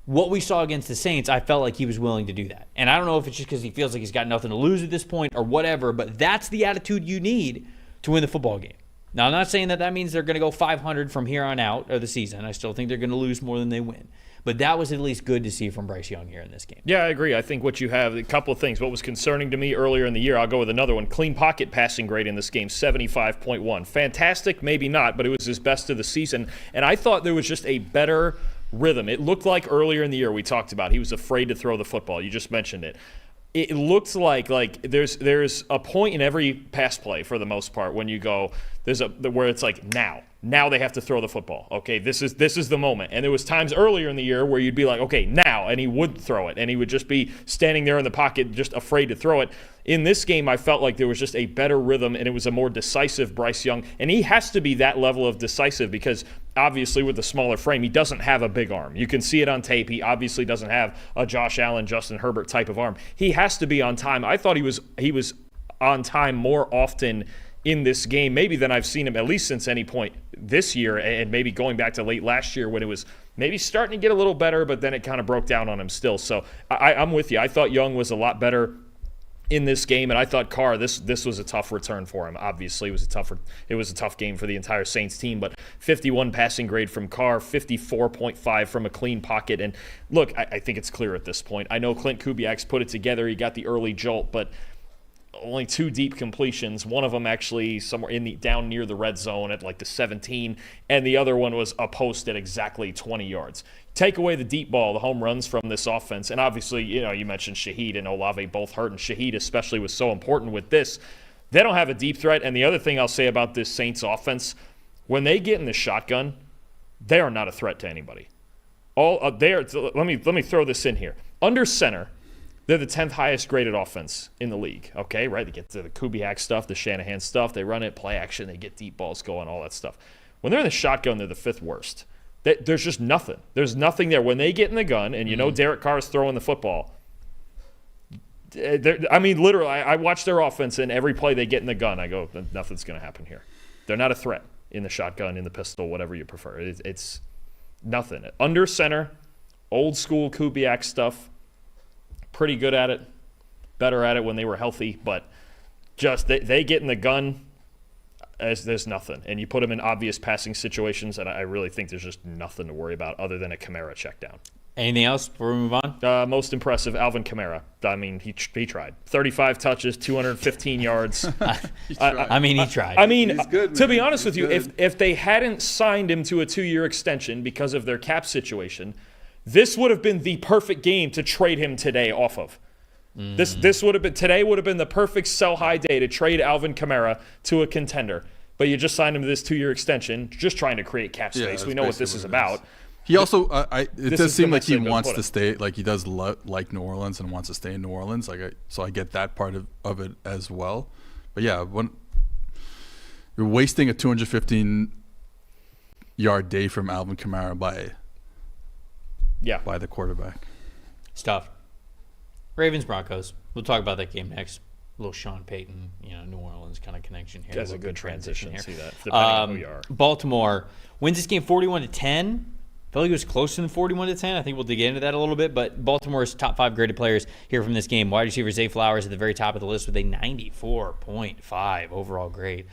What we saw against the Saints, I felt like he was willing to do that. And I don't know if it's just because he feels like he's got nothing to lose at this point or whatever, but that's the attitude you need to win the football game. Now, I'm not saying that means they're going to go 500 from here on out of the season. I still think they're going to lose more than they win. But that was at least good to see from Bryce Young here in this game. Yeah, I agree. I think what you have, a couple of things. What was concerning to me earlier in the year, I'll go with another one. Clean pocket passing grade in this game, 75.1. Fantastic, maybe not, but it was his best of the season. And I thought there was just a better rhythm. It looked like earlier in the year we talked about he was afraid to throw the football. You just mentioned it. It looks like there's a point in every pass play for the most part when you go where it's like now they have to throw the football. Okay, this is the moment. And there was times earlier in the year where you'd be like, okay, now, and he would throw it, and he would just be standing there in the pocket, just afraid to throw it. In this game, I felt like there was just a better rhythm, and it was a more decisive Bryce Young. And he has to be that level of decisive because obviously with the smaller frame, he doesn't have a big arm. You can see it on tape. He obviously doesn't have a Josh Allen, Justin Herbert type of arm. He has to be on time. I thought he was on time more often in this game, maybe than I've seen him at least since any point this year, and maybe going back to late last year when it was maybe starting to get a little better, but then it kind of broke down on him still. So I'm with you. I thought Young was a lot better in this game, and I thought Carr, this was a tough return for him. Obviously, it was a tough game for the entire Saints team, but 51 passing grade from Carr, 54.5 from a clean pocket. And look, I think it's clear at this point. I know Clint Kubiak's put it together. He got the early jolt, but only 2 deep completions. One of them actually somewhere down near the red zone at like the 17, and the other one was a post at exactly 20 yards. Take away the deep ball, the home runs from this offense, and obviously, you mentioned Shaheed and Olave both hurt, and Shaheed especially was so important with this. They don't have a deep threat, and the other thing I'll say about this Saints offense, when they get in the shotgun, they are not a threat to anybody. Let me throw this in here. Under center, they're the 10th highest graded offense in the league, okay, right? They get to the Kubiak stuff, the Shanahan stuff. They run it, play action, they get deep balls going, all that stuff. When they're in the shotgun, they're the 5th worst. There's just nothing. There's nothing there. When they get in the gun, and Derek Carr is throwing the football, I mean, literally, I watch their offense, and every play they get in the gun, I go, nothing's going to happen here. They're not a threat in the shotgun, in the pistol, whatever you prefer. It's nothing. Under center, old school Kubiak stuff, pretty good at it, better at it when they were healthy, but just they get in the gun, there's nothing. And you put them in obvious passing situations, and I really think there's just nothing to worry about other than a Kamara check down. Anything else before we move on? Most impressive, Alvin Kamara. I mean, he tried. 35 touches, 215 yards. He tried. I mean, good, to be honest with you, if they hadn't signed him to a 2-year extension because of their cap situation, this would have been the perfect game to trade him today off of. This would have been the perfect sell high day to trade Alvin Kamara to a contender. But you just signed him to this 2-year extension, just trying to create cap space. Yeah, we know what this is about. He also, it does seem like he wants to stay, like he does like New Orleans and wants to stay in New Orleans. So I get that part of it as well. But yeah, when you're wasting a 215-yard day from Alvin Kamara by the quarterback. It's tough. Ravens Broncos. We'll talk about that game next. A little Sean Payton, New Orleans kind of connection here. That's a good transition. here. See that, depending on who you are. Baltimore wins this game 41-10. I feel like it was closer than 41-10. I think we'll dig into that a little bit. But Baltimore's top 5 graded players here from this game. Wide receiver Zay Flowers at the very top of the list with a 94.5 overall grade.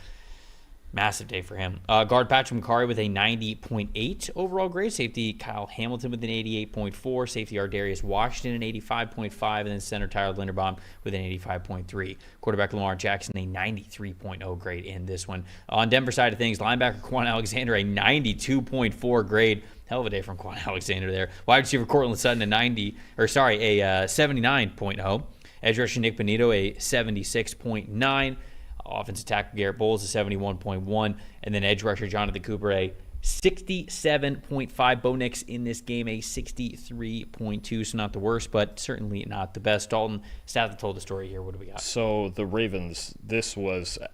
Massive day for him. Guard Patrick McCarry with a 90.8 overall grade. Safety Kyle Hamilton with an 88.4. Safety Ardarius Washington an 85.5. And then center Tyler Linderbaum with an 85.3. Quarterback Lamar Jackson a 93.0 grade in this one. On Denver side of things, linebacker Quan Alexander a 92.4 grade. Hell of a day from Quan Alexander there. Wide receiver Cortland Sutton a 79.0. Edge rusher Nick Benito a 76.9. Offensive tackle Garrett Bowles a 71.1. And then edge rusher Jonathan Cooper a 67.5. Bo Nix in this game a 63.2. So not the worst, but certainly not the best. Dalton, stat that told the story here. What do we got? So the Ravens,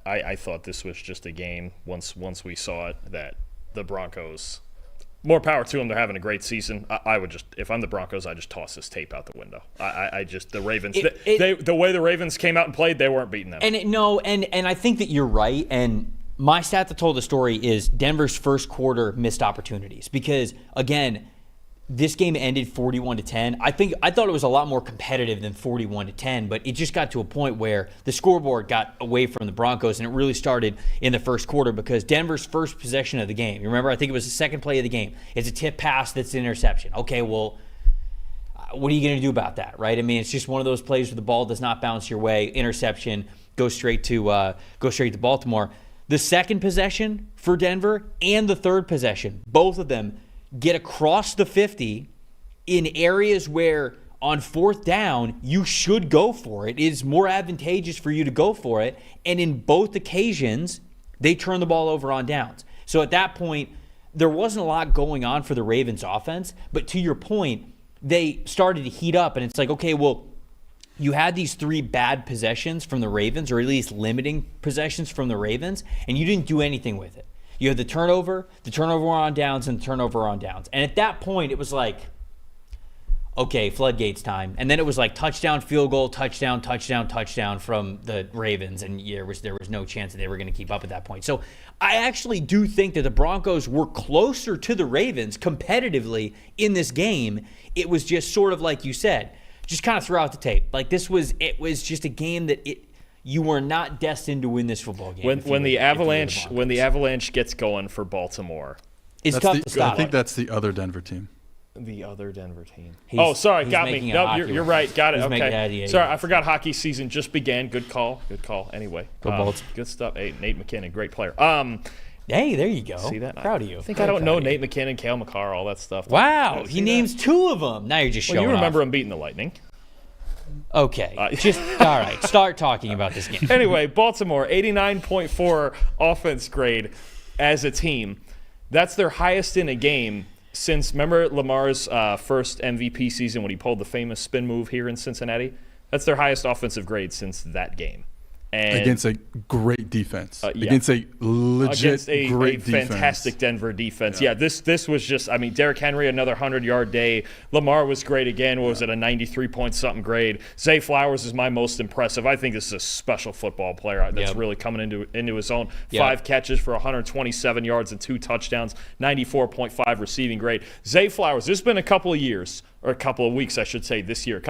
I thought this was just a game once we saw it that the Broncos, more power to them. They're having a great season. I would just, if I'm the Broncos, I just toss this tape out the window. The Ravens, the way the Ravens came out and played, they weren't beating them. And I think that you're right. And my stat that told the story is Denver's first quarter missed opportunities because, again, this game ended 41-10. I thought it was a lot more competitive than 41-10, but it just got to a point where the scoreboard got away from the Broncos, and it really started in the first quarter because Denver's first possession of the game, you remember, I think it was the second play of the game. It's a tip pass that's an interception. Okay, well, what are you going to do about that, right? I mean, it's just one of those plays where the ball does not bounce your way. Interception, goes straight to Baltimore. The second possession for Denver and the third possession, both of them get across the 50 in areas where on fourth down you should go for it. It is more advantageous for you to go for it. And in both occasions, they turn the ball over on downs. So at that point, there wasn't a lot going on for the Ravens offense. But to your point, they started to heat up. And it's like, okay, well, you had these 3 bad possessions from the Ravens, or at least limiting possessions from the Ravens, and you didn't do anything with it. You had the turnover on downs, and the turnover on downs. And at that point, it was like, okay, floodgates time. And then it was like touchdown, field goal, touchdown from the Ravens. And there was no chance that they were going to keep up at that point. So I actually do think that the Broncos were closer to the Ravens competitively in this game. It was just sort of like you said, just kind of throw out the tape. Like it was just a game that you were not destined to win this football game. When the Avalanche gets going for Baltimore, it's tough to stop. I think that's the other Denver team. The other Denver team. Sorry, got me. No, you're right. Got it. Okay. Sorry, I forgot hockey season just began. Good call. Anyway, go Bolts. Good stuff. Hey, Nate McKinnon, great player. Hey, there you go. See that? Proud of you. I think I don't know Nate McKinnon, Cale Makar, all that stuff. Wow, he names 2 of them. Now you're just showing off. You remember him beating the Lightning. Okay, all right. Start talking about this game. Anyway, Baltimore, 89.4 offense grade as a team. That's their highest in a game since, remember Lamar's first MVP season when he pulled the famous spin move here in Cincinnati? That's their highest offensive grade since that game. And against a great defense. Yeah. Against a legit great defense. Fantastic Denver defense. Yeah, this was just, I mean, Derrick Henry, another 100-yard day. Lamar was great again. What was it, a 93-point-something grade? Zay Flowers is my most impressive. I think this is a special football player that's really coming into his own. 5 catches for 127 yards and 2 touchdowns, 94.5 receiving grade. Zay Flowers, there's been a couple of years, or a couple of weeks, I should say, this year,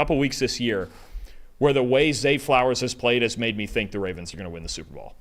where the way Zay Flowers has played has made me think the Ravens are going to win the Super Bowl.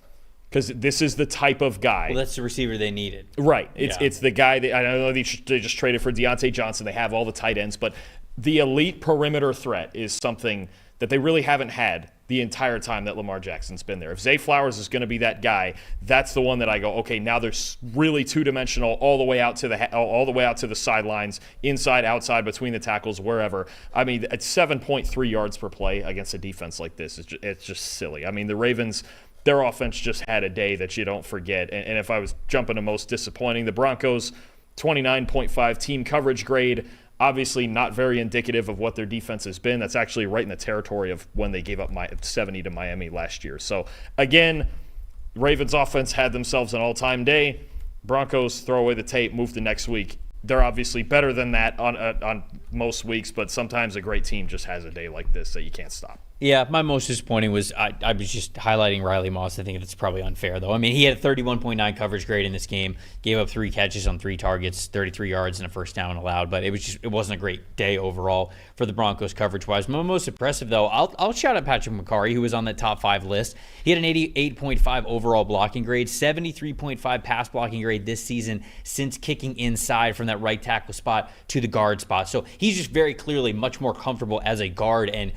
Because this is the type of guy. Well, that's the receiver they needed. Right. It's the guy that, I know they just traded for Deontay Johnson. They have all the tight ends. But the elite perimeter threat is something that they really haven't had the entire time that Lamar Jackson's been there. If Zay Flowers is going to be that guy, that's the one that I go, okay, now they're really two-dimensional all the way out to the sidelines, inside, outside, between the tackles, wherever. I mean, at 7.3 yards per play against a defense like this, it's just silly. I mean, the Ravens, their offense just had a day that you don't forget. And if I was jumping to most disappointing, the Broncos, 29.5 team coverage grade. Obviously not very indicative of what their defense has been. That's actually right in the territory of when they gave up 70 to Miami last year. So, again, Ravens offense had themselves an all-time day. Broncos throw away the tape, move to next week. They're obviously better than that on most weeks, but sometimes a great team just has a day like this that you can't stop. Yeah, my most disappointing was I was just highlighting Riley Moss. I think it's probably unfair, though. I mean, he had a 31.9 coverage grade in this game, gave up 3 catches on 3 targets, 33 yards, and a first down allowed. But it wasn't a great day overall for the Broncos coverage-wise. My most impressive, though, I'll shout out Patrick McCarry, who was on that top 5 list. He had an 88.5 overall blocking grade, 73.5 pass blocking grade this season since kicking inside from that right tackle spot to the guard spot. So he's just very clearly much more comfortable as a guard, and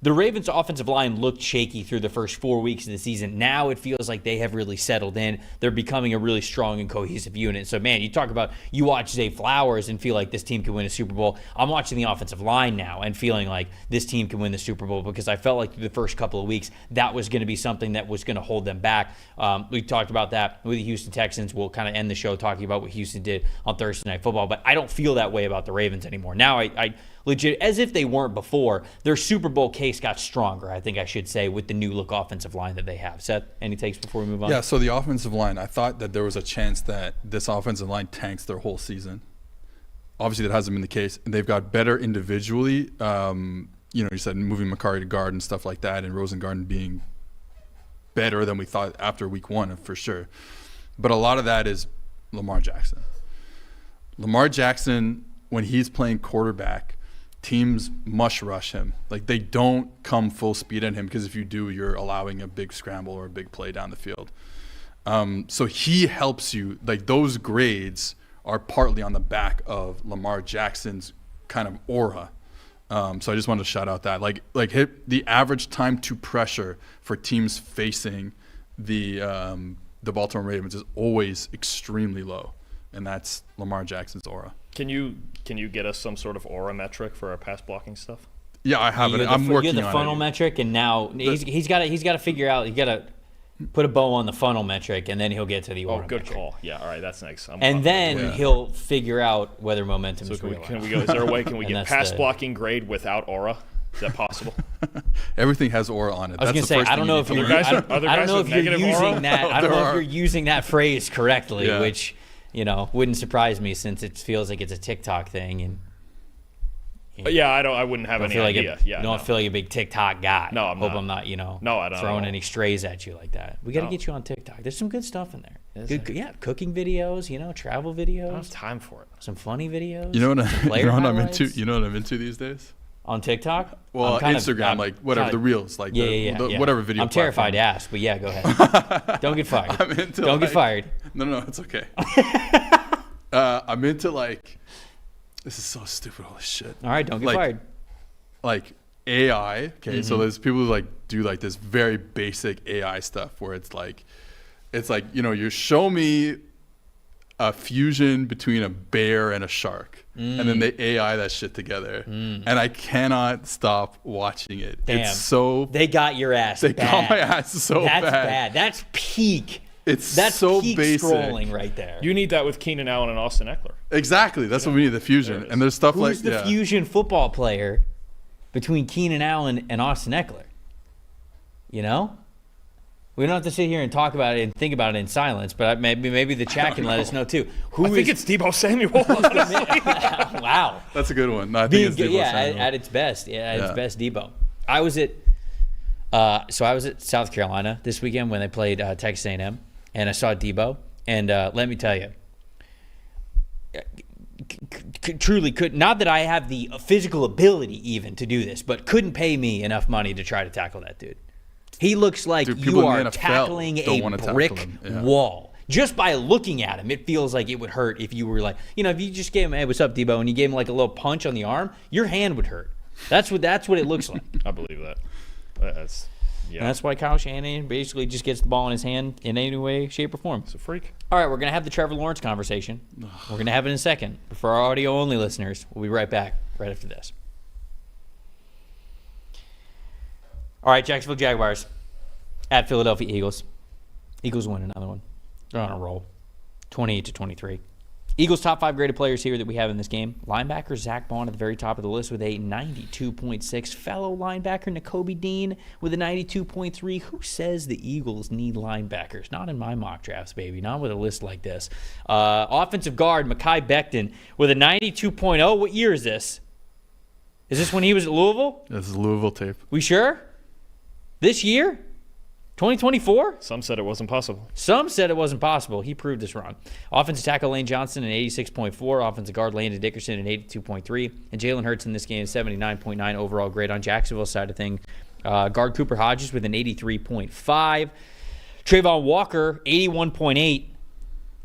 the Ravens' offensive line looked shaky through the first 4 weeks of the season. Now it feels like they have really settled in. They're becoming a really strong and cohesive unit. So, man, you watch Zay Flowers and feel like this team can win a Super Bowl. I'm watching the offensive line now and feeling like this team can win the Super Bowl because I felt like through the first couple of weeks that was going to be something that was going to hold them back. We talked about that with the Houston Texans. We'll kind of end the show talking about what Houston did on Thursday Night Football. But I don't feel that way about the Ravens anymore. Now I legit, as if they weren't before, their Super Bowl case got stronger, I think I should say, with the new look offensive line that they have. Seth, any takes before we move on? Yeah, so the offensive line, I thought that there was a chance that this offensive line tanks their whole season. Obviously, that hasn't been the case. And they've got better individually. You said moving McCarry to guard and stuff like that, and Rosengarten being better than we thought after week 1, for sure. But a lot of that is Lamar Jackson. Lamar Jackson, when he's playing quarterback, teams mush rush him. Like, they don't come full speed at him because if you do, you're allowing a big scramble or a big play down the field. So he helps you. Like, those grades are partly on the back of Lamar Jackson's kind of aura. So I just wanted to shout out that. The average time to pressure for teams facing the Baltimore Ravens is always extremely low, and that's Lamar Jackson's aura. Can you get us some sort of aura metric for our pass blocking stuff? Yeah, I have it. I'm working on it. The funnel metric, and now he's got to figure out. He's got to put a bow on the funnel metric, and then he'll get to the aura metric. Good call. Yeah, all right, that's next. He'll figure out whether momentum is real. Can we go? Is there a way? Can we get pass blocking grade without aura? Is that possible? Everything has aura on it. I was going to say, I don't know if you're using that phrase correctly, which wouldn't surprise me since it feels like it's a TikTok thing. And I wouldn't have any idea. Don't feel like a big TikTok guy. No, I'm not. Hope I'm not, I don't throwing any strays at you like that. We got to get you on TikTok. There's some good stuff in there. Cooking videos, travel videos. I don't have time for it. Some funny videos. You know what I'm into? You know what I'm into these days? On TikTok? Well, Instagram, the reels, whatever video. I'm terrified to ask, but yeah, go ahead. Don't get fired. Don't get fired. No, it's okay. I'm into this is so stupid, holy shit. All right, don't get fired. Like AI, okay, so there's people who do this very basic AI stuff where it's you show me a fusion between a bear and a shark. And then they AI that shit together. And I cannot stop watching it. Damn. It's so... They got your ass They got my ass so bad. That's bad. That's peak. That's so peak basic. Scrolling right there. You need that with Keenan Allen and Austin Eckler. Exactly. That's what we need, the fusion. And there's stuff Who's the fusion football player between Keenan Allen and Austin Eckler? We don't have to sit here and talk about it and think about it in silence, but maybe the chat can let us know too. I think it's Deebo Samuel. Wow. That's a good one. No, I think it's Deebo Samuel. At its best. Its best, Deebo. I was at South Carolina this weekend when they played Texas A&M, and I saw Deebo, and let me tell you, truly could not that I have the physical ability even to do this, but couldn't pay me enough money to try to tackle that dude. He looks like you are tackling a brick wall. Just by looking at him, it feels like it would hurt if you were like, if you just gave him, hey, what's up, Deebo, and you gave him like a little punch on the arm, your hand would hurt. That's what it looks like. I believe that. And that's why Kyle Shanahan basically just gets the ball in his hand in any way, shape, or form. It's a freak. All right, we're going to have the Trevor Lawrence conversation. We're going to have it in a second. But for our audio-only listeners, we'll be right back right after this. All right, Jacksonville Jaguars at Philadelphia Eagles. Eagles win another one. They're on a roll. 28-23. Eagles' top 5 graded players here that we have in this game. Linebacker Zach Bond at the very top of the list with a 92.6. Fellow linebacker Nakobe Dean with a 92.3. Who says the Eagles need linebackers? Not in my mock drafts, baby. Not with a list like this. Offensive guard Mekhi Becton with a 92.0. What year is this? Is this when he was at Louisville? This is Louisville tape. We sure? This year? 2024? Some said it wasn't possible. Some said it wasn't possible. He proved us wrong. Offensive tackle Lane Johnson an 86.4. Offensive guard Landon Dickerson an 82.3. And Jalen Hurts in this game 79.9 overall grade on Jacksonville's side of things. Guard Cooper Hodges with an 83.5. Trayvon Walker 81.8.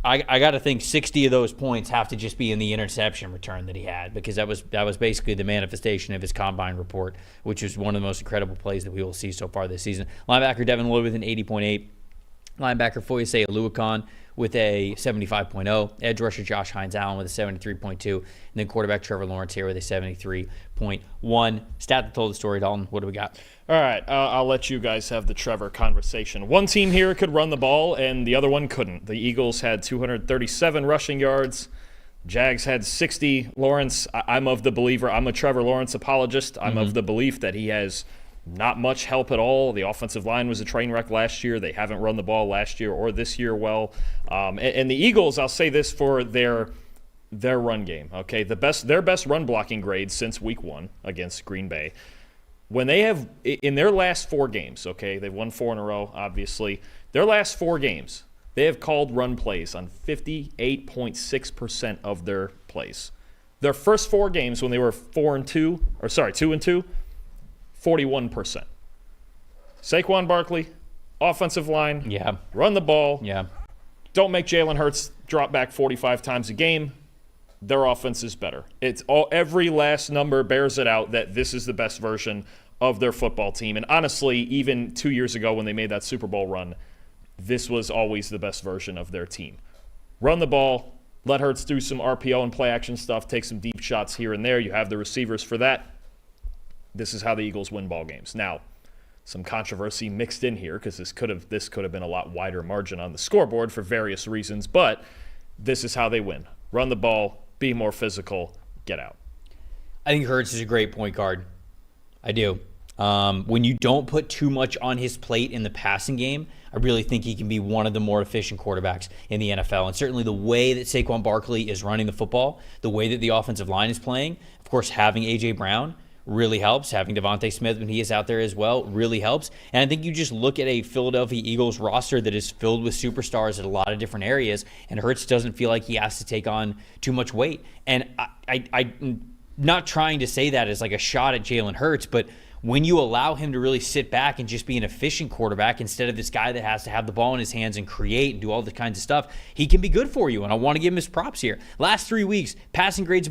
I got to think 60 of those points have to just be in the interception return that he had, because that was basically the manifestation of his combine report, which is one of the most incredible plays that we will see so far this season. Linebacker Devin Lloyd with an 80.8. Linebacker Foyesay Aluakon with a 75.0. Edge rusher Josh Hines-Allen with a 73.2. And then quarterback Trevor Lawrence here with a 73.1. Stat that told the story, Dalton. What do we got? All right, I'll let you guys have the Trevor conversation. One team here could run the ball, and the other one couldn't. The Eagles had 237 rushing yards. Jags had 60. Lawrence, I'm of the believer. I'm a Trevor Lawrence apologist. I'm of the belief that he has not much help at all. The offensive line was a train wreck last year. They haven't run the ball last year or this year well. And the Eagles, I'll say this for their run game. Okay, their best run blocking grade since week 1 against Green Bay. When they have, in their last 4 games, okay, they've won 4 in a row, obviously. Their last 4 games, they have called run plays on 58.6% of their plays. Their first 4 games when they were 2-2, 41%. Saquon Barkley, offensive line, run the ball, don't make Jalen Hurts drop back 45 times a game. Their offense is better. Every last number bears it out that this is the best version of their football team. And honestly, even 2 years ago when they made that Super Bowl run, this was always the best version of their team. Run the ball, let Hurts do some RPO and play action stuff, take some deep shots here and there. You have the receivers for that. This is how the Eagles win ball games. Now, some controversy mixed in here because this could have been a lot wider margin on the scoreboard for various reasons, but this is how they win. Run the ball, be more physical, get out. I think Hurts is a great point guard. I do. When you don't put too much on his plate in the passing game, I really think he can be one of the more efficient quarterbacks in the NFL. And certainly the way that Saquon Barkley is running the football, the way that the offensive line is playing, of course, having A.J. Brown really helps. Having Devontae Smith when he is out there as well really helps. And I think you just look at a Philadelphia Eagles roster that is filled with superstars at a lot of different areas, and Hurts doesn't feel like he has to take on too much weight. And I'm not trying to say that as like a shot at Jalen Hurts, but when you allow him to really sit back and just be an efficient quarterback instead of this guy that has to have the ball in his hands and create and do all the kinds of stuff, he can be good for you. And I want to give him his props here. Last 3 weeks, passing grades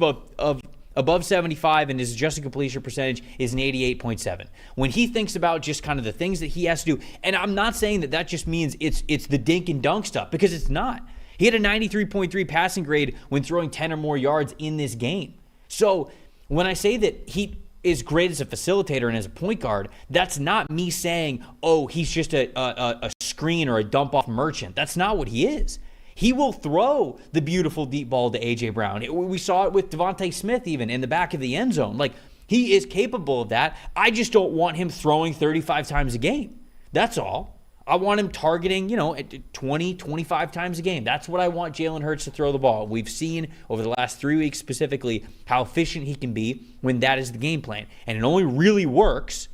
above 75, and his adjusted completion percentage is an 88.7. When he thinks about just kind of the things that he has to do, and I'm not saying that just means it's the dink and dunk stuff, because it's not. He had a 93.3 passing grade when throwing 10 or more yards in this game. So when I say that he is great as a facilitator and as a point guard, that's not me saying, oh, he's just a screen or a dump-off merchant. That's not what he is. He will throw the beautiful deep ball to A.J. Brown. We saw it with Devontae Smith even in the back of the end zone. Like, he is capable of that. I just don't want him throwing 35 times a game. That's all. I want him targeting, at 20, 25 times a game. That's what I want Jalen Hurts to throw the ball. We've seen over the last 3 weeks specifically how efficient he can be when that is the game plan. And it only really works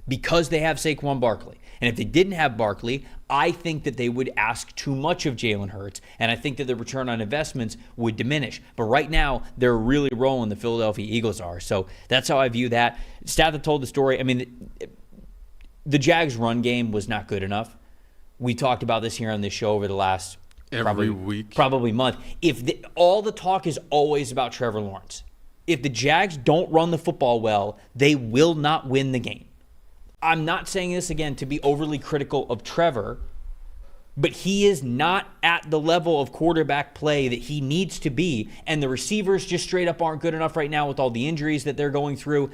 because they have Saquon Barkley. And if they didn't have Barkley, I think that they would ask too much of Jalen Hurts, and I think that the return on investments would diminish. But right now, they're really rolling, the Philadelphia Eagles are. So that's how I view that. Stat that told the story, I mean, the Jags' run game was not good enough. We talked about this here on this show over the last probably month. All the talk is always about Trevor Lawrence. If the Jags don't run the football well, they will not win the game. I'm not saying this, again, to be overly critical of Trevor, but he is not at the level of quarterback play that he needs to be, and the receivers just straight up aren't good enough right now with all the injuries that they're going through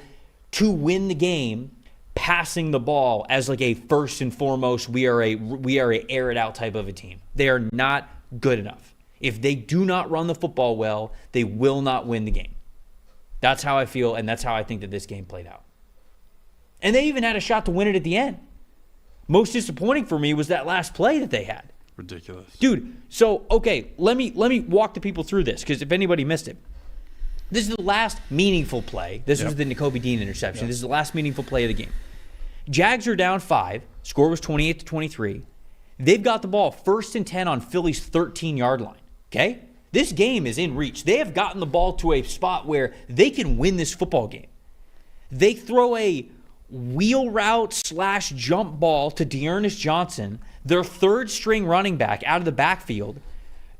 to win the game passing the ball as like a first and foremost, we are a air it out type of a team. They are not good enough. If they do not run the football well, they will not win the game. That's how I feel, and that's how I think that this game played out. And they even had a shot to win it at the end. Most disappointing for me was that last play that they had. Ridiculous. Dude, so, okay, let me walk the people through this, because if anybody missed it, this is the last meaningful play. This was the Nakobe Dean interception. This is the last meaningful play of the game. Jags are down 5. Score was 28-23. They've got the ball 1st and 10 on Philly's 13-yard line, okay? This game is in reach. They have gotten the ball to a spot where they can win this football game. They throw a wheel route / jump ball to Dearness Johnson, their third string running back out of the backfield,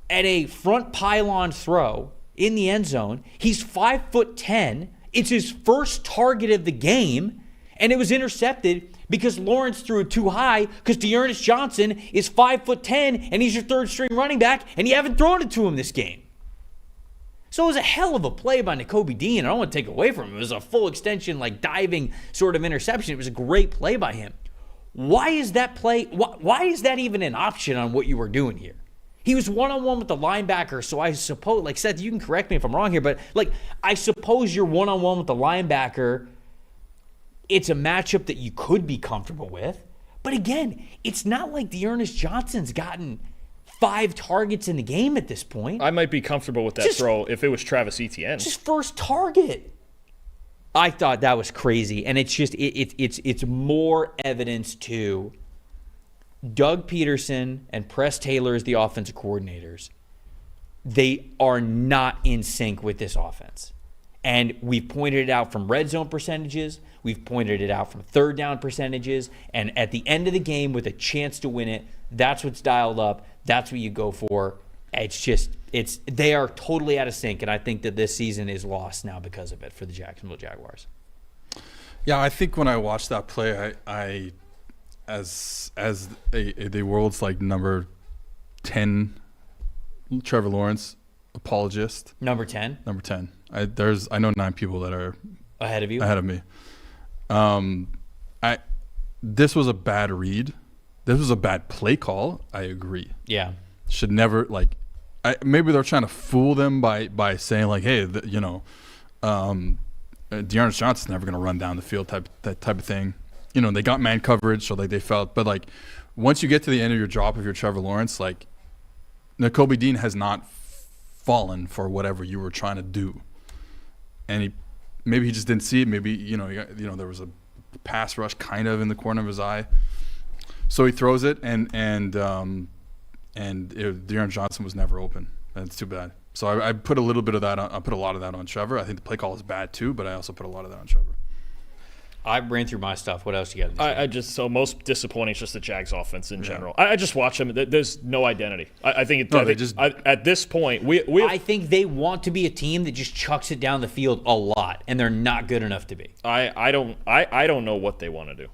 at a front pylon throw in the end zone. He's 5'10". It's his first target of the game, and it was intercepted because Lawrence threw it too high because Dearness Johnson is 5'10", and he's your third string running back, and you haven't thrown it to him this game. So it was a hell of a play by Nakobe Dean. I don't want to take away from him. It was a full extension, like diving sort of interception. It was a great play by him. Why is that play? Why is that even an option on what you were doing here? He was one-on-one with the linebacker, so I suppose, like Seth, you can correct me if I'm wrong here, but like I suppose you're one-on-one with the linebacker. It's a matchup that you could be comfortable with. But again, it's not like Dearness Johnson's gotten 5 targets in the game at this point. I might be comfortable with that throw if it was Travis Etienne. Just first target. I thought that was crazy, and it's just it's more evidence to Doug Peterson and Press Taylor as the offensive coordinators. They are not in sync with this offense. And we've pointed it out from red zone percentages. We've pointed it out from third down percentages. And at the end of the game with a chance to win it, that's what's dialed up. That's what you go for. They are totally out of sync. And I think that this season is lost now because of it for the Jacksonville Jaguars. Yeah, I think when I watched that play, I as the world's like number 10 Trevor Lawrence apologist. Number 10? Number 10. I know 9 people that are ahead of you. Ahead of me. This was a bad read. This was a bad play call. I agree. Yeah. Should never maybe they're trying to fool them by saying like, hey, Dearness Johnson's never going to run down the field that type of thing. They got man coverage, so like they felt. But like once you get to the end of your drop, if you're Trevor Lawrence, like Nakobe Dean has not fallen for whatever you were trying to do, and maybe he just didn't see it. Maybe there was a pass rush kind of in the corner of his eye, so he throws it, and Dearness Johnson was never open. And it's too bad. So I put a little bit of that on. I put a lot of that on Trevor. I think the play call is bad too, but I also put a lot of that on Trevor. I ran through my stuff. What else you got? So most disappointing is just the Jags offense in general. I just watch them. There's no identity. I think at this point I think they want to be a team that just chucks it down the field a lot, and they're not good enough to be. I don't know what they want to do.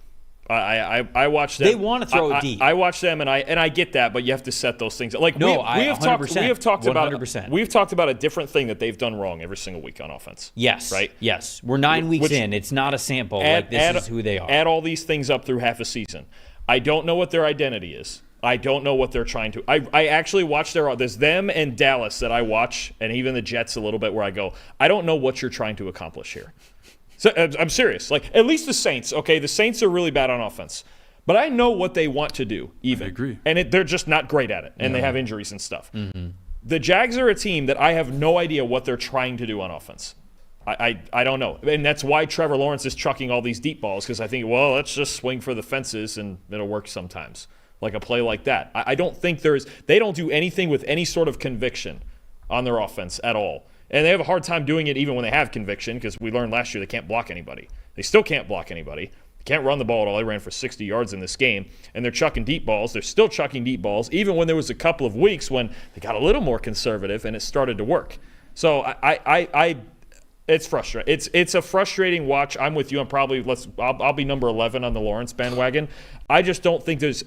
I watch them. They want to throw it deep. I watch them, and I get that, but you have to set those things. Like we have 100%, talked about 100%. We've talked about a different thing that they've done wrong every single week on offense. Yes, right. Yes, we're 9 weeks in. It's not a sample. This is who they are. Add all these things up through half a season. I don't know what their identity is. I don't know what they're trying to. I actually watch there's them and Dallas that I watch, and even the Jets a little bit where I go, I don't know what you're trying to accomplish here. So I'm serious. Like, at least the Saints, okay? The Saints are really bad on offense. But I know what they want to do, even. I agree. And they're just not great at it, and they have injuries and stuff. The Jags are a team that I have no idea what they're trying to do on offense. I don't know. And that's why Trevor Lawrence is chucking all these deep balls, because I think, well, let's just swing for the fences, and it'll work sometimes. Like a play like that. I don't think they don't do anything with any sort of conviction on their offense at all. And they have a hard time doing it even when they have conviction, because we learned last year they can't block anybody. They still can't block anybody. They can't run the ball at all. They ran for 60 yards in this game, and they're chucking deep balls. They're still chucking deep balls, even when there was a couple of weeks when they got a little more conservative and it started to work. So it's frustrating. It's a frustrating watch. I'm with you. I'll be number 11 on the Lawrence bandwagon. I just don't think there's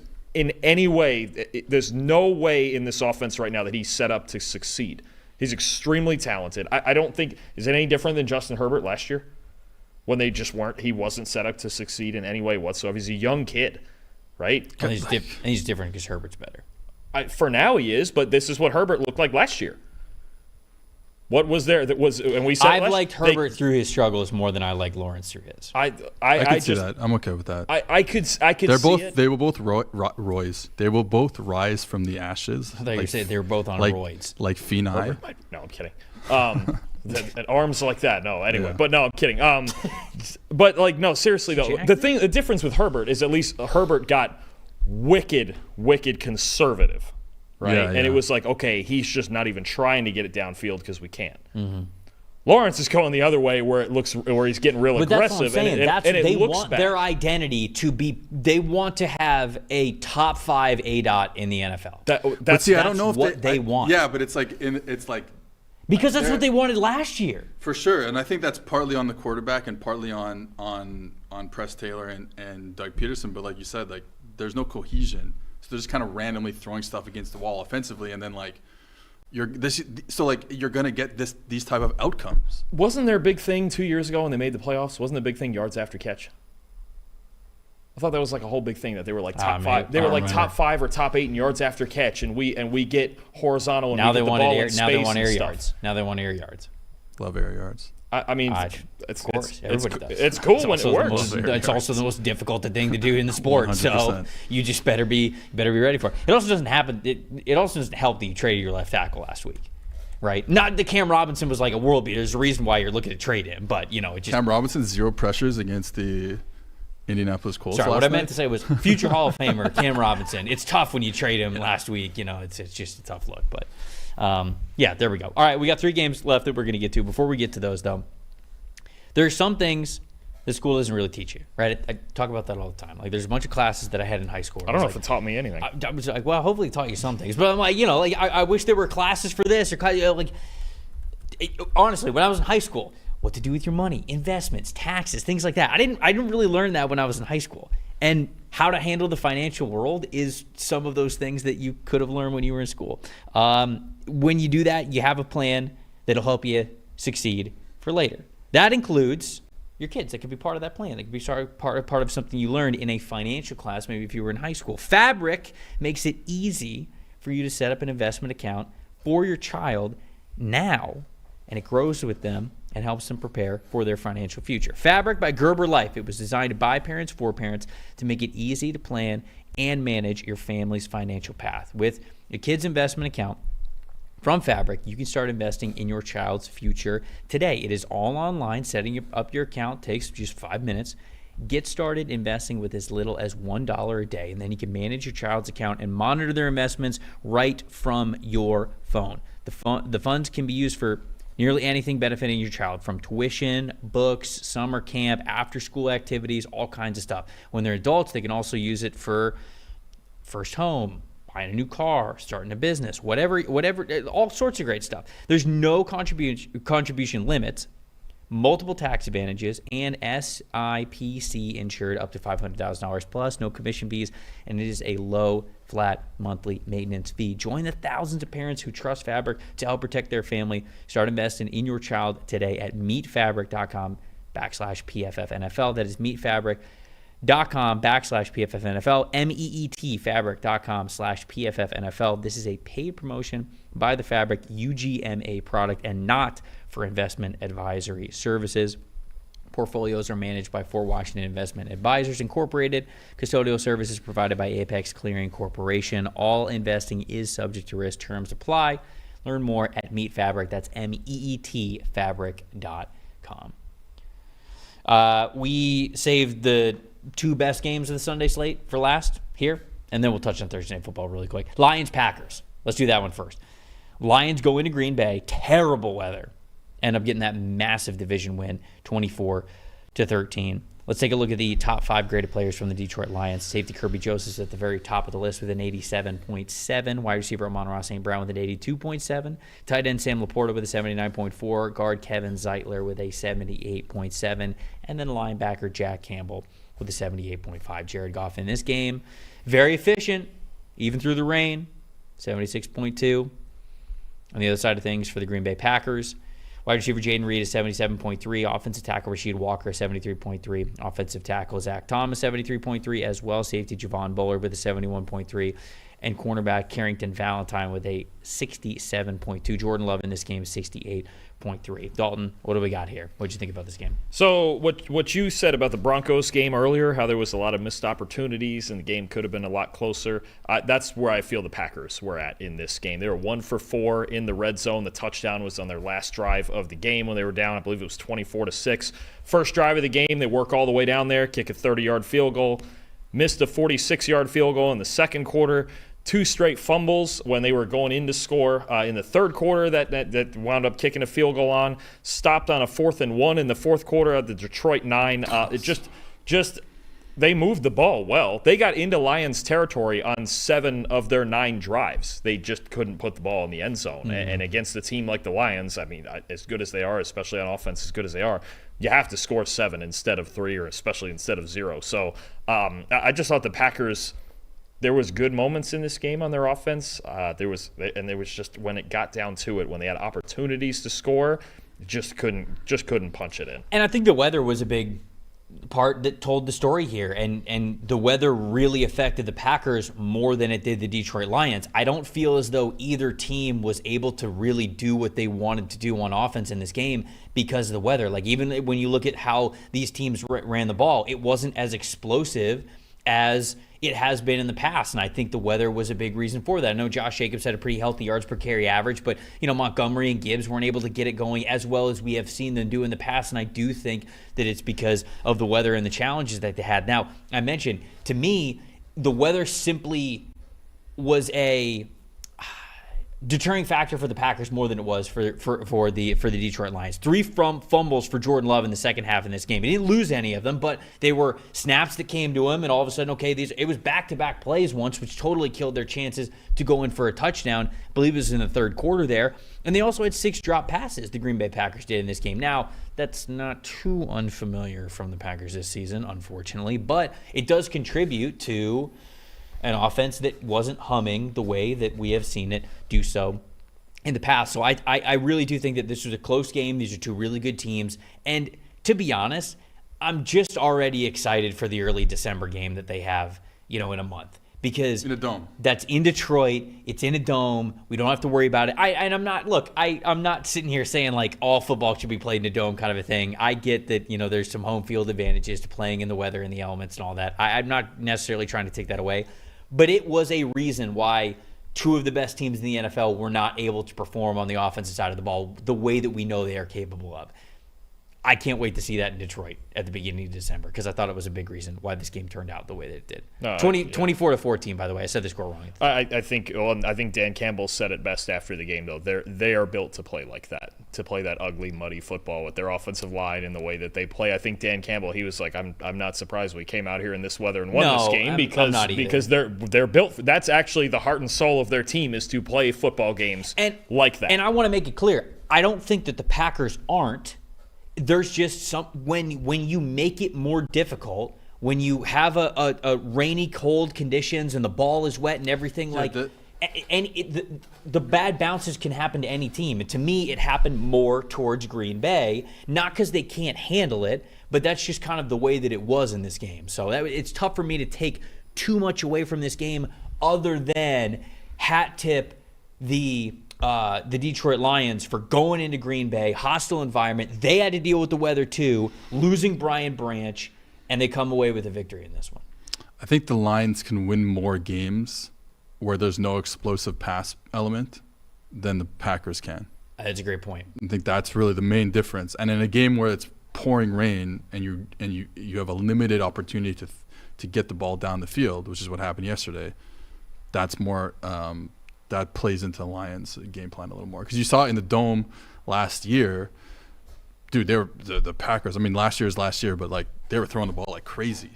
no way in this offense right now that he's set up to succeed. He's extremely talented. I don't think, is it any different than Justin Herbert last year? When he wasn't set up to succeed in any way whatsoever. He's a young kid, right? And he's different because Herbert's better. For now he is, but this is what Herbert looked like last year. What was there that was, and we said I've liked Herbert through his struggles more than I like Lawrence through his. I could see that. I'm okay with that. I could They're see both. it. They will both Roys. They will both rise from the ashes. I thought you said they were both on roids. Like Phenai. No, I'm kidding. And arms like that. No, anyway. Yeah. But no, I'm kidding. But like, no, seriously though, the difference with Herbert is at least Herbert got wicked conservative, right? Yeah, and it was like, okay, he's just not even trying to get it downfield because we can't. Lawrence is going the other way where he's getting real aggressive. That's what I'm saying. And it they looks want bad. their identity to be. They want to have a top 5 ADOT in the NFL. I don't know if what they want. Yeah, but it's like because that's what they wanted last year. For sure, and I think that's partly on the quarterback and partly on Press Taylor and Doug Peterson. But like you said, like there's no cohesion, so they're just kind of randomly throwing stuff against the wall offensively, and then like you're gonna get these type of outcomes. Wasn't there a big thing 2 years ago when they made the playoffs? Wasn't the big thing yards after catch? I thought that was like a whole big thing that they were like top 5. They were like top 5 or top 8 in yards after catch, and we get horizontal. And Now we they get the want ball air. in Now they space want and air stuff. yards. Now they want air yards. Love air yards. I mean, Of course, everybody does. It's cool when it works. It's also the most difficult thing to do in the sport. 100%. So you just better be ready for it. It also doesn't happen. It also doesn't help that you traded your left tackle last week, right? Not that Cam Robinson was like a world beater. There's a reason why you're looking to trade him, but it just. Cam Robinson 0 pressures against the Indianapolis Colts. Sorry, last what I night. meant to say was future Hall of Famer Cam Robinson. It's tough when you trade him last week. It's just a tough look. But yeah, there we go. All right, we got 3 games left that we're going to get to. Before we get to those, though, there are some things the school doesn't really teach you, right? I talk about that all the time. Like, there's a bunch of classes that I had in high school. I don't know if it taught me anything. I was like, well, hopefully it taught you some things. But I'm like, I wish there were classes for this or honestly, when I was in high school, what to do with your money, investments, taxes, things like that. I didn't really learn that when I was in high school. And how to handle the financial world is some of those things that you could have learned when you were in school. When you do that, you have a plan that'll help you succeed for later. That includes your kids. That could be part of that plan. That could be part of something you learned in a financial class, maybe if you were in high school. Fabric makes it easy for you to set up an investment account for your child now, and it grows with them and helps them prepare for their financial future. Fabric by Gerber Life. It was designed by parents for parents to make it easy to plan and manage your family's financial path. With a kid's investment account from Fabric, you can start investing in your child's future today. It is all online. Setting up your account takes just 5 minutes. Get started investing with as little as $1 a day, and then you can manage your child's account and monitor their investments right from your phone. The funds can be used for nearly anything benefiting your child, from tuition, books, summer camp, after-school activities, all kinds of stuff. When they're adults, they can also use it for first home, buying a new car, starting a business, whatever, all sorts of great stuff. There's no contribution limits, multiple tax advantages, and SIPC insured up to $500,000 plus, no commission fees, and it is a low, flat monthly maintenance fee. Join the thousands of parents who trust Fabric to help protect their family. Start investing in your child today at meetfabric.com/PFFNFL. That is meetfabric.com/PFFNFL, meetfabric.com/PFFNFL. This is a paid promotion by the Fabric UGMA product and not for investment advisory services. Portfolios are managed by For Washington Investment Advisors Incorporated. Custodial services provided by Apex Clearing Corporation. All investing is subject to risk. Terms apply. Learn more at Meet Fabric. That's MEET fabric.com. We saved the two best games of the Sunday slate for last here, and then we'll touch on Thursday Night Football really quick. Lions-Packers. Let's do that one first. Lions go into Green Bay. Terrible weather. End up getting that massive division win, 24-13. Let's take a look at the top 5 graded players from the Detroit Lions. Safety Kirby Joseph's at the very top of the list with an 87.7. Wide receiver Amon-Ra St. Brown with an 82.7. Tight end Sam Laporta with a 79.4. Guard Kevin Zeitler with a 78.7. And then linebacker Jack Campbell with a 78.5. Jared Goff in this game, very efficient, even through the rain, 76.2. On the other side of things for the Green Bay Packers, wide receiver Jaden Reed is 77.3. Offensive tackle Rasheed Walker, 73.3. Offensive tackle Zach Thomas, 73.3 as well. Safety Javon Bullard with a 71.3. And cornerback Carrington Valentine with a 67.2. Jordan Love in this game is 68.3. Dalton, what do we got here? What did you think about this game? So what you said about the Broncos game earlier, how there was a lot of missed opportunities and the game could have been a lot closer, that's where I feel the Packers were at in this game. They were 1 for 4 in the red zone. The touchdown was on their last drive of the game when they were down. I believe it was 24-6. First drive of the game, they work all the way down there, kick a 30-yard field goal, missed a 46-yard field goal in the second quarter. 2 straight fumbles when they were going in to score in the third quarter that wound up kicking a field goal on. Stopped on a 4th and 1 in the fourth quarter at the Detroit 9. It just they moved the ball well. They got into Lions territory on 7 of their 9 drives. They just couldn't put the ball in the end zone. Mm-hmm. And against a team like the Lions, I mean, as good as they are, especially on offense, as good as they are, you have to score 7 instead of 3, or especially instead of 0. So I just thought the Packers. There was good moments in this game on their offense. There was just when it got down to it, when they had opportunities to score, just couldn't punch it in. And I think the weather was a big part that told the story here, and the weather really affected the Packers more than it did the Detroit Lions. I don't feel as though either team was able to really do what they wanted to do on offense in this game because of the weather. Like, even when you look at how these teams ran the ball, it wasn't as explosive as it has been in the past, and I think the weather was a big reason for that. I know Josh Jacobs had a pretty healthy yards per carry average, but Montgomery and Gibbs weren't able to get it going as well as we have seen them do in the past, and I do think that it's because of the weather and the challenges that they had. Now, I mentioned, to me, the weather simply was a deterring factor for the Packers more than it was for the Detroit Lions. 3 fumbles for Jordan Love in the second half in this game. He didn't lose any of them, but they were snaps that came to him, and all of a sudden, it was back-to-back plays once, which totally killed their chances to go in for a touchdown. I believe it was in the third quarter there. And they also had 6 drop passes, the Green Bay Packers did in this game. Now, that's not too unfamiliar from the Packers this season, unfortunately, but it does contribute to an offense that wasn't humming the way that we have seen it do so in the past. So I really do think that this was a close game. These are 2 really good teams. And to be honest, I'm just already excited for the early December game that they have, in a month. Because in a dome. That's in Detroit. It's in a dome. We don't have to worry about it. I'm not sitting here saying like all football should be played in a dome kind of a thing. I get that, there's some home field advantages to playing in the weather and the elements and all that. I'm not necessarily trying to take that away. But it was a reason why 2 of the best teams in the NFL were not able to perform on the offensive side of the ball the way that we know they are capable of. I can't wait to see that in Detroit at the beginning of December because I thought it was a big reason why this game turned out the way that it did. 24-14, by the way. I said the score wrong. I think Dan Campbell said it best after the game, though. They are built to play like that, to play that ugly, muddy football with their offensive line and the way that they play. I think Dan Campbell, he was like, I'm not surprised we came out here in this weather and won this game because they're built. That's actually the heart and soul of their team is to play football games like that. And I want to make it clear, I don't think that the Packers aren't. There's just when you make it more difficult, when you have a rainy, cold conditions and the ball is wet and everything the bad bounces can happen to any team. And to me, it happened more towards Green Bay, not because they can't handle it, but that's just kind of the way that it was in this game. So it's tough for me to take too much away from this game other than hat tip the the Detroit Lions for going into Green Bay, hostile environment. They had to deal with the weather too, losing Brian Branch, and they come away with a victory in this one. I think the Lions can win more games where there's no explosive pass element than the Packers can. That's a great point. I think that's really the main difference. And in a game where it's pouring rain and you have a limited opportunity to get the ball down the field, which is what happened yesterday, that's more that plays into the Lions' game plan a little more. Because you saw it in the Dome last year, dude. They were the Packers. I mean, last year is last year, but like they were throwing the ball like crazy.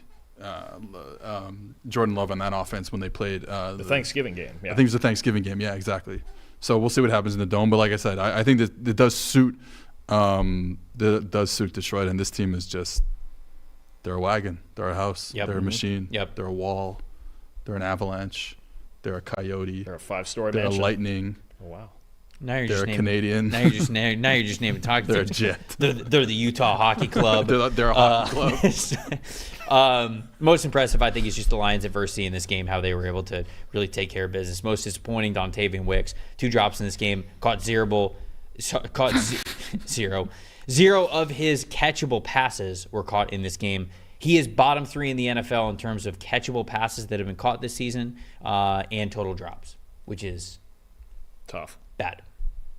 Jordan Love on that offense when they played the Thanksgiving game. Yeah. I think it was the Thanksgiving game. Yeah, exactly. So we'll see what happens in the Dome. But like I said, I think that it does suit Detroit, and this team is just, they're a wagon, they're a house, Yep. they're a machine, Yep. they're a wall, they're an avalanche, they're a coyote, They're a 5-story they're mansion. a lightning, Oh, wow. Now you're they're just a naming, Canadian, Now you're just naming talking. they're a jet, They're the Utah Hockey Club. they're a hockey club. Most impressive, I think, is just the Lions' adversity in this game, how they were able to really take care of business. Most disappointing, Dontavian Wicks, 2 drops in this game, caught zero of his catchable passes were caught in this game. He is bottom 3 in the NFL in terms of catchable passes that have been caught this season and total drops, which is Tough. bad.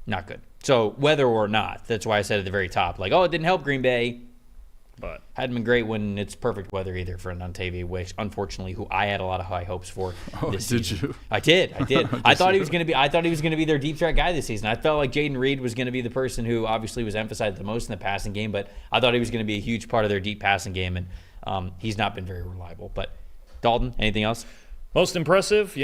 Not good. So whether or not, that's why I said at the very top, like, oh, it didn't help Green Bay. But Hadn't been great when it's perfect weather either for Dontavian Wicks, unfortunately, who I had a lot of high hopes for this did season. you? I did. I thought he was you? going to be. I thought he was going to be their deep threat guy this season. I felt like Jaden Reed was going to be the person who obviously was emphasized the most in the passing game, but I thought he was going to be a huge part of their deep passing game, and he's not been very reliable. But Dalton, anything else? most impressive,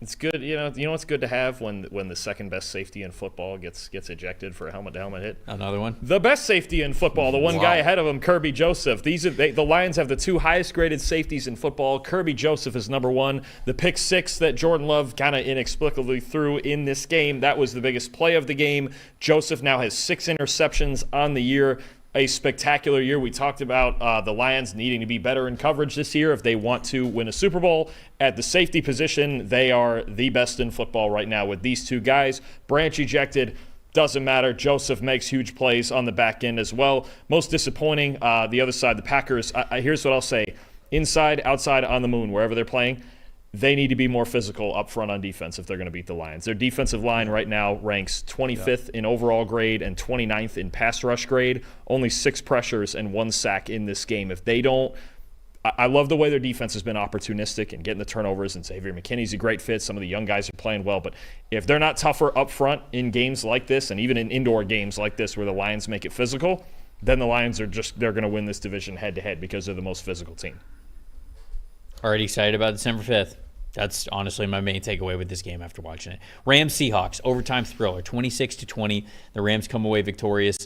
it's good. It's good to have when the second best safety in football gets ejected for a helmet-to-helmet hit. Another one. The best safety in football, the one Wow. guy ahead of him, Kirby Joseph. The Lions have the 2 highest-graded safeties in football. Kirby Joseph is number 1. The pick 6 that Jordan Love kind of inexplicably threw in this game, that was the biggest play of the game. Joseph now has 6 interceptions on the year. A spectacular year. We talked about the Lions needing to be better in coverage this year if they want to win a Super Bowl. At the safety position, they are the best in football right now with these 2 guys. Branch ejected, doesn't matter. Joseph makes huge plays on the back end as well. Most disappointing, the other side, the Packers. Here's what I'll say. Inside, outside, on the moon, wherever they're playing, they need to be more physical up front on defense if they're going to beat the Lions. Their defensive line right now ranks 25th in overall grade and 29th in pass rush grade. Only 6 pressures and 1 sack in this game. If they don't, I love the way their defense has been opportunistic and getting the turnovers, and Xavier McKinney's a great fit. Some of the young guys are playing well, but if they're not tougher up front in games like this, and even in indoor games like this where the Lions make it physical, then the Lions they're going to win this division head-to-head because they're the most physical team. Already excited about December 5th. That's honestly my main takeaway with this game after watching it. Rams Seahawks overtime thriller, 26-20. The Rams come away victorious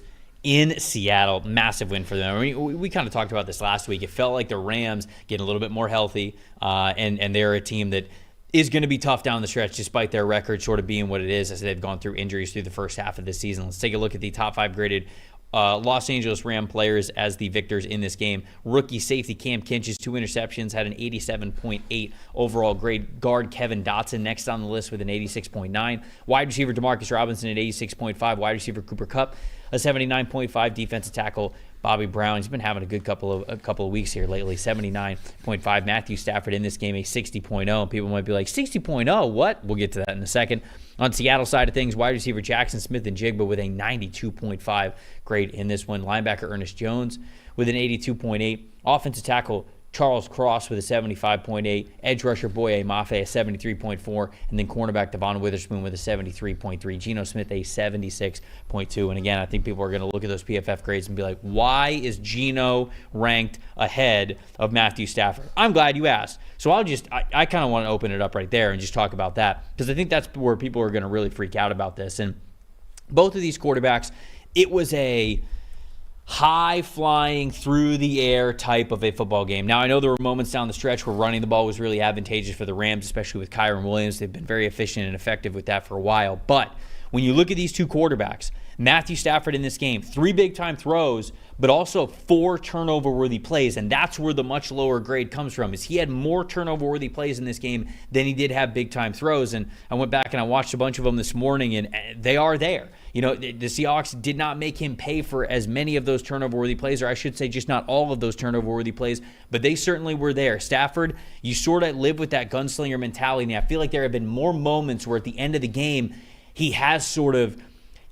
in Seattle. Massive win for them. I mean, we kind of talked about this last week. It felt like the Rams getting a little bit more healthy, and they're a team that is going to be tough down the stretch despite their record sort of being what it is as they've gone through injuries through the first half of this season. Let's take a look at the top 5 graded Los Angeles Ram players as the victors in this game. Rookie safety Cam Kinch's 2 interceptions, had an 87.8 overall grade. Guard Kevin Dotson next on the list with an 86.9. Wide receiver Demarcus Robinson at 86.5. Wide receiver Cooper Kupp a 79.5. Defensive tackle Bobby Brown, he's been having a good couple of weeks here lately, 79.5. Matthew Stafford in this game, a 60.0. And people might be like, 60.0? What? We'll get to that in a second. On Seattle side of things, wide receiver Jackson Smith and Jigba with a 92.5 grade in this one. Linebacker Ernest Jones with an 82.8. Offensive tackle Charles Cross with a 75.8, edge rusher Boye Mafe a 73.4, and then cornerback Devon Witherspoon with a 73.3, Geno Smith a 76.2. And again, I think people are going to look at those PFF grades and be like, why is Geno ranked ahead of Matthew Stafford? I'm glad you asked. So I kind of want to open it up right there and just talk about that, because I think that's where people are going to really freak out about this. And both of these quarterbacks, it was a high-flying, through-the-air type of a football game. Now, I know there were moments down the stretch where running the ball was really advantageous for the Rams, especially with Kyron Williams. They've been very efficient and effective with that for a while. But when you look at these two quarterbacks, Matthew Stafford in this game, 3 big-time throws, but also 4 turnover-worthy plays, and that's where the much lower grade comes from, is he had more turnover-worthy plays in this game than he did have big-time throws, and I went back and I watched a bunch of them this morning, and they are there. You know, the Seahawks did not make him pay for as many of those turnover-worthy plays, or I should say just not all of those turnover-worthy plays, but they certainly were there. Stafford, you sort of live with that gunslinger mentality, and I feel like there have been more moments where at the end of the game, he has sort of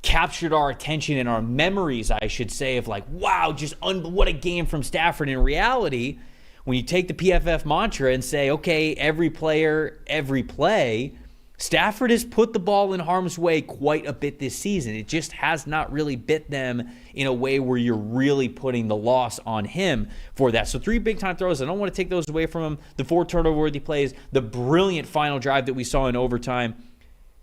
captured our attention and our memories, I should say, of like, wow, what a game from Stafford. In reality, when you take the PFF mantra and say, okay, every player, every play, Stafford has put the ball in harm's way quite a bit this season. It just has not really bit them in a way where you're really putting the loss on him for that. So 3 big-time throws. I don't want to take those away from him. The 4 turnover-worthy plays, the brilliant final drive that we saw in overtime.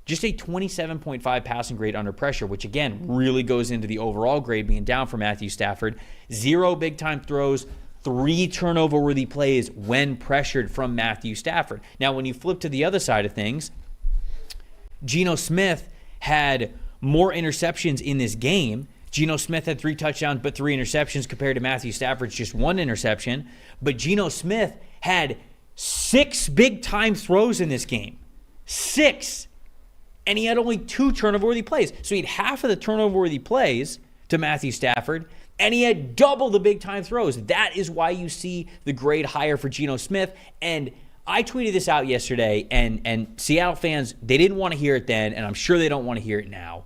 Just a 27.5 passing grade under pressure, which again really goes into the overall grade being down for Matthew Stafford. 0 big-time throws, 3 turnover-worthy plays when pressured from Matthew Stafford. Now, when you flip to the other side of things, Geno Smith had more interceptions in this game. Geno Smith had 3 touchdowns but 3 interceptions compared to Matthew Stafford's just 1 interception. But Geno Smith had 6 big-time throws in this game. 6. And he had only 2 turnover-worthy plays. So he had half of the turnover-worthy plays to Matthew Stafford, and he had double the big-time throws. That is why you see the grade higher for Geno Smith. And I tweeted this out yesterday, and Seattle fans, they didn't want to hear it then, and I'm sure they don't want to hear it now,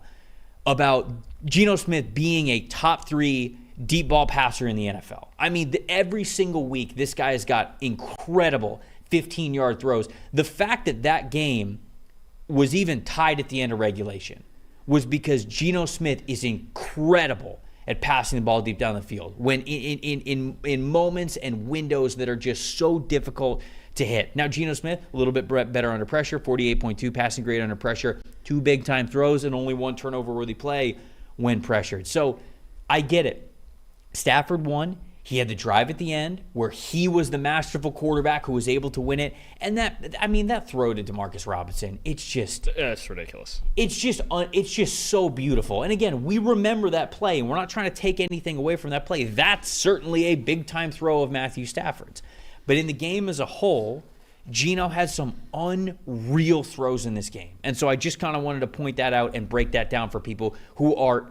about Geno Smith being a top 3 deep ball passer in the NFL. I mean, every single week, this guy has got incredible 15-yard throws. The fact that that game was even tied at the end of regulation was because Geno Smith is incredible at passing the ball deep down the field when in moments and windows that are just so difficult to hit. Now, Geno Smith, a little bit better under pressure, 48.2 passing grade under pressure, 2 big-time throws, and only 1 turnover-worthy play when pressured. So I get it. Stafford won. He had the drive at the end where he was the masterful quarterback who was able to win it. And that throw to Demarcus Robinson, it's ridiculous. It's just so beautiful. And again, we remember that play, and we're not trying to take anything away from that play. That's certainly a big-time throw of Matthew Stafford's. But in the game as a whole, Geno had some unreal throws in this game. And so I just kind of wanted to point that out and break that down for people who are,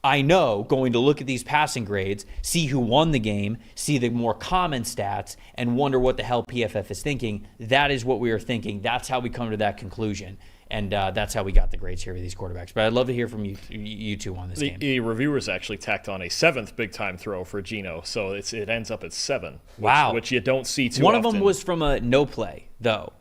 I know, going to look at these passing grades, see who won the game, see the more common stats, and wonder what the hell PFF is thinking. That is what we are thinking. That's how we come to that conclusion. And that's how we got the grades here with these quarterbacks. But I'd love to hear from you two on this game. The reviewers actually tacked on a 7th big-time throw for Geno, so it ends up at 7. Wow. Which you don't see too One often. of them was from a no play, though.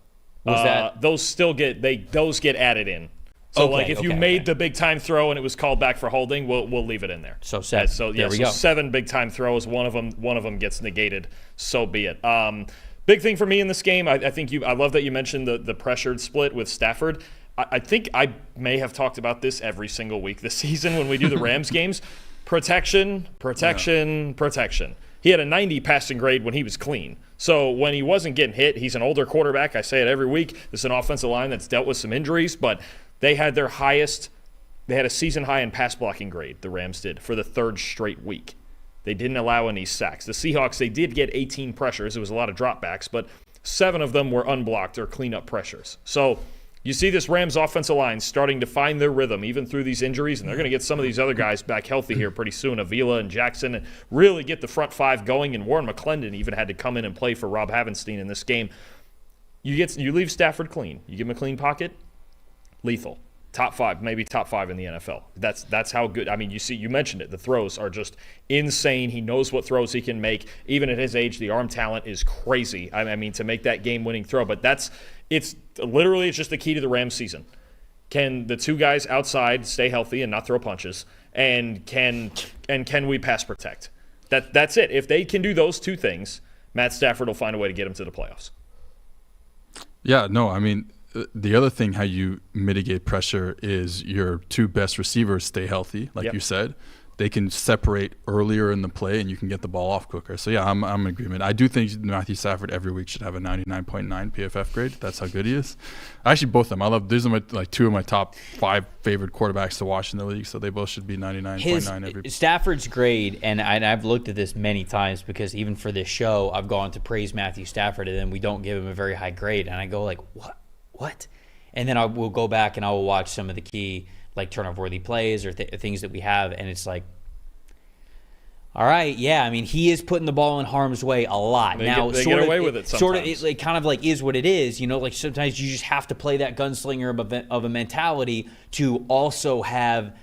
Those get added in. So, if you made the big-time throw and it was called back for holding, we'll leave it in there. So 7. There we go. 7 big-time throws. One of them gets negated. So be it. Big thing for me in this game, I love that you mentioned the pressured split with Stafford. I think I may have talked about this every single week this season when we do the Rams games. Protection. He had a 90 passing grade when he was clean. So when he wasn't getting hit, he's an older quarterback. I say it every week. This is an offensive line that's dealt with some injuries, but they had a season high in pass blocking grade, the Rams did, for the 3rd straight week. They didn't allow any sacks. The Seahawks, they did get 18 pressures. It was a lot of dropbacks, but 7 of them were unblocked or cleanup pressures. So you see this Rams offensive line starting to find their rhythm even through these injuries, and they're going to get some of these other guys back healthy here pretty soon, Avila and Jackson, and really get the front 5 going, and Warren McClendon even had to come in and play for Rob Havenstein in this game. You leave Stafford clean. You give him a clean pocket, lethal. Top 5, maybe top 5 in the NFL. That's how good. I mean, you mentioned it. The throws are just insane. He knows what throws he can make. Even at his age, the arm talent is crazy. I mean, to make that game-winning throw. But it's just the key to the Rams season. Can the 2 guys outside stay healthy and not throw punches? And can we pass protect? That's it. If they can do those 2 things, Matt Stafford will find a way to get him to the playoffs. Yeah, no, I mean, the other thing how you mitigate pressure is your 2 best receivers stay healthy, like you said. they can separate earlier in the play and you can get the ball off quicker. So yeah, I'm in agreement. I do think Matthew Stafford every week should have a 99.9 PFF grade. That's how good he is. Actually, both of them. I love. These are two of my top 5 favorite quarterbacks to watch in the league. So they both should be 99.9 every. Stafford's grade, and I've looked at this many times because even for this show, I've gone to praise Matthew Stafford, and then we don't give him a very high grade, and I go like, what? And then I will go back and I will watch some of the key turnover-worthy plays or things that we have, and it's like, all right, yeah. I mean, he is putting the ball in harm's way a lot. They get away with it sometimes. Sort of, it kind of is what it is. Sometimes you just have to play that gunslinger of a mentality to also have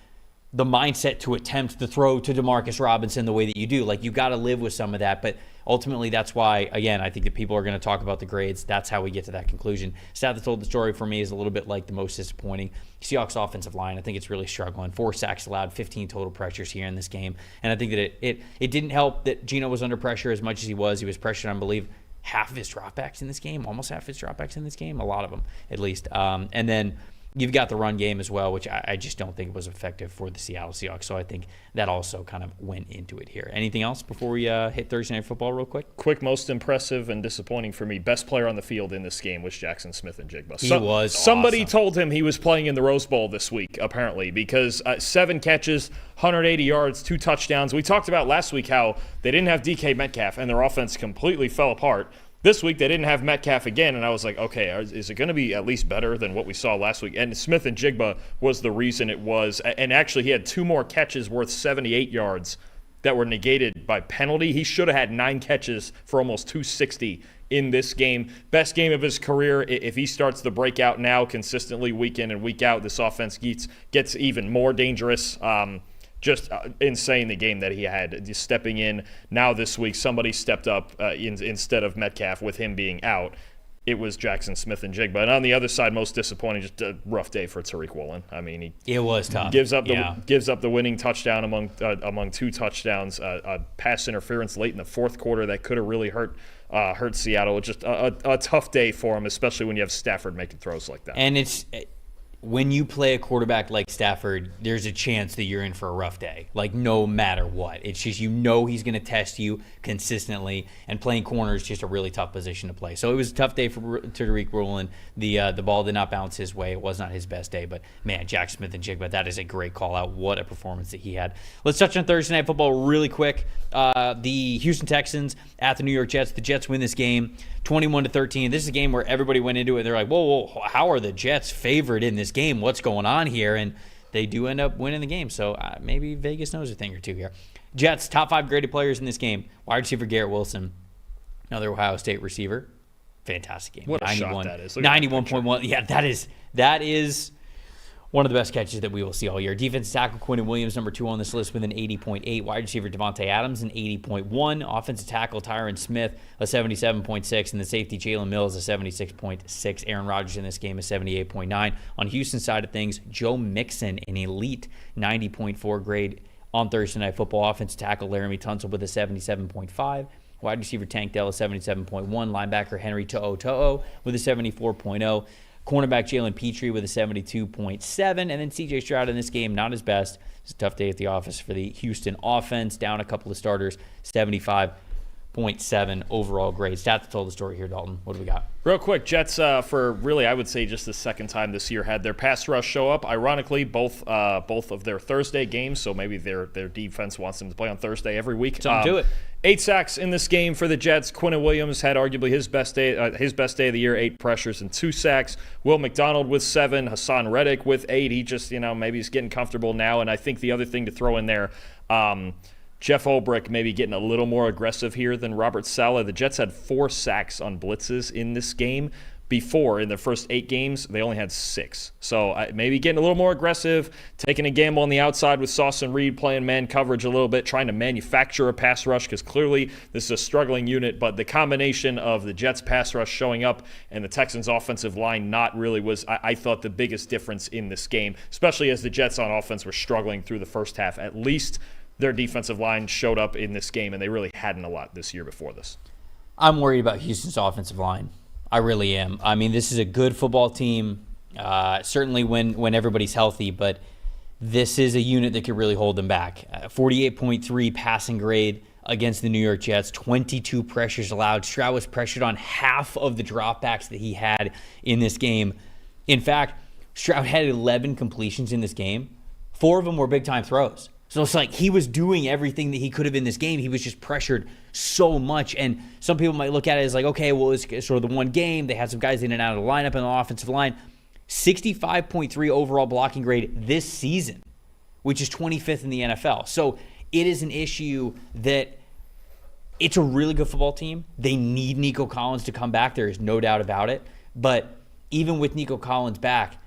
the mindset to attempt to throw to Demarcus Robinson the way that you do. You got to live with some of that, but ultimately that's why, again, I think that people are going to talk about the grades. That's how we get to that conclusion. Stat that told the story for me is a little bit like the most disappointing. Seahawks offensive line, I think it's really struggling. 4 sacks allowed, 15 total pressures here in this game. And I think that it didn't help that Geno was under pressure as much as he was. He was pressured, I believe, half of his dropbacks in this game, almost half of his dropbacks in this game, a lot of them at least. And then you've got the run game as well, which I just don't think was effective for the Seattle Seahawks. So I think that also kind of went into it here. Anything else before we hit Thursday Night Football real quick? Quick, most impressive and disappointing for me. Best player on the field in this game was Jackson Smith-Njigba. He was Somebody awesome. told him he was playing in the Rose Bowl this week, apparently, because 7 catches, 180 yards, 2 touchdowns. We talked about last week how they didn't have DK Metcalf and their offense completely fell apart. This week, they didn't have Metcalf again, and I was like, okay, is it going to be at least better than what we saw last week? And Smith-Njigba was the reason it was. And actually, he had 2 more catches worth 78 yards that were negated by penalty. He should have had 9 catches for almost 260 in this game. Best game of his career. If he starts to break out now consistently week in and week out, this offense gets even more dangerous. Just insane, the game that he had. Just stepping in now this week, somebody stepped up instead of Metcalf with him being out. It was Jackson Smith-Njigba. And on the other side, most disappointing, just a rough day for Tariq Woolen. I mean, it was tough. Gives up the winning touchdown among 2 touchdowns. A pass interference late in the 4th quarter that could have really hurt Seattle. It's just a tough day for him, especially when you have Stafford making throws like that. And when you play a quarterback like Stafford, there's a chance that you're in for a rough day, no matter what. It's just he's going to test you consistently, and playing corner is just a really tough position to play. So it was a tough day for Tariq Woolen. The ball did not bounce his way. It was not his best day, but, man, Jack Smith-Njigba, that is a great call-out. What a performance that he had. Let's touch on Thursday Night Football really quick. The Houston Texans at the New York Jets. The Jets win this game 21-13. This is a game where everybody went into it and they're like, whoa, how are the Jets favored in this game? What's going on here? And they do end up winning the game. So maybe Vegas knows a thing or two here. Jets, top 5 graded players in this game. Wide receiver Garrett Wilson, another Ohio State receiver. Fantastic game. What a shot that is. 91.1. Yeah, that is one of the best catches that we will see all year. Defensive tackle Quinton Williams, number 2 on this list with an 80.8. Wide receiver Devontae Adams, an 80.1. Offensive tackle Tyron Smith, a 77.6. And the safety Jalen Mills, a 76.6. Aaron Rodgers in this game, a 78.9. On Houston's side of things, Joe Mixon, an elite 90.4 grade on Thursday Night Football. Offensive tackle Laramie Tunsil with a 77.5. Wide receiver Tank Dell, a 77.1. Linebacker Henry To'o with a 74.0. Cornerback Jalen Petrie with a 72.7. And then C.J. Stroud in this game, not his best. It's a tough day at the office for the Houston offense. Down a couple of starters, 75.7 overall grade. Stats told the story here, Dalton. What do we got? Real quick, Jets, for really, I would say just the second time this year, had their pass rush show up. Ironically, both of their Thursday games, so maybe their defense wants them to play on Thursday every week. Something to it. 8 sacks in this game for the Jets. Quinton Williams had arguably his best day of the year, 8 pressures and 2 sacks. Will McDonald with 7. Hassan Reddick with 8. He just, maybe he's getting comfortable now. And I think the other thing to throw in there, Jeff Ulbrich maybe getting a little more aggressive here than Robert Saleh. The Jets had 4 sacks on blitzes in this game. Before, in their first 8 games, they only had 6. So maybe getting a little more aggressive, taking a gamble on the outside with Sauce and Reed, playing man coverage a little bit, trying to manufacture a pass rush, because clearly this is a struggling unit. But the combination of the Jets pass rush showing up and the Texans offensive line not really was, I thought, the biggest difference in this game, especially as the Jets on offense were struggling through the first half. At least their defensive line showed up in this game, and they really hadn't a lot this year before this. I'm worried about Houston's offensive line. I really am. I mean, this is a good football team, certainly when everybody's healthy, but this is a unit that could really hold them back. 48.3 passing grade against the New York Jets, 22 pressures allowed. Stroud was pressured on half of the dropbacks that he had in this game. In fact, Stroud had 11 completions in this game. 4 of them were big-time throws. So it's like he was doing everything that he could have in this game. He was just pressured so much. And some people might look at it as like, okay, well, it's sort of the one game. They had some guys in and out of the lineup on the offensive line. 65.3 overall blocking grade this season, which is 25th in the NFL. So it is an issue that it's a really good football team. They need Nico Collins to come back. There is no doubt about it. But even with Nico Collins back,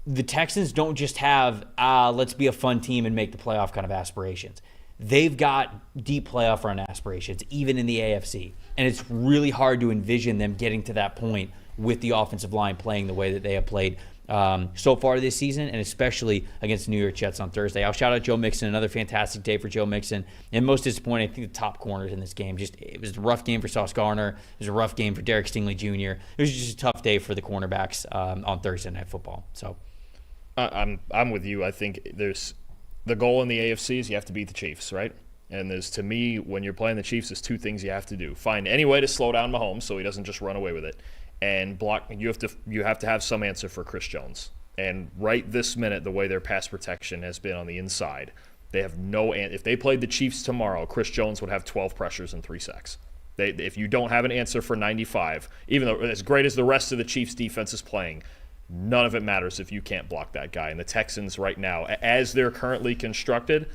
the Texans don't just have, let's be a fun team and make the playoff kind of aspirations. They've got deep playoff run aspirations, even in the AFC. And it's really hard to envision them getting to that point with the offensive line playing the way that they have played so far this season, and especially against the New York Jets on Thursday. I'll shout out Joe Mixon, another fantastic day for Joe Mixon. And most disappointing, I think the top corners in this game. It was a rough game for Sauce Gardner. It was a rough game for Derek Stingley Jr. It was just a tough day for the cornerbacks on Thursday Night Football. So I'm with you. I think there's the goal in the AFC is you have to beat the Chiefs, right? And there's, to me, when you're playing the Chiefs, there's 2 things you have to do. Find any way to slow down Mahomes so he doesn't just run away with it. And block. You have to have some answer for Chris Jones. And right this minute, the way their pass protection has been on the inside, they have no. If they played the Chiefs tomorrow, Chris Jones would have 12 pressures and 3 sacks. If you don't have an answer for 95, even though as great as the rest of the Chiefs' defense is playing, none of it matters if you can't block that guy. And the Texans right now, as they're currently constructed,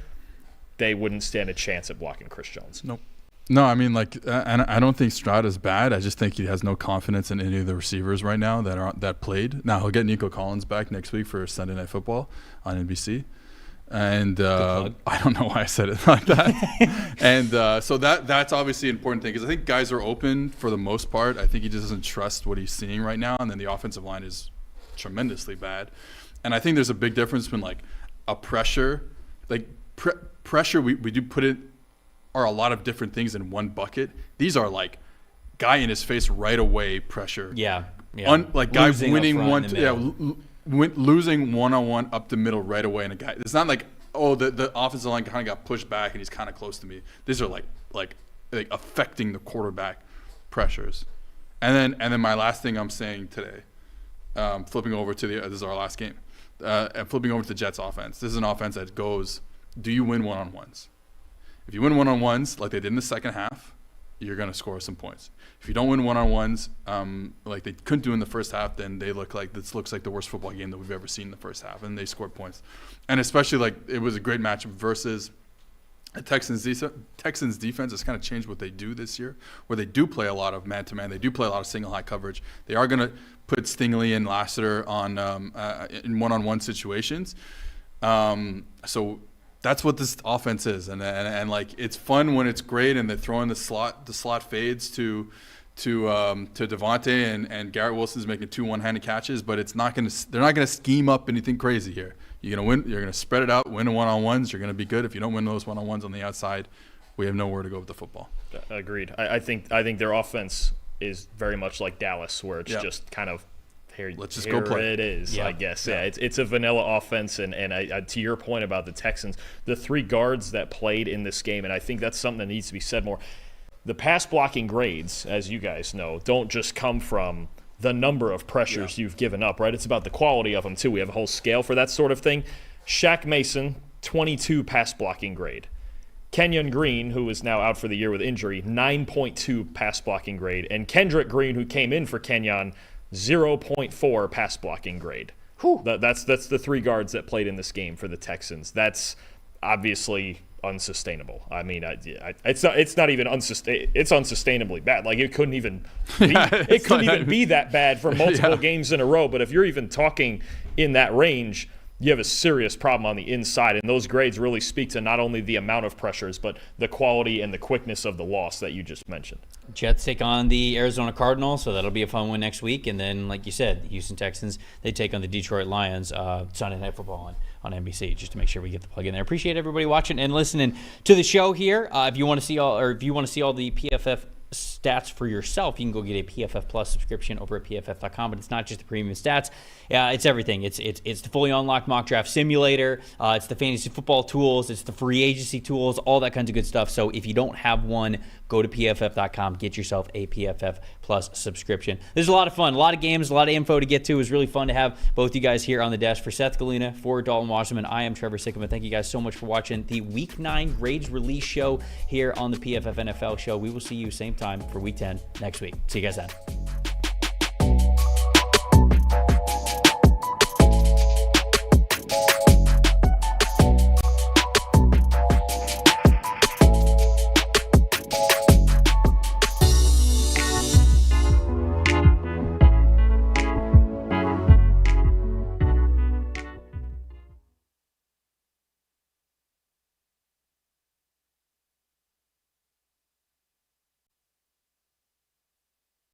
they wouldn't stand a chance at blocking Chris Jones. Nope. No, I mean, and I don't think Stroud is bad. I just think he has no confidence in any of the receivers right now that played. Now he'll get Nico Collins back next week for Sunday Night Football on NBC, and I don't know why I said it like that. And so that's obviously an important thing because I think guys are open for the most part. I think he just doesn't trust what he's seeing right now, and then the offensive line is tremendously bad. And I think there's a big difference between like a pressure, pressure. We do put it. Are a lot of different things in one bucket. These are like guy in his face right away pressure. Yeah. Guy winning losing one-on-one up the middle right away. And a guy, it's not like, the offensive line kind of got pushed back and he's kind of close to me. These are like affecting the quarterback pressures. And then my last thing I'm saying today, flipping over to this is our last game, and flipping over to the Jets offense. This is an offense that goes, do you win one-on-ones? If you win one-on-ones like they did in the second half, you're going to score some points. If you don't win one-on-ones like they couldn't do in the first half, then this looks like the worst football game that we've ever seen in the first half, and they scored points. And especially it was a great matchup versus the Texans defense has kind of changed what they do this year, where they do play a lot of man-to-man. They do play a lot of single high coverage. They are going to put Stingley and Lassiter on in one-on-one situations. So that's what this offense is, and it's fun when it's great, and they're throwing the slot fades to Devontae and Garrett Wilson's making 2 one-handed catches, but they're not gonna scheme up anything crazy here. You're gonna win. You're gonna spread it out, win one-on-ones. You're gonna be good. If you don't win those one-on-ones on the outside, we have nowhere to go with the football. Agreed. I think their offense is very much like Dallas, where it's just kind of. Let's just go play. It is, I guess. Yeah, it's a vanilla offense, and I, to your point about the Texans, the 3 guards that played in this game, and I think that's something that needs to be said more. The pass blocking grades, as you guys know, don't just come from the number of pressures you've given up, right? It's about the quality of them, too. We have a whole scale for that sort of thing. Shaq Mason, 22 pass blocking grade. Kenyon Green, who is now out for the year with injury, 9.2 pass blocking grade. And Kendrick Green, who came in for Kenyon, 0.4 pass blocking grade. That's the 3 guards that played in this game for the Texans. That's obviously unsustainable. I mean, it's not even unsustainable. It's unsustainably bad. Like it couldn't even be that bad for multiple games in a row. But if you're even talking in that range, you have a serious problem on the inside. And those grades really speak to not only the amount of pressures, but the quality and the quickness of the loss that you just mentioned. Jets take on the Arizona Cardinals, so that'll be a fun one next week. And then, like you said, the Houston Texans, they take on the Detroit Lions Sunday Night Football on NBC, just to make sure we get the plug in there. Appreciate everybody watching and listening to the show here. If you want to see all the PFF stats for yourself, you can go get a PFF Plus subscription over at PFF.com. But it's not just the premium stats; it's everything. It's the fully unlocked mock draft simulator. It's the fantasy football tools. It's the free agency tools. All that kinds of good stuff. So if you don't have one, go to PFF.com. Get yourself a PFF Plus subscription. There's a lot of fun, a lot of games, a lot of info to get to. It was really fun to have both you guys here on the desk. For Seth Galina, for Dalton Wasserman, I am Trevor Sikkema. Thank you guys so much for watching the Week 9 grades release show here on the PFF NFL show. We will see you same time for Week 10 next week. See you guys then.